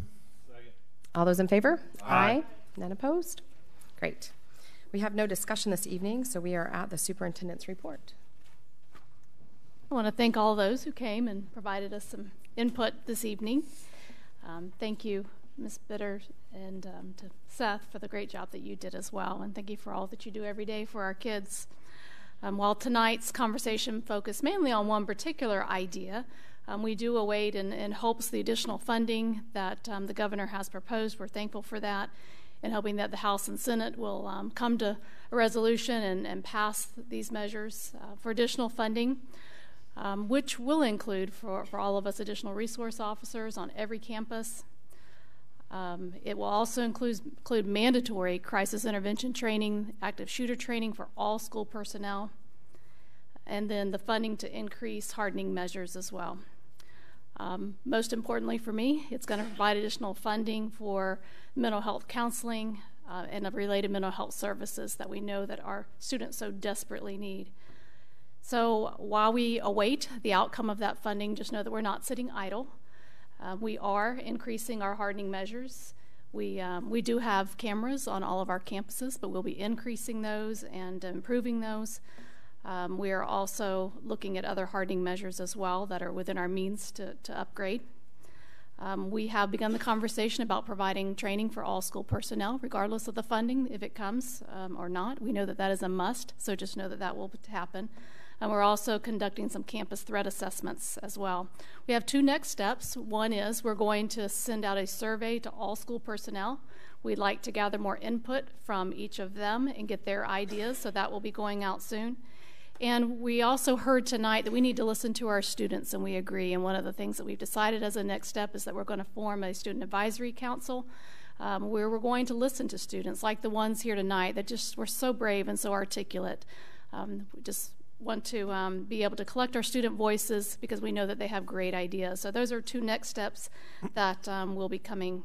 All those in favor? Aye. None opposed? Great. We have no discussion this evening, so we are at the superintendent's report. I want to thank all those who came and provided us some input this evening. Thank you, Ms. Bitter, and to Seth for the great job that you did as well, and thank you for all that you do every day for our kids. While tonight's conversation focused mainly on one particular idea, we do await in hopes the additional funding that the governor has proposed. We're thankful for that, and hoping that the House and Senate will come to a resolution and pass these measures for additional funding, which will include for all of us additional resource officers on every campus. It will also include mandatory crisis intervention training, active shooter training for all school personnel, and then the funding to increase hardening measures as well. Most importantly for me, it's going to provide additional funding for mental health counseling and related mental health services that we know that our students so desperately need. So while we await the outcome of that funding, just know that we're not sitting idle. We are increasing our hardening measures. We do have cameras on all of our campuses, but we'll be increasing those and improving those. We are also looking at other hardening measures as well that are within our means to upgrade. We have begun the conversation about providing training for all school personnel, regardless of the funding, if it comes or not. We know that that is a must, so just know that that will happen. And we're also conducting some campus threat assessments as well. We have two next steps. One is we're going to send out a survey to all school personnel. We'd like to gather more input from each of them and get their ideas, so that will be going out soon. And we also heard tonight that we need to listen to our students, and we agree. And one of the things that we've decided as a next step is that we're going to form a student advisory council where we're going to listen to students like the ones here tonight that just were so brave and so articulate. We just want to be able to collect our student voices because we know that they have great ideas. So those are two next steps that will be coming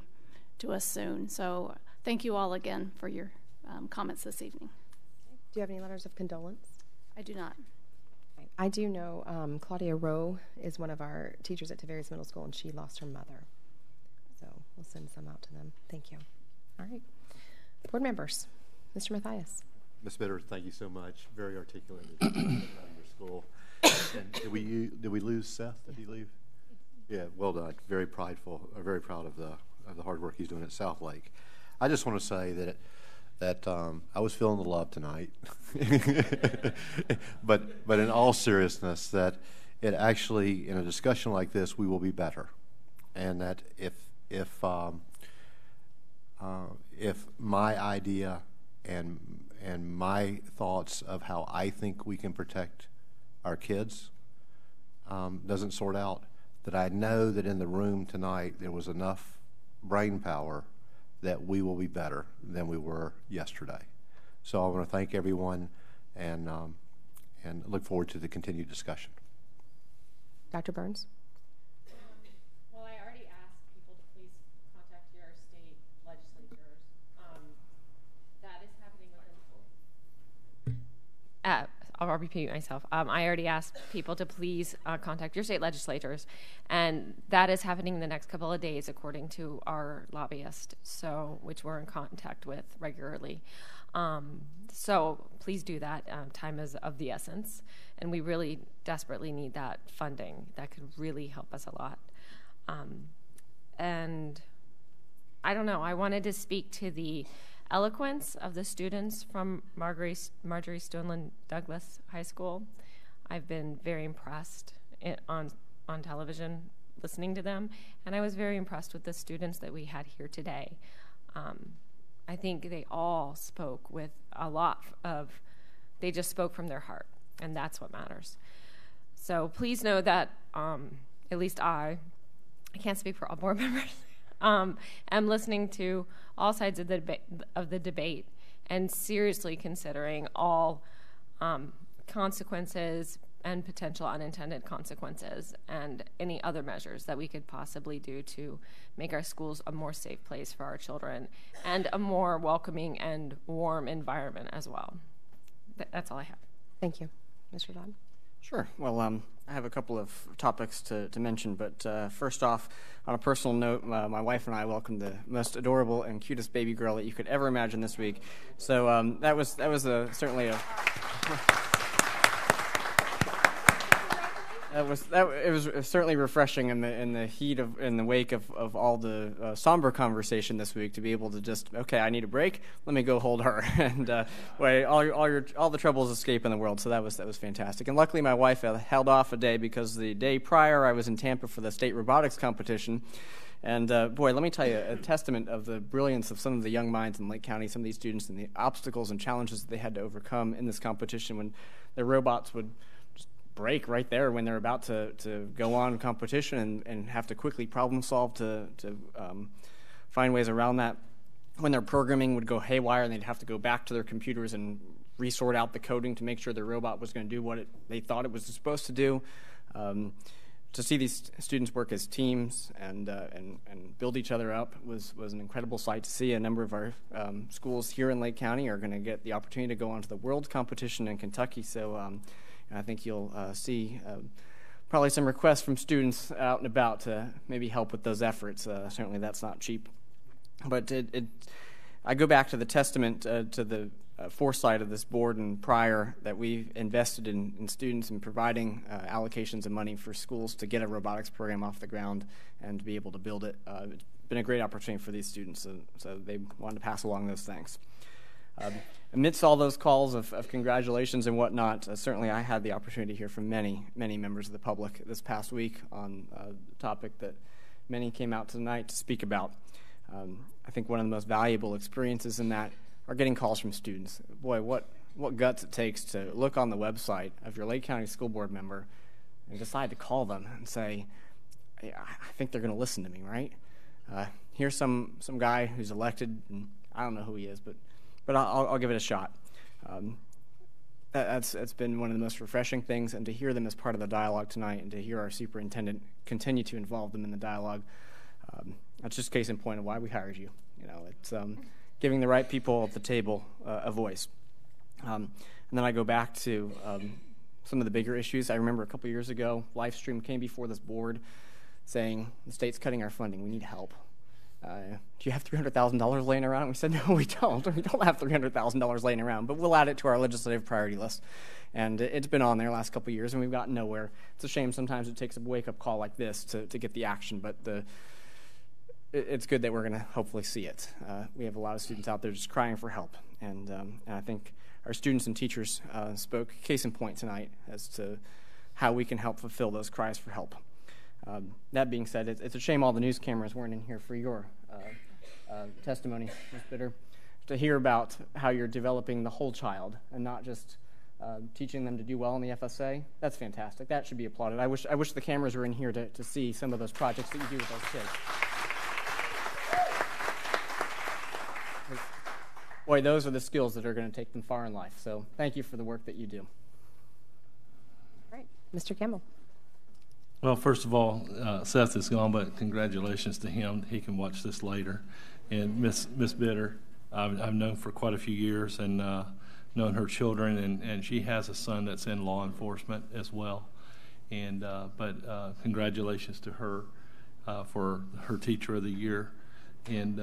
to us soon. So thank you all again for your comments this evening. Do you have any letters of condolence? I do not. I do know Claudia Rowe is one of our teachers at Tavares Middle School, and she lost her mother. So we'll send some out to them. Thank you. All right. Board members, Mr. Mathias. Ms. Bitter, thank you so much. Very articulate about your school. And did we lose Seth? Did he leave? Yeah, well done. Very prideful. Very proud of the hard work he's doing at South Lake. I just want to say that that I was feeling the love tonight, but in all seriousness, that it actually, in a discussion like this, we will be better, and that if my idea and my thoughts of how I think we can protect our kids doesn't sort out, that I know that in the room tonight there was enough brain power that we will be better than we were yesterday. So I want to thank everyone and look forward to the continued discussion. Dr. Burns? Well, I already asked people to please contact your state legislatures. That is happening within... I'll repeat myself. I already asked people to please contact your state legislators, and that is happening in the next couple of days, according to our lobbyist, which we're in contact with regularly. So please do that. Time is of the essence, and we really desperately need that funding. That could really help us a lot. And I don't know. I wanted to speak to the eloquence of the students from Marjorie Stoneland Douglas High School. I've been very impressed on television listening to them, and I was very impressed with the students that we had here today. I think they all spoke with a lot of, they just spoke from their heart, and that's what matters. So please know that at least I can't speak for all board members, am listening to all sides of the debate and seriously considering all consequences and potential unintended consequences and any other measures that we could possibly do to make our schools a more safe place for our children and a more welcoming and warm environment as well. That's all I have. Thank you. Mr. Dodd? Sure. Well, I have a couple of topics to mention, but first off, on a personal note, my wife and I welcomed the most adorable and cutest baby girl that you could ever imagine this week. So that was certainly a. It was certainly refreshing in the wake of all the somber conversation this week to be able to just, okay, I need a break. Let me go hold her and all the troubles escape in the world. So that was fantastic. And luckily, my wife held off a day because the day prior I was in Tampa for the state robotics competition. And boy, let me tell you, a testament of the brilliance of some of the young minds in Lake County, some of these students, and the obstacles and challenges that they had to overcome in this competition when their robots would break right there when they're about to go on competition and have to quickly problem solve to find ways around that. When their programming would go haywire and they'd have to go back to their computers and resort out the coding to make sure their robot was going to do what they thought it was supposed to do. To see these students work as teams and build each other up was an incredible sight to see. A number of our schools here in Lake County are going to get the opportunity to go on to the World competition in Kentucky, so I think you'll see probably some requests from students out and about to maybe help with those efforts. Certainly that's not cheap. But I go back to the testament to the foresight of this board and prior that we've invested in students and providing allocations of money for schools to get a robotics program off the ground and to be able to build it. It's been a great opportunity for these students, so they wanted to pass along those thanks. Amidst all those calls of congratulations and whatnot, certainly I had the opportunity to hear from many members of the public this past week on a topic that many came out tonight to speak about. I think one of the most valuable experiences in that are getting calls from students. Boy, what guts it takes to look on the website of your Lake County School Board member and decide to call them and say, I think they're going to listen to me, right? Here's some guy who's elected, and I don't know who he is, but I'll give it a shot. That's been one of the most refreshing things, and to hear them as part of the dialogue tonight and to hear our superintendent continue to involve them in the dialogue, that's just case in point of why we hired you. It's giving the right people at the table a voice. And then I go back to some of the bigger issues. I remember a couple years ago, Livestream came before this board saying, the state's cutting our funding, we need help. Do you have $300,000 laying around? We said, no, we don't. We don't have $300,000 laying around, but we'll add it to our legislative priority list. And it's been on there the last couple of years, and we've gotten nowhere. It's a shame sometimes it takes a wake-up call like this to get the action, but it's good that we're going to hopefully see it. We have a lot of students out there just crying for help, and I think our students and teachers spoke case in point tonight as to how we can help fulfill those cries for help. That being said, it's a shame all the news cameras weren't in here for your testimony, Ms. Bitter, to hear about how you're developing the whole child and not just teaching them to do well in the FSA. That's fantastic. That should be applauded. I wish the cameras were in here to see some of those projects that you do with those kids. Boy, those are the skills that are going to take them far in life. So thank you for the work that you do. All right. Mr. Campbell. Well, first of all, Seth is gone, but congratulations to him. He can watch this later. And Miss Bitter, I've known for quite a few years and known her children, and she has a son that's in law enforcement as well. And but congratulations to her for her Teacher of the Year. And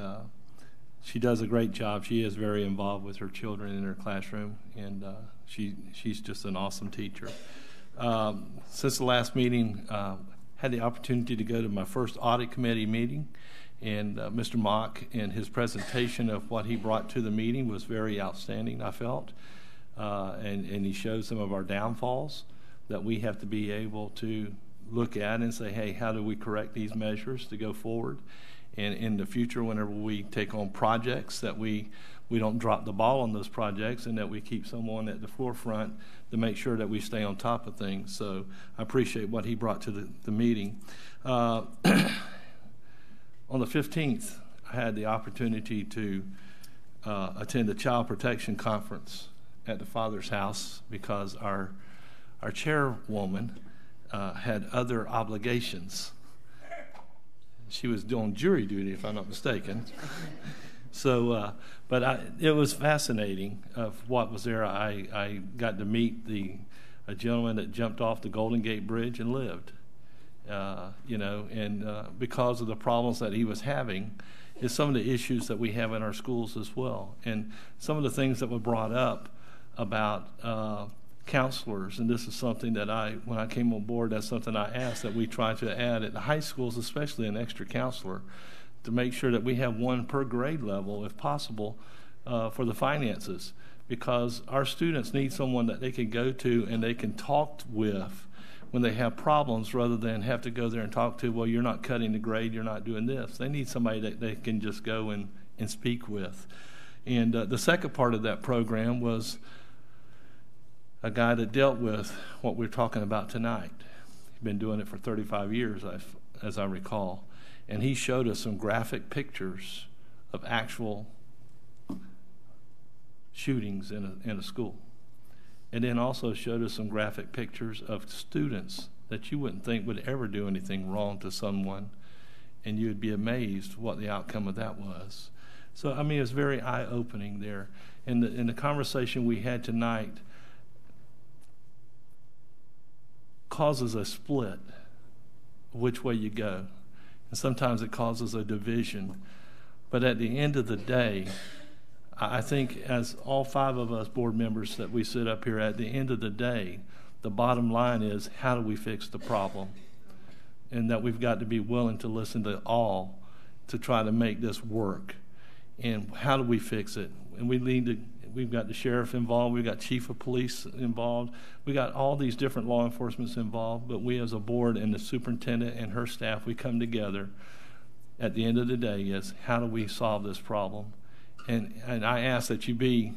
she does a great job. She is very involved with her children in her classroom, and she's just an awesome teacher. Since the last meeting, had the opportunity to go to my first audit committee meeting, and Mr. Mock and his presentation of what he brought to the meeting was very outstanding, I felt, and he showed some of our downfalls that we have to be able to look at and say, hey, how do we correct these measures to go forward? And in the future, whenever we take on projects, that we don't drop the ball on those projects, and that we keep someone at the forefront to make sure that we stay on top of things. So I appreciate what he brought to the meeting. On the 15th, I had the opportunity to attend the Child Protection Conference at the Father's House because our chairwoman had other obligations. She was doing jury duty, if I'm not mistaken. So, but it was fascinating of what was there. I got to meet a gentleman that jumped off the Golden Gate Bridge and lived. And because of the problems that he was having, is some of the issues that we have in our schools as well. And some of the things that were brought up about counselors, and this is something that when I came on board, that's something I asked that we try to add at the high schools, especially an extra counselor, to make sure that we have one per grade level, if possible, for the finances, because our students need someone that they can go to and they can talk with when they have problems, rather than have to go there and talk to, well, you're not cutting the grade, you're not doing this. They need somebody that they can just go and speak with. And the second part of that program was a guy that dealt with what we're talking about tonight. He's been doing it for 35 years, as I recall. And he showed us some graphic pictures of actual shootings in a school. And then also showed us some graphic pictures of students that you wouldn't think would ever do anything wrong to someone, and you would be amazed what the outcome of that was. So, I mean, it's very eye-opening there. In the conversation we had tonight causes a split which way you go. And sometimes it causes a division. But at the end of the day, I think as all 5 of us board members that we sit up here, at the end of the day, the bottom line is, how do we fix the problem? And that we've got to be willing to listen to all to try to make this work. And how do we fix it? And we've got the sheriff involved, we've got chief of police involved, we got all these different law enforcement involved, but we as a board and the superintendent and her staff, we come together at the end of the day is, how do we solve this problem? And I ask that you be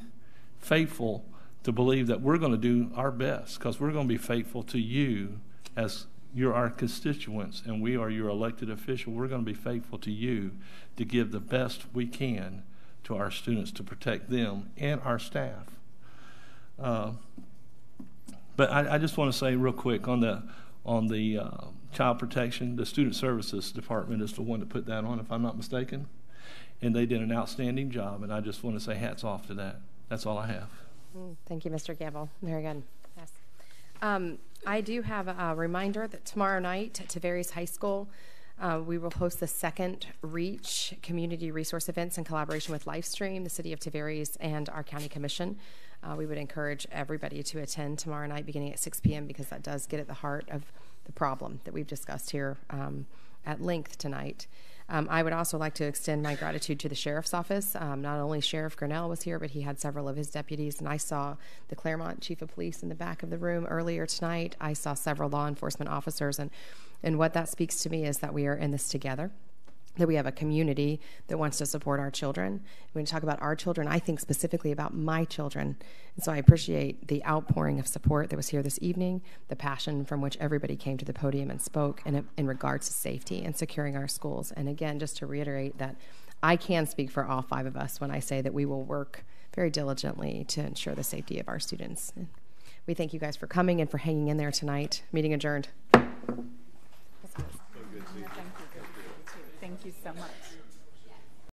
faithful to believe that we're going to do our best, because we're going to be faithful to you as you're our constituents and we are your elected official. We're going to be faithful to you to give the best we can to our students to protect them and our staff. But I just want to say real quick on the child protection, the Student Services Department is the one that put that on, if I'm not mistaken. And they did an outstanding job, and I just want to say hats off to that. That's all I have. Thank you, Mr. Gamble. Very good. Yes. I do have a reminder that tomorrow night at Tavares High School, we will host the second REACH Community Resource Events in collaboration with Livestream, the City of Tavares, and our County Commission. We would encourage everybody to attend tomorrow night beginning at 6 p.m. because that does get at the heart of the problem that we've discussed here at length tonight. I would also like to extend my gratitude to the Sheriff's Office. Not only Sheriff Grinnell was here, but he had several of his deputies, and I saw the Claremont Chief of Police in the back of the room earlier tonight. I saw several law enforcement officers, and what that speaks to me is that we are in this together, that we have a community that wants to support our children. When we talk about our children, I think specifically about my children. And so I appreciate the outpouring of support that was here this evening, the passion from which everybody came to the podium and spoke in regards to safety and securing our schools. And again, just to reiterate that I can speak for all 5 of us when I say that we will work very diligently to ensure the safety of our students. We thank you guys for coming and for hanging in there tonight. Meeting adjourned. Thank you so much.